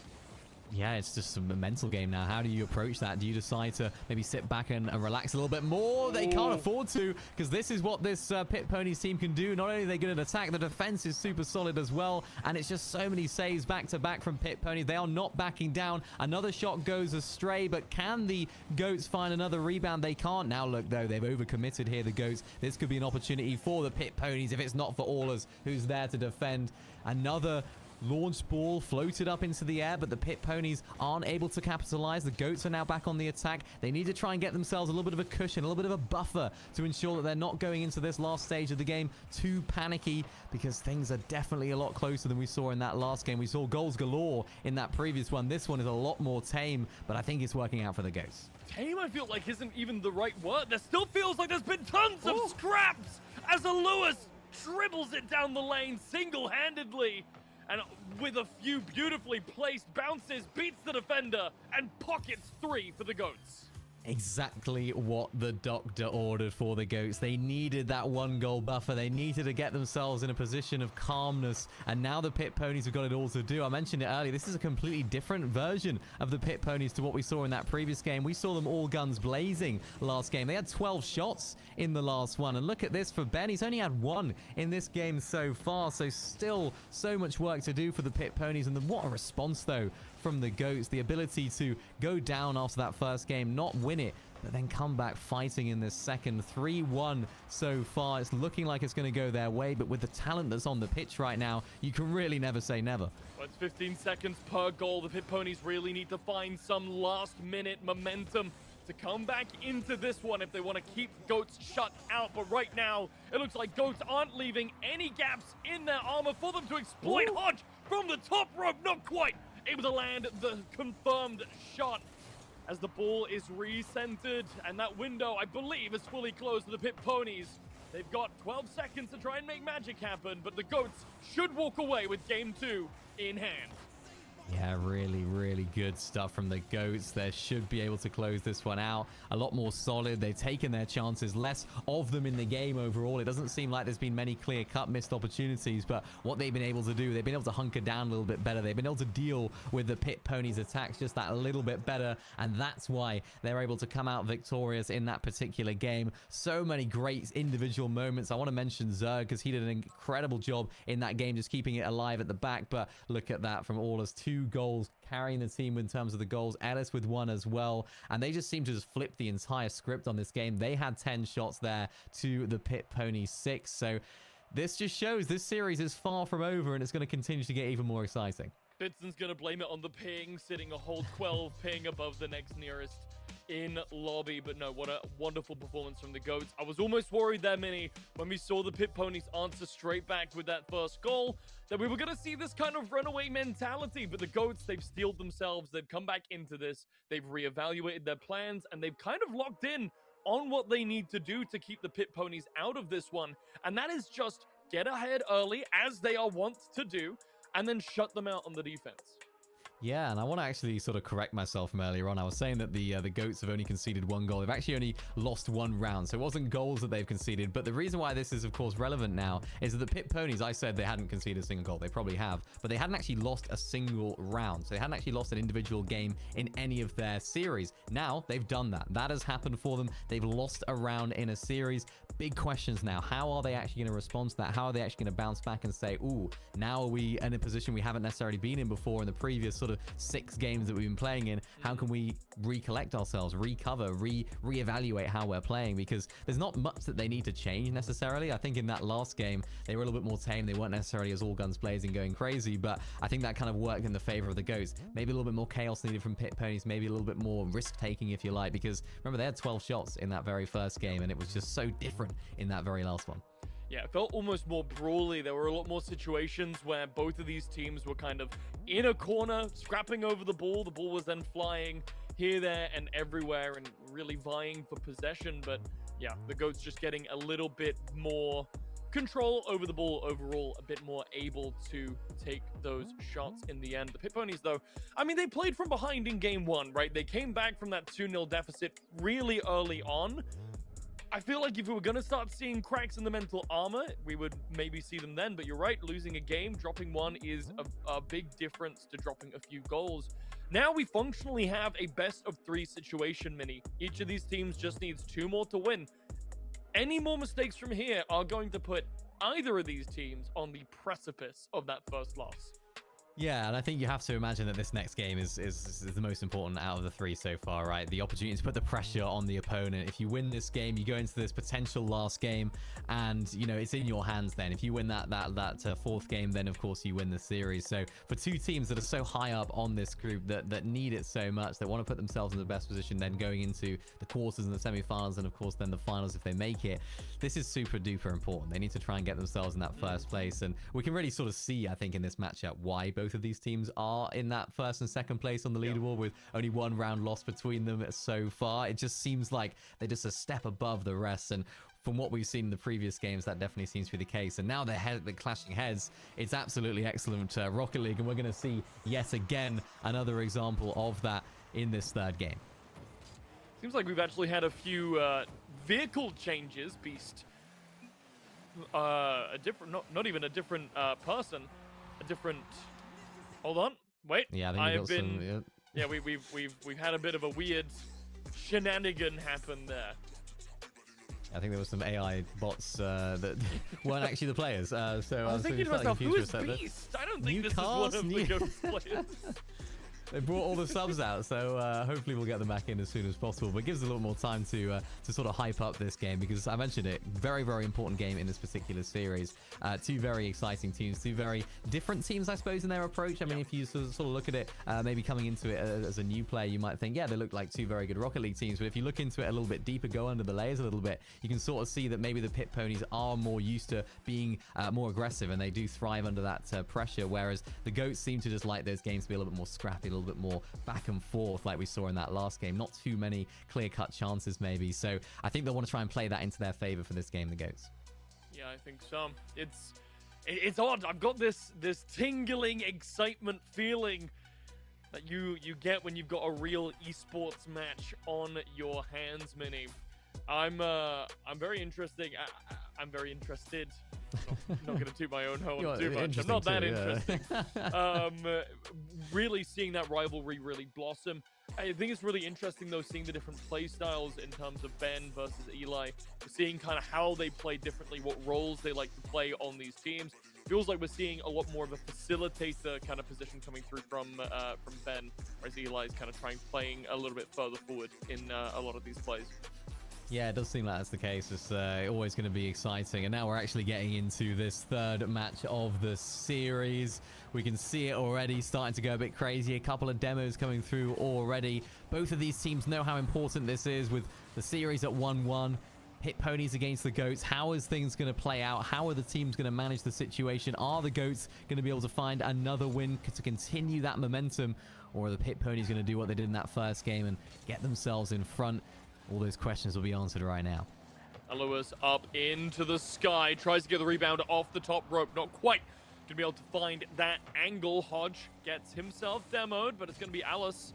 Yeah, it's just a mental game now. How do you approach that? Do you decide to maybe sit back and relax a little bit more? They can't afford to, because this is what this Pit Ponies team can do. Not only are they good at attack, the defense is super solid as well, and it's just so many saves back to back from Pit Ponies. They are not backing down. Another shot goes astray, but can the Goats find another rebound? They can't. Now look, though, they've overcommitted here, the Goats. This could be an opportunity for the Pit Ponies if it's not for Allers, who's there to defend. Another launch ball floated up into the air, but the Pit Ponies aren't able to capitalize. The Goats are now back on the attack. They need to try and get themselves a little bit of a cushion, a little bit of a buffer to ensure that they're not going into this last stage of the game too panicky, because things are definitely a lot closer than we saw in that last game. We saw goals galore in that previous one. This one is a lot more tame, but I think it's working out for the Goats. Tame, I feel like, isn't even the right word. There still feels like there's been tons of scraps as a Lewis dribbles it down the lane single-handedly. And with a few beautifully placed bounces, beats the defender and pockets 3 for the Goats. Exactly what the doctor ordered for the Goats. They needed that 1-goal buffer. They needed to get themselves in a position of calmness, and now the Pit Ponies have got it all to do. I mentioned it earlier. This is a completely different version of the Pit Ponies to what we saw in that previous game. We saw them all guns blazing last game. They had 12 shots in the last one, and look at this for Ben. He's only had 1 in this game so far, so still so much work to do for the Pit Ponies. And what a response, though, from the Goats. The ability to go down after that first game, not win it, but then come back fighting in this second. 3-1 so far. It's looking like it's going to go their way, but with the talent that's on the pitch right now, you can really never say never. Well, it's 15 seconds per goal. The Pit Ponies really need to find some last-minute momentum to come back into this one if they want to keep Goats shut out. But right now, it looks like Goats aren't leaving any gaps in their armor for them to exploit. Hodge from the top rope, not quite able to land the confirmed shot as the ball is recentered, and that window, I believe, is fully closed for the Pit Ponies. They've got 12 seconds to try and make magic happen, but the Goats should walk away with game 2 in hand. Yeah, really, really good stuff from the Goats. They should be able to close this one out a lot more solid. They've taken their chances, less of them in the game overall. It doesn't seem like there's been many clear-cut missed opportunities, but what they've been able to do, they've been able to hunker down a little bit better. They've been able to deal with the Pit Ponies' attacks just that a little bit better, and that's why they're able to come out victorious in that particular game. So many great individual moments. I want to mention Zerg, because he did an incredible job in that game, just keeping it alive at the back, but look at that from Allers. 2 goals, carrying the team in terms of the goals. Ellis with 1 as well, and they just seem to just flip the entire script on this game. They had 10 shots there to the Pit Ponies 6, so this just shows this series is far from over, and it's going to continue to get even more exciting. Bitson's going to blame it on the ping, sitting a whole 12 ping above the next nearest in lobby. But no, what a wonderful performance from the Goats. I was almost worried there, Mini, when we saw the Pit Ponies answer straight back with that first goal, that we were going to see this kind of runaway mentality. But the Goats, they've steeled themselves. They've come back into this. They've reevaluated their plans, and they've kind of locked in on what they need to do to keep the Pit Ponies out of this one. And that is just get ahead early, as they are wont to do, and then shut them out on the defense. Yeah, and I want to actually sort of correct myself from earlier on. I was saying that the Goats have only conceded 1 goal. They've actually only lost 1 round, so it wasn't goals that they've conceded. But the reason why this is, of course, relevant now is that the Pit Ponies, I said they hadn't conceded a single goal. They probably have, but they hadn't actually lost a single round. So they hadn't actually lost an individual game in any of their series. Now, they've done that. That has happened for them. They've lost a round in a series. Big questions now. How are they actually going to respond to that? How are they actually going to bounce back and say, ooh, now are we in a position we haven't necessarily been in before in the previous sort of 6 games that we've been playing in? How can we recollect ourselves, recover, reevaluate how we're playing? Because there's not much that they need to change necessarily. I think in that last game, they were a little bit more tame. They weren't necessarily as all guns blazing going crazy, but I think that kind of worked in the favor of the Goats. Maybe a little bit more chaos needed from Pit Ponies, maybe a little bit more risk taking, if you like, because remember, they had 12 shots in that very first game, and it was just so different in that very last one. Yeah, it felt almost more brawly. There were a lot more situations where both of these teams were kind of in a corner, scrapping over the ball. The ball was then flying here, there, and everywhere, and really vying for possession. But yeah, the Goats just getting a little bit more control over the ball overall, a bit more able to take those shots in the end. The Pit Ponies, though, I mean, they played from behind in game 1, right? They came back from that 2-0 deficit really early on. I feel like if we were going to start seeing cracks in the mental armor, we would maybe see them then. But you're right, losing a game, dropping 1 is a big difference to dropping a few goals. Now we functionally have a best-of-3 situation, Mini. Each of these teams just needs 2 more to win. Any more mistakes from here are going to put either of these teams on the precipice of that first loss. Yeah, and I think you have to imagine that this next game is the most important out of the 3 so far, right? The opportunity to put the pressure on the opponent. If you win this game, you go into this potential last game, and you know it's in your hands. Then, if you win that 4th game, then of course you win the series. So for 2 teams that are so high up on this group that need it so much, that want to put themselves in the best position, then going into the quarters and the semi-finals, and of course then the finals if they make it, this is super duper important. They need to try and get themselves in that first place, and we can really sort of see, I think, in this matchup why both of these teams are in that 1st and 2nd place on the leaderboard, with only 1 round loss between them so far. It just seems like they're just a step above the rest, and from what we've seen in the previous games, that definitely seems to be the case. And now they're clashing heads. It's absolutely excellent Rocket League, and we're going to see yet again another example of that in this 3rd game. Seems like we've actually had a few vehicle changes, Beast. A different, not even a different person, a different. Hold on, wait. Yeah, I think we've got some. Yeah, we've had a bit of a weird shenanigan happen there. I think there were some AI bots that weren't actually the players. So I was thinking to myself, who is Beast? I don't think this is one of the Ghost players. They brought all the subs out, so hopefully we'll get them back in as soon as possible. But it gives us a little more time to sort of hype up this game, because I mentioned it, very, very important game in this particular series. 2 very exciting teams, 2 very different teams, I suppose, in their approach. I mean, if you sort of look at it, maybe coming into it as a new player, you might think, yeah, they look like 2 very good Rocket League teams. But if you look into it a little bit deeper, go under the layers a little bit, you can sort of see that maybe the Pit Ponies are more used to being more aggressive, and they do thrive under that pressure, whereas the Goats seem to just like those games to be a little bit more scrappy, a little bit more back and forth like we saw in that last game. Not too many clear-cut chances maybe, so I think they'll want to try and play that into their favor for this game, the Goats. Yeah, I think so. It's odd. I've got this tingling excitement feeling that you get when you've got a real esports match on your hands, Mini. I'm very interesting. I'm very interested. I'm not going to toot my own horn too much. I'm not that interesting. Really seeing that rivalry really blossom. I think it's really interesting, though, seeing the different play styles in terms of Ben versus Eli. Seeing kind of how they play differently, what roles they like to play on these teams. Feels like we're seeing a lot more of a facilitator kind of position coming through from Ben, whereas Eli's kind of playing a little bit further forward in a lot of these plays. Yeah, it does seem like that's the case. It's always going to be exciting. And now we're actually getting into this 3rd match of the series. We can see it already starting to go a bit crazy. A couple of demos coming through already. Both of these teams know how important this is, with the series at 1-1. Pit Ponies against the Goats. How is things going to play out? How are the teams going to manage the situation? Are the Goats going to be able to find another win to continue that momentum? Or are the Pit Ponies going to do what they did in that first game and get themselves in front? All those questions will be answered right now. Lewis up into the sky, tries to get the rebound off the top rope. Not quite to be able to find that angle. Hodge gets himself demoed, but it's going to be Alice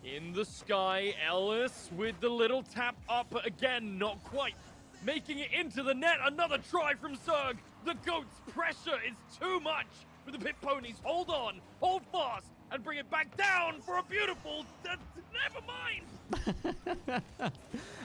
in the sky. Ellis with the little tap up again, not quite making it into the net. Another try from Zerg. The Goats' pressure is too much for the Pit Ponies. Hold on, hold fast, and bring it back down for a beautiful... never mind.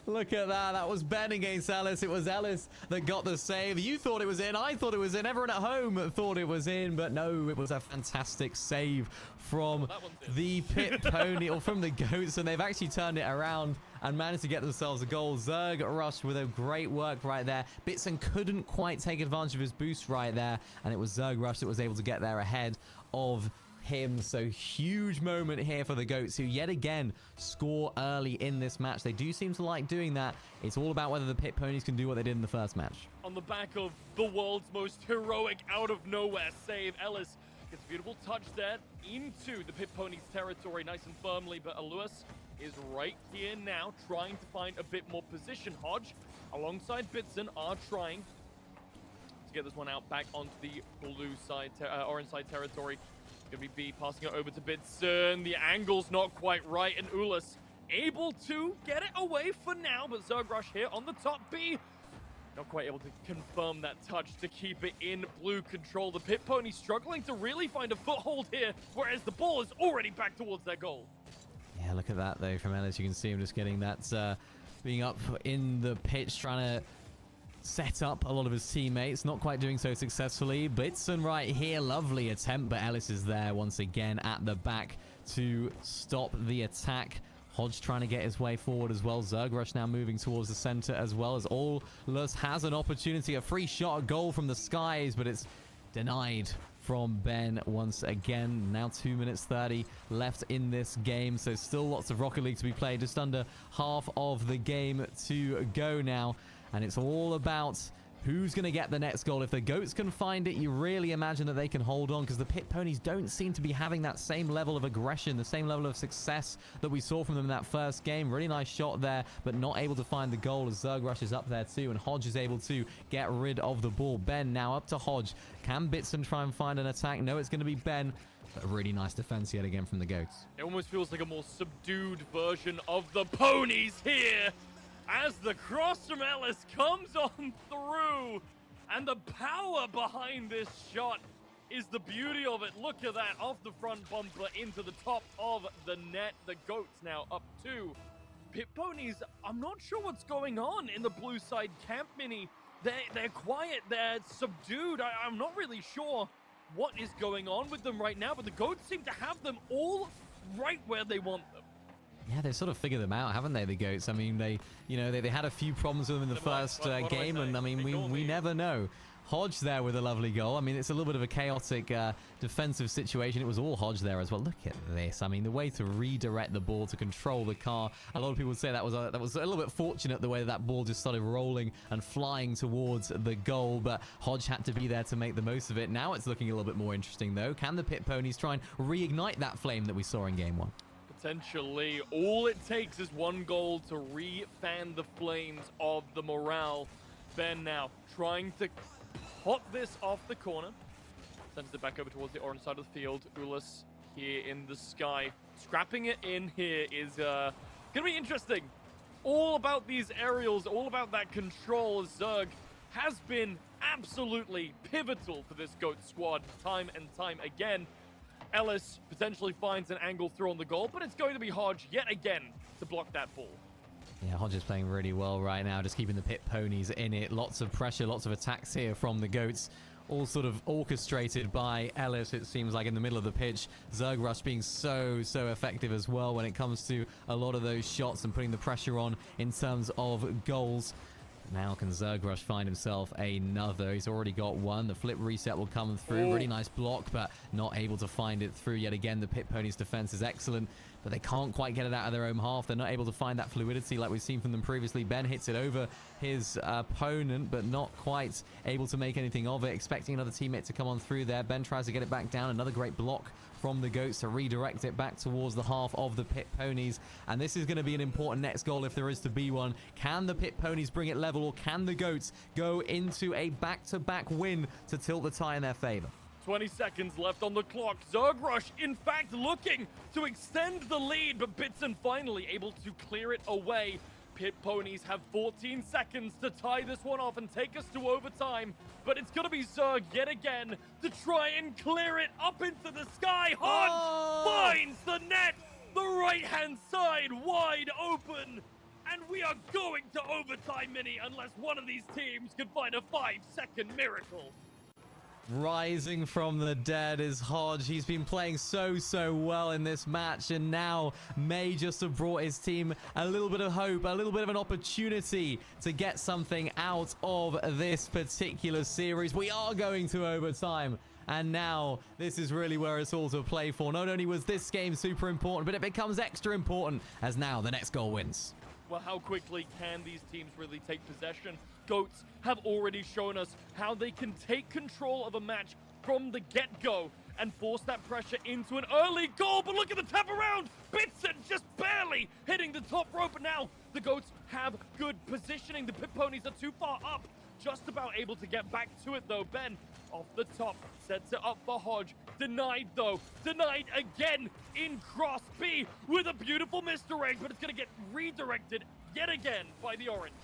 Look at that. That was Ben against Ellis. It was Ellis that got the save. You thought it was in. I thought it was in. Everyone at home thought it was in. But no, it was a fantastic save from the Pit Pony, or from the Goats. And they've actually turned it around and managed to get themselves a goal. Zerg rushed with a great work right there. Bitson couldn't quite take advantage of his boost right there. And it was Zerg Rush that was able to get there ahead of him. So huge moment here for the Goats, who yet again score early in this match. They do seem to like doing that. It's all about whether the Pit Ponies can do what they did in the first match. On the back of the world's most heroic out of nowhere save, Ellis gets a beautiful touch there into the Pit Ponies territory nice and firmly, but Aluas is right here now trying to find a bit more position. Hodge alongside Bitson are trying to get this one out back onto the blue side, orange side territory. Gonna be B passing it over to Bitson. The angle's not quite right, and Ulas able to get it away for now, but Zerg Rush here on the top B. Not quite able to confirm that touch to keep it in blue control. The Pit Pony struggling to really find a foothold here, whereas the ball is already back towards their goal. Yeah, look at that though from Ellis. You can see him just getting that, being up in the pitch, trying to set up a lot of his teammates, not quite doing so successfully. Bitson right here, lovely attempt, but Ellis is there once again at the back to stop the attack. Hodge trying to get his way forward as well. Zerg Rush now moving towards the center, as well as Allus has an opportunity, a free shot, a goal from the skies, but it's denied from Ben once again. Now 2 minutes 30 left in this game, so still lots of Rocket League to be played. Just under half of the game to go now. And it's all about who's going to get the next goal. If the Goats can find it, you really imagine that they can hold on, because the Pit Ponies don't seem to be having that same level of aggression, the same level of success that we saw from them in that first game. Really nice shot there, but not able to find the goal, as Zerg Rush is up there too, and Hodge is able to get rid of the ball. Ben now up to Hodge. Can Bitson try and find an attack? No, it's going to be Ben. But a really nice defense yet again from the Goats. It almost feels like a more subdued version of the Ponies here, as the cross from Ellis comes on through, and the power behind this shot is the beauty of it. Look at that, off the front bumper into the top of the net. The Goats now up 2. Pit Ponies, I'm not sure what's going on in the blue side camp, Mini. They're quiet, they're subdued. I'm not really sure what is going on with them right now, but the Goats seem to have them all right where they want them. Yeah, they sort of figured them out, haven't they, the Goats? I mean, they had a few problems with them in the first game, and I mean, we never know. Hodge there with a lovely goal. I mean, it's a little bit of a chaotic defensive situation. It was all Hodge there as well. Look at this. I mean, the way to redirect the ball, to control the car. A lot of people would say that was a little bit fortunate, the way that ball just started rolling and flying towards the goal, but Hodge had to be there to make the most of it. Now it's looking a little bit more interesting, though. Can the Pit Ponies try and reignite that flame that we saw in Game 1? Potentially. All it takes is one goal to re-fan the flames of the morale. Ben now trying to pot this off the corner. Sends it back over towards the orange side of the field. Ulas here in the sky. Scrapping it in here is going to be interesting. All about these aerials, all about that control. Zerg has been absolutely pivotal for this Goat squad time and time again. Ellis potentially finds an angle through on the goal, but it's going to be Hodge yet again to block that ball. Yeah, Hodge is playing really well right now, just keeping the Pit Ponies in it. Lots of pressure, lots of attacks here from the Goats, all sort of orchestrated by Ellis, it seems like, in the middle of the pitch. Zerg Rush being so effective as well when it comes to a lot of those shots and putting the pressure on in terms of goals. Now can Zerg Rush find himself another? He's already got one. The flip reset will come through. Really nice block, but not able to find it through yet again. The Pit Ponies' defense is excellent, but they can't quite get it out of their own half. They're not able to find that fluidity like we've seen from them previously. Ben hits it over his opponent, but not quite able to make anything of it. Expecting another teammate to come on through there. Ben tries to get it back down. Another great block from the Goats to redirect it back towards the half of the Pit Ponies. And this is going to be an important next goal if there is to be one. Can the Pit Ponies bring it level, or can the Goats go into a back-to-back win to tilt the tie in their favor? 20 seconds left on the clock. Zergrush, in fact, looking to extend the lead, but Bitson finally able to clear it away. Pit Ponies have 14 seconds to tie this one off and take us to overtime, but it's going to be Zerg yet again to try and clear it up into the sky. Hodge finds the net, the right-hand side wide open, and we are going to overtime, Mini, unless one of these teams can find a 5-second miracle. Rising from the dead is Hodge. He's been playing so well in this match, and now may just have brought his team a little bit of hope, a little bit of an opportunity to get something out of this particular series. We are going to overtime, and now this is really where it's all to play for. Not only was this game super important, but it becomes extra important as now the next goal wins. Well, how quickly can these teams really take possession? Goats have already shown us how they can take control of a match from the get-go and force that pressure into an early goal. But look at the tap around. Bitson just barely hitting the top rope. But now the Goats have good positioning. The Pit Ponies are too far up. Just about able to get back to it, though. Ben, off the top, sets it up for Hodge. Denied, though. Denied again in cross B with a beautiful misdirect, but it's going to get redirected yet again by the orange.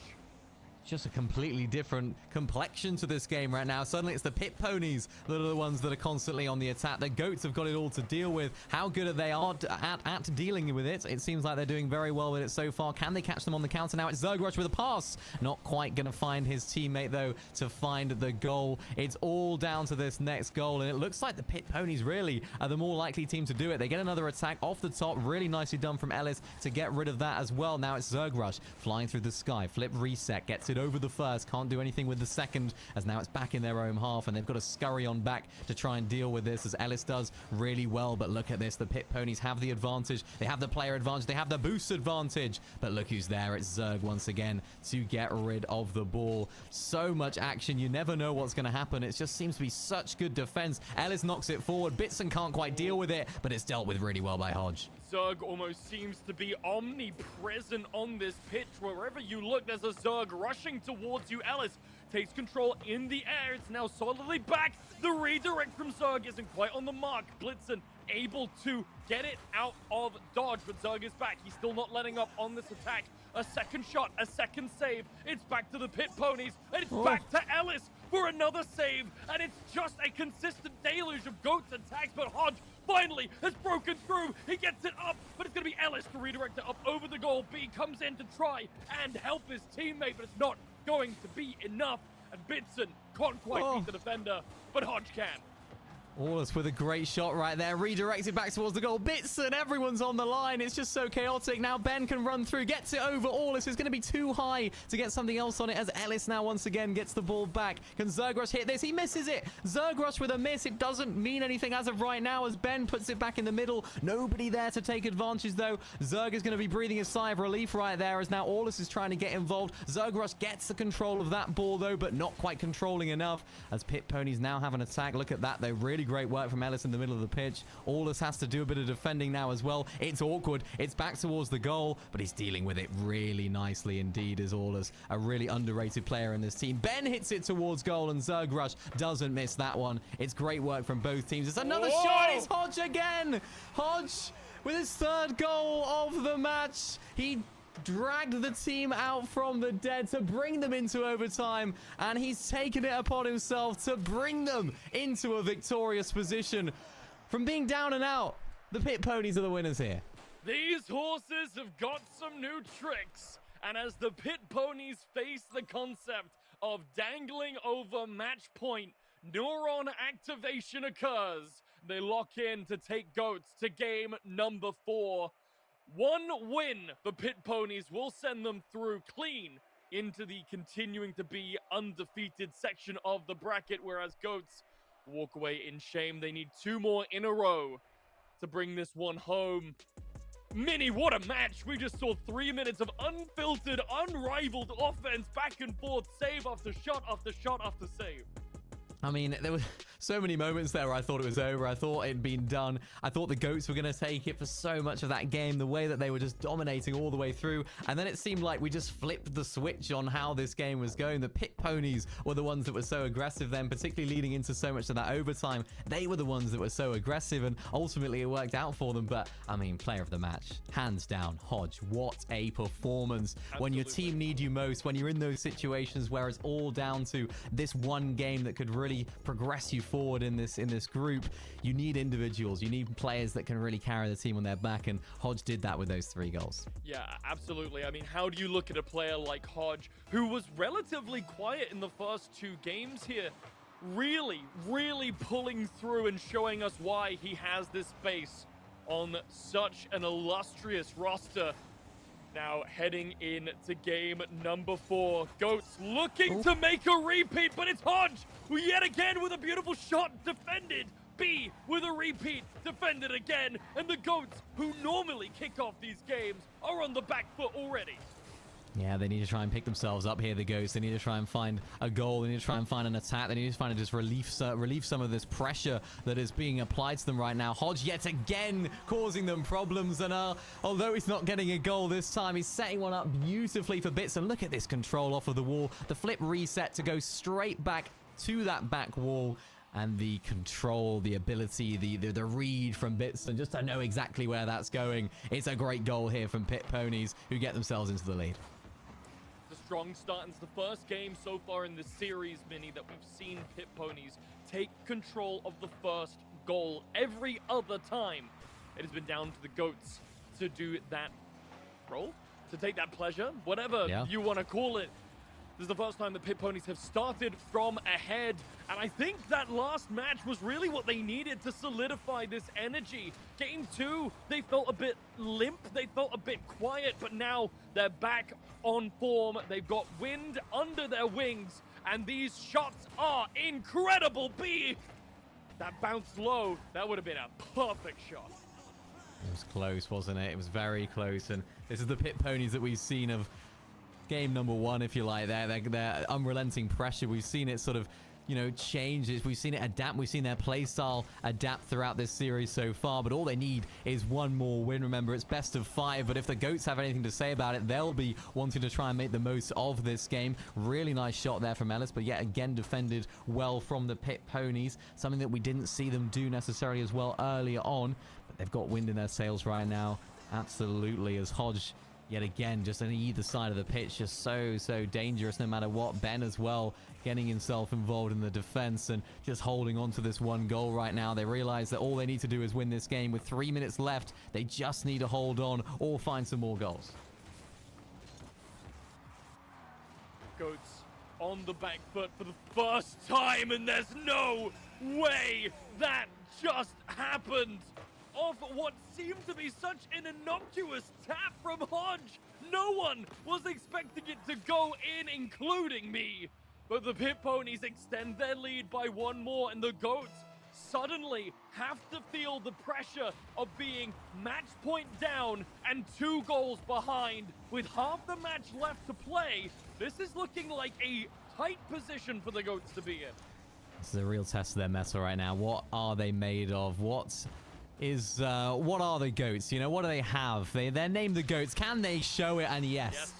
Just a completely different complexion to this game right now. Suddenly it's the Pit Ponies that are the ones that are constantly on the attack. The Goats have got it all to deal with. How good are they at dealing with it? It seems like they're doing very well with it so far. Can they catch them on the counter? Now it's Zergrush with a pass. Not quite going to find his teammate, though, to find the goal. It's all down to this next goal, and it looks like the Pit Ponies really are the more likely team to do it. They get another attack off the top. Really nicely done from Ellis to get rid of that as well. Now it's Zergrush flying through the sky. Flip reset. Gets it over the first, can't do anything with the second, as now it's back in their own half, and they've got to scurry on back to try and deal with this, as Ellis does really well. But look at this, the Pit Ponies have the advantage, they have the player advantage, they have the boost advantage, but look who's there. It's Zerg once again to get rid of the ball. So much action, you never know what's going to happen. It just seems to be such good defense. Ellis knocks it forward, Bitson can't quite deal with it, but it's dealt with really well by Hodge. Zerg almost seems to be omnipresent on this pitch. Wherever you look, there's a Zerg rushing towards you. Ellis takes control in the air. It's now solidly back. The redirect from Zerg isn't quite on the mark. Blitzen able to get it out of dodge, but Zerg is back. He's still not letting up on this attack. A second shot, a second save. It's back to the Pit Ponies, and it's back to Ellis for another save, and it's just a consistent deluge of Goats attacks, but Hodge finally has broken through. He gets it up, but it's going to be Ellis to redirect it up over the goal. B comes in to try and help his teammate, but it's not going to be enough, and Bitson can't quite beat the defender, but Hodge can. Wallace with a great shot right there. Redirected back towards the goal. Bitson, everyone's on the line. It's just so chaotic. Now Ben can run through, gets it over. Wallace is going to be too high to get something else on it, as Ellis now once again gets the ball back. Can Zergrush hit this? He misses it. Zergrush with a miss. It doesn't mean anything as of right now, as Ben puts it back in the middle. Nobody there to take advantage, though. Zerg is going to be breathing a sigh of relief right there, as now Wallace is trying to get involved. Zergrush gets the control of that ball, though, but not quite controlling enough, as Pit Ponies now have an attack. Look at that, though. Really great work from Ellis in the middle of the pitch. Allus has to do a bit of defending now as well. It's awkward. It's back towards the goal, but he's dealing with it really nicely indeed, is Allus. A really underrated player in this team. Ben hits it towards goal, and Zergrush doesn't miss that one. It's great work from both teams. It's another shot. It's Hodge again. Hodge with his third goal of the match. He dragged the team out from the dead to bring them into overtime, and he's taken it upon himself to bring them into a victorious position. From being down and out, the Pit Ponies are the winners here. These horses have got some new tricks, and as the Pit Ponies face the concept of dangling over match point, neuron activation occurs. They lock in to take Goats to game number 4. One win for Pit Ponies will send them through clean into the continuing to be undefeated section of the bracket, whereas Goats walk away in shame. They need 2 more in a row to bring this one home. Mini, what a match. We just saw 3 minutes of unfiltered, unrivaled offense, back and forth, save after shot after shot after save. I mean, so many moments there where I thought it was over. I thought it'd been done. I thought the GOATs were going to take it for so much of that game, the way that they were just dominating all the way through. And then it seemed like we just flipped the switch on how this game was going. The Pit Ponies were the ones that were so aggressive then, particularly leading into so much of that overtime. They were the ones that were so aggressive, and ultimately it worked out for them. But, I mean, player of the match, hands down, Hodge. What a performance. Absolutely. When your team need you most, when you're in those situations where it's all down to this one game that could really progress you forward in this group, you need individuals. You need players that can really carry the team on their back, and Hodge did that with those 3 goals. Yeah, absolutely. I mean, how do you look at a player like Hodge, who was relatively quiet in the first 2 games here, really pulling through and showing us why he has this space on such an illustrious roster? Now heading into game number 4. GOATs looking to make a repeat, but it's Hodge yet again with a beautiful shot defended. B with a repeat, defended again, and the GOATs, who normally kick off these games, are on the back foot already. Yeah, they need to try and pick themselves up here, the GOATs. They need to try and find a goal. They need to try and find an attack. They need to find and just relieve some of this pressure that is being applied to them right now. Hodge yet again causing them problems. And although he's not getting a goal this time, he's setting one up beautifully for Bits. And look at this control off of the wall. The flip reset to go straight back to that back wall. And the control, the ability, the read from Bitson, just to know exactly where that's going. It's a great goal here from Pit Ponies, who get themselves into the lead. Strong start into the first game so far in this series, Mini, that we've seen Pit Ponies take control of the first goal. Every other time, it has been down to the GOATs to do that role, to take that pleasure, whatever you want to call it. This is the first time the Pit Ponies have started from ahead, and I think that last match was really what they needed to solidify this energy. Game 2, they felt a bit limp, they felt a bit quiet, but now they're back on form. They've got wind under their wings, and these shots are incredible. B, that bounced low, that would have been a perfect shot. It was close, wasn't it? It was very close, and this is the Pit Ponies that we've seen of game number 1, if you like. Their unrelenting pressure. We've seen it sort of, change. We've seen it adapt. We've seen their play style adapt throughout this series so far, but all they need is one more win. Remember, it's best of 5, but if the GOATs have anything to say about it, they'll be wanting to try and make the most of this game. Really nice shot there from Ellis, but yet again defended well from the Pit Ponies, something that we didn't see them do necessarily as well earlier on, but they've got wind in their sails right now. Absolutely, as Hodge yet again, just on either side of the pitch, just so dangerous no matter what. Ben as well, getting himself involved in the defense and just holding on to this one goal right now. They realize that all they need to do is win this game. With 3 minutes left, they just need to hold on or find some more goals. GOATs on the back foot for the first time, and there's no way that just happened. Off what seemed to be such an innocuous tap from Hodge. No one was expecting it to go in, including me. But the Pit Ponies extend their lead by 1 more, and the GOATs suddenly have to feel the pressure of being match point down and 2 goals behind. With half the match left to play, this is looking like a tight position for the GOATs to be in. This is a real test of their mettle right now. What are they made of? What are the GOATs? What do they have? They're named the GOATs. Can they show it? And yes.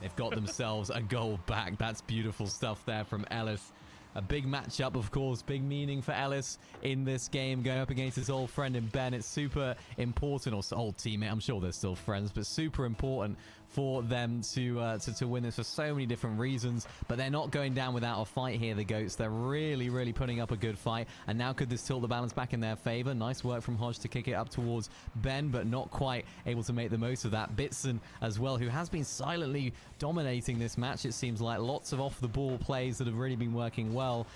They've got themselves a goal back. That's beautiful stuff there from Ellis. A big matchup, of course, big meaning for Ellis in this game, going up against his old friend in Ben. It's super important, or old teammate, I'm sure they're still friends, but super important for them to win this for so many different reasons. But they're not going down without a fight here, the GOATs. They're really putting up a good fight. And now could this tilt the balance back in their favor? Nice work from Hodge to kick it up towards Ben, but not quite able to make the most of that. Bitson as well, who has been silently dominating this match. It seems like lots of off-the-ball plays that have really been working well.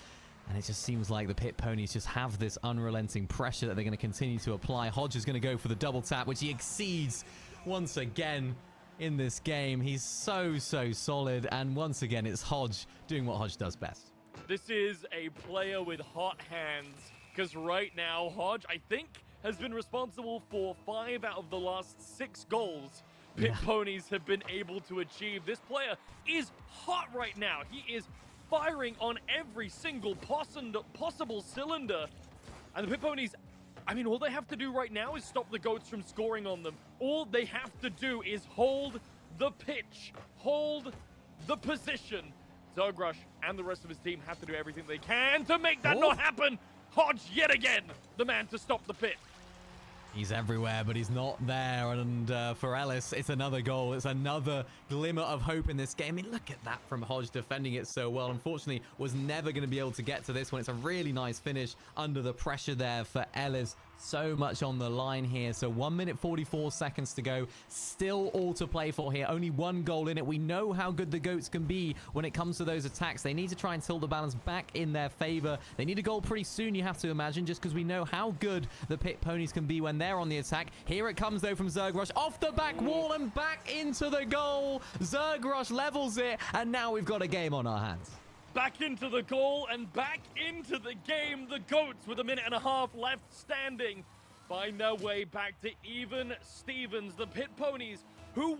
And it just seems like the Pit Ponies just have this unrelenting pressure that they're going to continue to apply. Hodge is going to go for the double tap, which he exceeds once again in this game. He's so solid, and once again it's Hodge doing what Hodge does best. This is a player with hot hands, because right now Hodge, I think, has been responsible for 5 out of the last 6 goals Pit Ponies have been able to achieve. This player is hot right now. He is firing on every single possible cylinder. And the Pit Ponies, I mean, all they have to do right now is stop the Goats from scoring on them. All they have to do is hold the pitch, hold the position. Zergrush and the rest of his team have to do everything they can to make that not happen. Hodge, yet again, the man to stop the pit. He's everywhere, but he's not there. And for Ellis, it's another goal. It's another glimmer of hope in this game. I mean, look at that from Hodge defending it so well. Unfortunately, was never going to be able to get to this one. It's a really nice finish under the pressure there for Ellis. So much on the line here. So 1 minute 44 seconds to go. Still all to play for here. Only one goal in it. We know how good the Goats can be when it comes to those attacks. They need to try and tilt the balance back in their favor. They need a goal pretty soon, you have to imagine, just because we know how good the Pit Ponies can be when they're on the attack. Here it comes, though, from Zergrush. Off the back wall and back into the goal. Zergrush levels it, and now we've got a game on our hands. Back into the goal and back into the game. The Goats, with a minute and a half left standing, find their way back to even Stevens. The Pit Ponies, who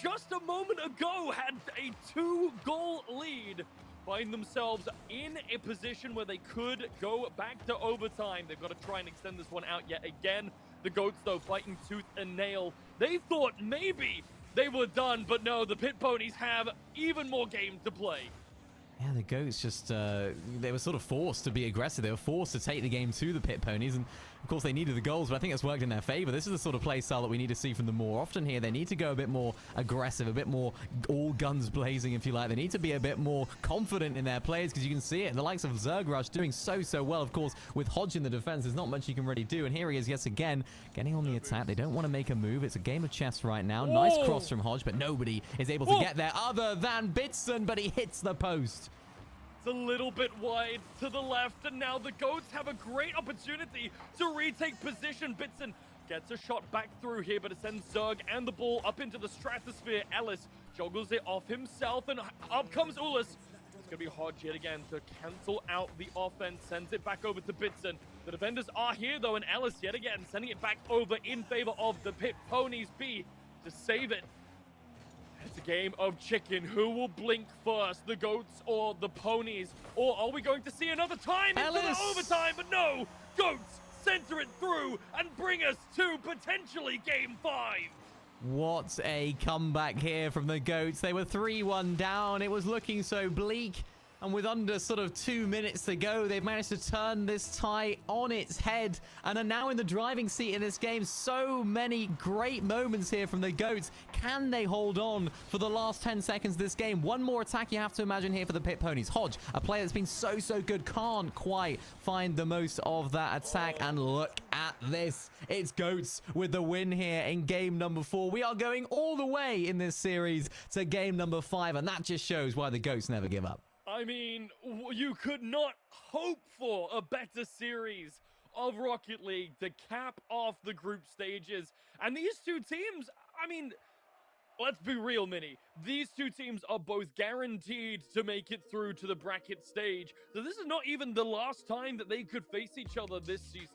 just a moment ago had a 2-goal lead, find themselves in a position where they could go back to overtime. They've got to try and extend this one out yet again. The Goats, though, fighting tooth and nail. They thought maybe they were done, but no, the Pit Ponies have even more game to play. Yeah, the Goats just, they were sort of forced to be aggressive. They were forced to take the game to the Pit Ponies. And, of course, they needed the goals, but I think it's worked in their favor. This is the sort of play style that we need to see from them more often here. They need to go a bit more aggressive, a bit more all guns blazing, if you like. They need to be a bit more confident in their plays, because you can see it. The likes of Zergrush doing so well. Of course, with Hodge in the defense, there's not much you can really do. And here he is yet again, getting on the attack. They don't want to make a move. It's a game of chess right now. Nice cross from Hodge, but nobody is able to get there other than Bitson, but he hits the post. It's a little bit wide to the left, and now the Goats have a great opportunity to retake position. Bitson gets a shot back through here, but it sends Zerg and the ball up into the stratosphere. Ellis joggles it off himself, and up comes Ulis. It's going to be Hodge yet again to cancel out the offense, sends it back over to Bitson. The defenders are here, though, and Ellis yet again sending it back over in favor of the Pit Ponies. B to save it. It's a game of chicken. Who will blink first, the Goats or the Ponies? Or are we going to see another time into the overtime? But no, Goats center it through and bring us to potentially game 5. What a comeback here from the Goats. They were 3-1 down. It was looking so bleak. And with under sort of 2 minutes to go, they've managed to turn this tie on its head and are now in the driving seat in this game. So many great moments here from the Goats. Can they hold on for the last 10 seconds of this game? One more attack you have to imagine here for the Pit Ponies. Hodge, a player that's been so good, can't quite find the most of that attack. And look at this. It's Goats with the win here in game number 4. We are going all the way in this series to game number 5, and that just shows why the Goats never give up. I mean, you could not hope for a better series of Rocket League to cap off the group stages. And these two teams, I mean, let's be real, Mini. These two teams are both guaranteed to make it through to the bracket stage. So this is not even the last time that they could face each other this season.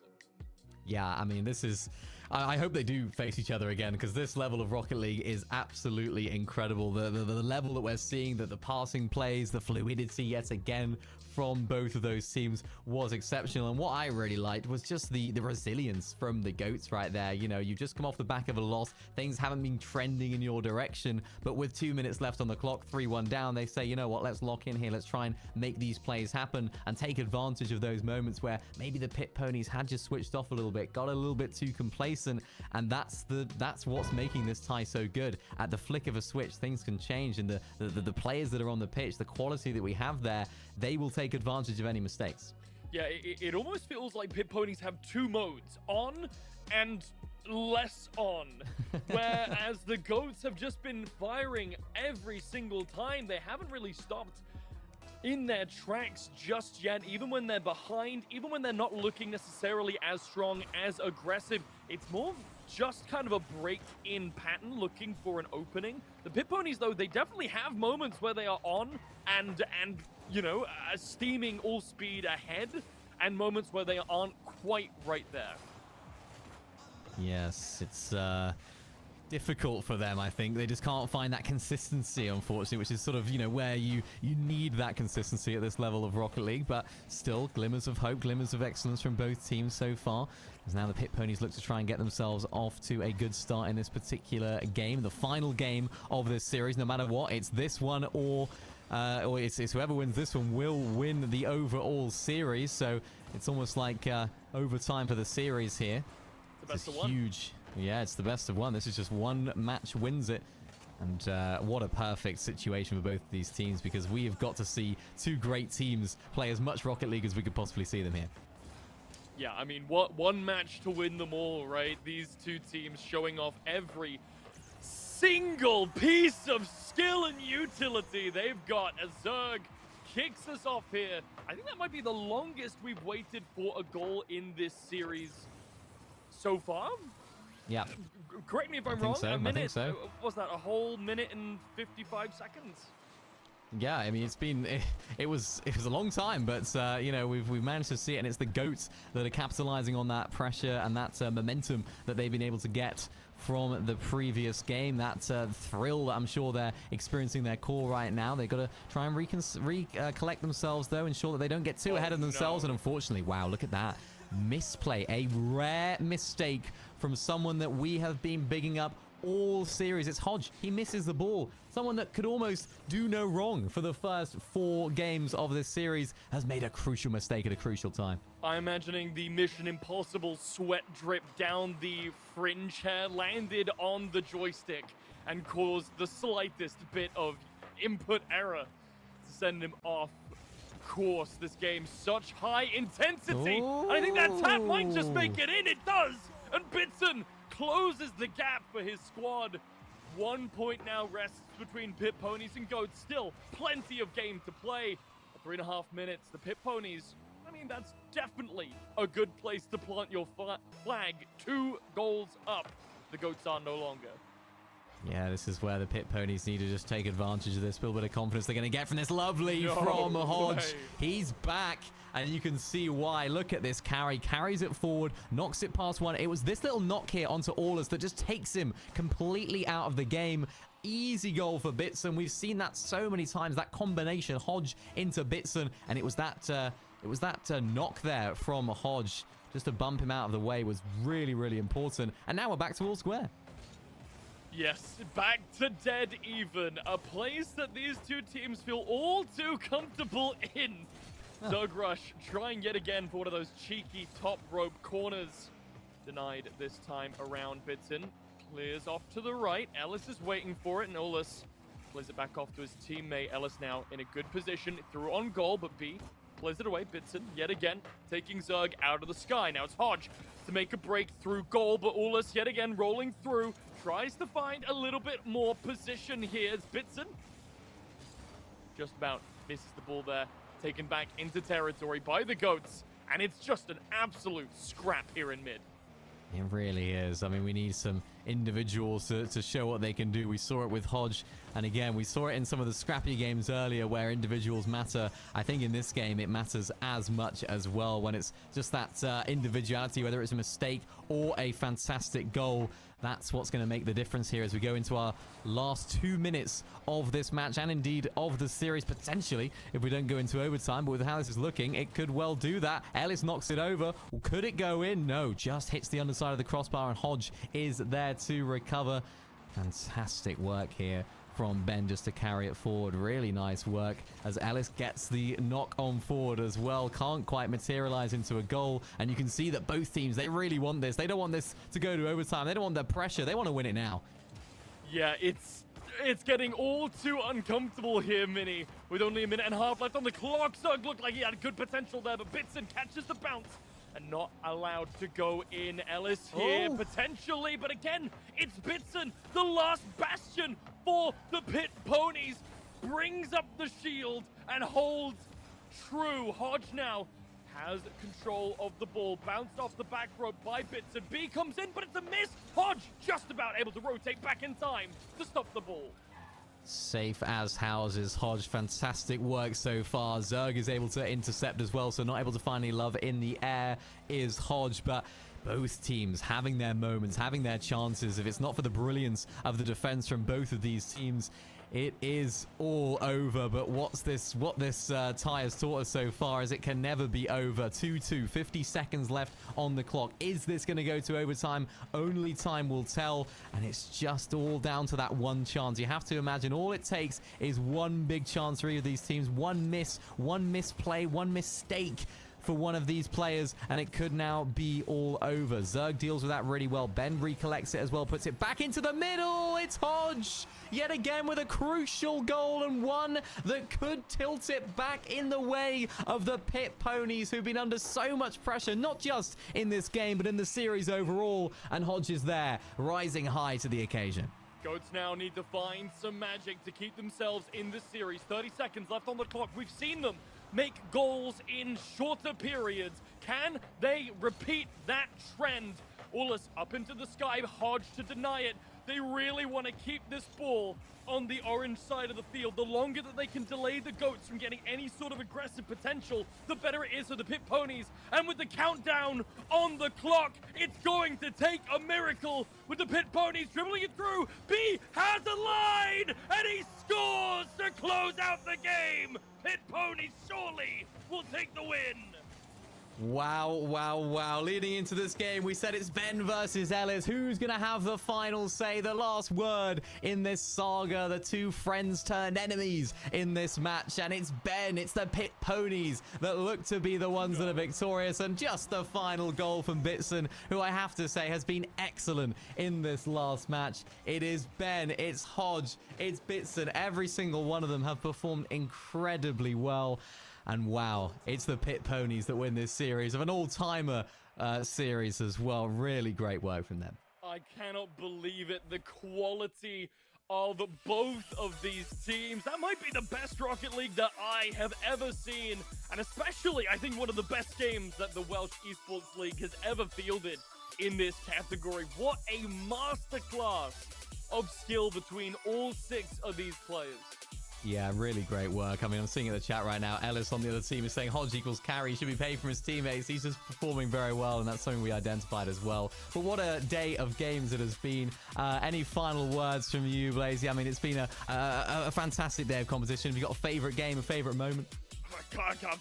Yeah, I mean, this is... I hope they do face each other again, because this level of Rocket League is absolutely incredible. The level that we're seeing, the passing plays, the fluidity yet again from both of those teams was exceptional. And what I really liked was just the resilience from the Goats right there. You know, you've just come off the back of a loss. Things haven't been trending in your direction, but with 2 minutes left on the clock, 3-1 down, they say, you know what, let's lock in here. Let's try and make these plays happen and take advantage of those moments where maybe the Pit Ponies had just switched off a little bit, got a little bit too complacent, and that's what's making this tie so good. At the flick of a switch, things can change, and the players that are on the pitch, the quality that we have there, they will take advantage of any mistakes. Yeah, it almost feels like Pit Ponies have 2 modes, on and less on, whereas the Goats have just been firing every single time. They haven't really stopped in their tracks just yet, even when they're behind, even when they're not looking necessarily as strong, as aggressive. It's more just kind of a break in pattern, looking for an opening. The Pit Ponies, though, they definitely have moments where they are on and you know, steaming all speed ahead, and moments where they aren't quite right there. Yes, it's difficult for them, I think. They just can't find that consistency, unfortunately, which is sort of, you know, where you need that consistency at this level of Rocket League. But still, glimmers of hope, glimmers of excellence from both teams so far. As now the Pit Ponies look to try and get themselves off to a good start in this particular game, the final game of this series. No matter what, it's this one or it's whoever wins this one will win the overall series. So it's almost like overtime for the series here. The best of one. one. Huge. Yeah, it's the best of one. This is just one match wins it. And what a perfect situation for both of these teams, because we have got to see two great teams play as much Rocket League as we could possibly see them here. Yeah, I mean, what one match to win them all, right? These two teams showing off every single piece of skill and utility they've got as Zerg kicks us off here. I think that might be the longest we've waited for a goal in this series so far. Yeah. Correct me if I'm I wrong. think so. A minute, I think so. Was that a whole minute and 55 seconds? Yeah, I mean, it was a long time, but you know, we've managed to see it, and it's the GOATs that are capitalizing on that pressure and that momentum that they've been able to get from the previous game. That thrill that I'm sure they're experiencing their core right now. They've got to try and recollect themselves, though, ensure that they don't get too ahead of themselves. No. And unfortunately, wow, look at that misplay, a rare mistake from someone that we have been bigging up all series. It's Hodge. He misses the ball. Someone that could almost do no wrong for the first 4 games of this series has made a crucial mistake at a crucial time. I'm imagining the Mission Impossible sweat drip down the fringe hair landed on the joystick and caused the slightest bit of input error to send him off course. This game, such high intensity. Ooh. I think that tap might just make it in. It does. And Bitson closes the gap for his squad. 1 point now rests between Pit Ponies and Goats. Still plenty of game to play. 3.5 minutes. The Pit Ponies, I mean, that's definitely a good place to plant your flag. 2 goals up. The Goats are no longer. Yeah, this is where the Pit Ponies need to just take advantage of this little bit of confidence they're going to get from this lovely from Hodge. He's back, and you can see why. Look at this carry. Carries it forward, knocks it past one. It was this little knock here onto Aulus that just takes him completely out of the game. Easy goal for Bitson. We've seen that so many times, that combination, Hodge into Bitson, and it was that knock there from Hodge just to bump him out of the way was really, really important. And now we're back to all square. Yes, back to dead even. A place that these two teams feel all too comfortable in. Doug Rush trying yet again for one of those cheeky top rope corners. Denied this time around. Bitson clears off to the right. Ellis is waiting for it, and Aulus plays it back off to his teammate. Ellis now in a good position. Threw on goal, but B plays it away. Bitson yet again taking Zerg out of the sky. Now it's Hodge to make a break through goal, but Aulus yet again rolling through. Tries to find a little bit more position here as Bitson just about misses the ball there. Taken back into territory by the Goats, and it's just an absolute scrap here in mid. It really is. I mean, we need some individuals to show what they can do. We saw it with Hodge, and again, we saw it in some of the scrappy games earlier where individuals matter. I think in this game, it matters as much as well when it's just that individuality, whether it's a mistake or a fantastic goal. That's what's going to make the difference here as we go into our last 2 minutes of this match, and indeed of the series, potentially, if we don't go into overtime. But with how this is looking, it could well do that. Ellis knocks it over. Well, could it go in? No, just hits the underside of the crossbar, and Hodge is there to recover. Fantastic work here from Ben just to carry it forward. Really nice work as Ellis gets the knock on forward as well. Can't quite materialize into a goal, and you can see that both teams, they really want this. They don't want this to go to overtime. They don't want the pressure. They want to win it now. Yeah, it's getting all too uncomfortable here, Mini, with only 1.5 minutes left on the clock. Zerg looked like he had good potential there, but Bitson catches the bounce and not allowed to go in. Ellis here, potentially, but again, it's Bitson, the last bastion for the Pit Ponies, brings up the shield and holds true. Hodge now has control of the ball, bounced off the back rope by Bitson. B comes in, but it's a miss. Hodge just about able to rotate back in time to stop the ball. Safe as houses. Hodge, fantastic work so far. Zerg is able to intercept as well, so not able to find any love in the air is Hodge, but both teams having their moments, having their chances. If it's not for the brilliance of the defense from both of these teams, it is all over. But what this tie has taught us so far is it can never be over. 2-2, 50 seconds left on the clock. Is this going to go to overtime? Only time will tell, and it's just all down to that one chance. You have to imagine all it takes is one big chance for either of these teams, one misplay, one mistake for one of these players, and it could now be all over. Zerg deals with that really well. Ben recollects it as well, puts it back into the middle. It's Hodge yet again with a crucial goal, and one that could tilt it back in the way of the Pit Ponies, who've been under so much pressure, not just in this game, but in the series overall. And Hodge is there, rising high to the occasion. Goats now need to find some magic to keep themselves in this series. 30 seconds left on the clock. We've seen them make goals in shorter periods. Can they repeat that trend? Ullus up into the sky, Hodge to deny it. They really want to keep this ball on the orange side of the field. The longer that they can delay the Goats from getting any sort of aggressive potential, the better it is for the Pit Ponies. And with the countdown on the clock, it's going to take a miracle with the Pit Ponies dribbling it through. B has a line, and he scores to close out the game. Pit Ponies surely will take the win. Wow, wow, wow. Leading into this game, we said it's Ben versus Ellis. Who's going to have the final say, the last word in this saga? The two friends turned enemies in this match, and it's Ben. It's the Pit Ponies that look to be the ones that are victorious. And just the final goal from Bitson, who I have to say has been excellent in this last match. It is Ben, it's Hodge, it's Bitson. Every single one of them have performed incredibly well. And wow, it's the Pit Ponies that win this series, of an all-timer series as well. Really great work from them. I cannot believe it. The quality of both of these teams. That might be the best Rocket League that I have ever seen. And especially, I think, one of the best games that the Welsh Esports League has ever fielded in this category. What a masterclass of skill between all 6 of these players. Yeah, really great work. I mean, I'm seeing in the chat right now, Ellis on the other team is saying Hodge equals carry. He should be paid from his teammates. He's just performing very well, and that's something we identified as well. But what a day of games it has been. Any final words from you, Blazy? I mean, it's been a fantastic day of competition. Have you got a favorite game, a favorite moment?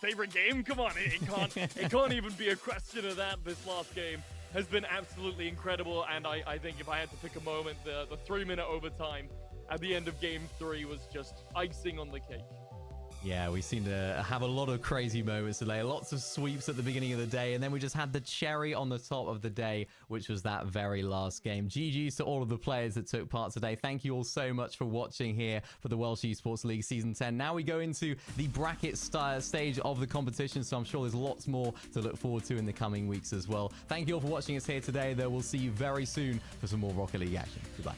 Favorite game? Come on, it can't even be a question of that. This last game has been absolutely incredible, and I think if I had to pick a moment, the 3-minute overtime at the end of Game 3 was just icing on the cake. Yeah, we seem to have a lot of crazy moments today. Lots of sweeps at the beginning of the day, and then we just had the cherry on the top of the day, which was that very last game. GG's to all of the players that took part today. Thank you all so much for watching here for the Welsh Esports League Season 10. Now we go into the bracket stage of the competition, so I'm sure there's lots more to look forward to in the coming weeks as well. Thank you all for watching us here today, though. We'll see you very soon for some more Rocket League action. Goodbye.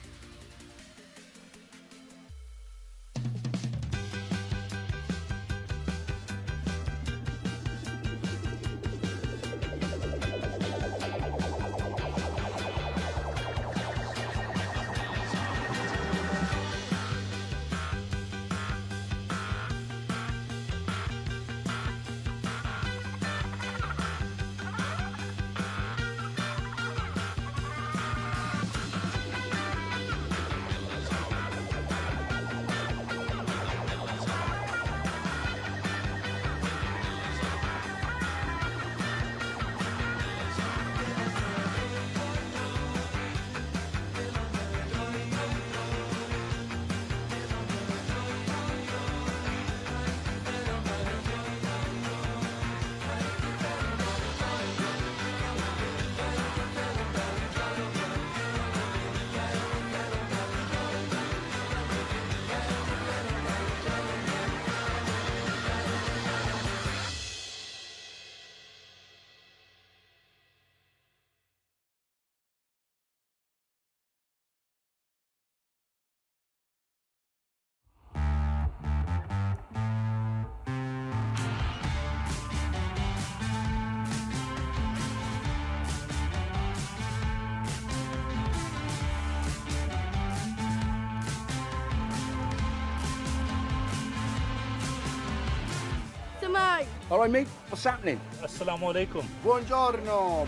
All right, mate, what's happening? Assalamu alaikum. Buongiorno.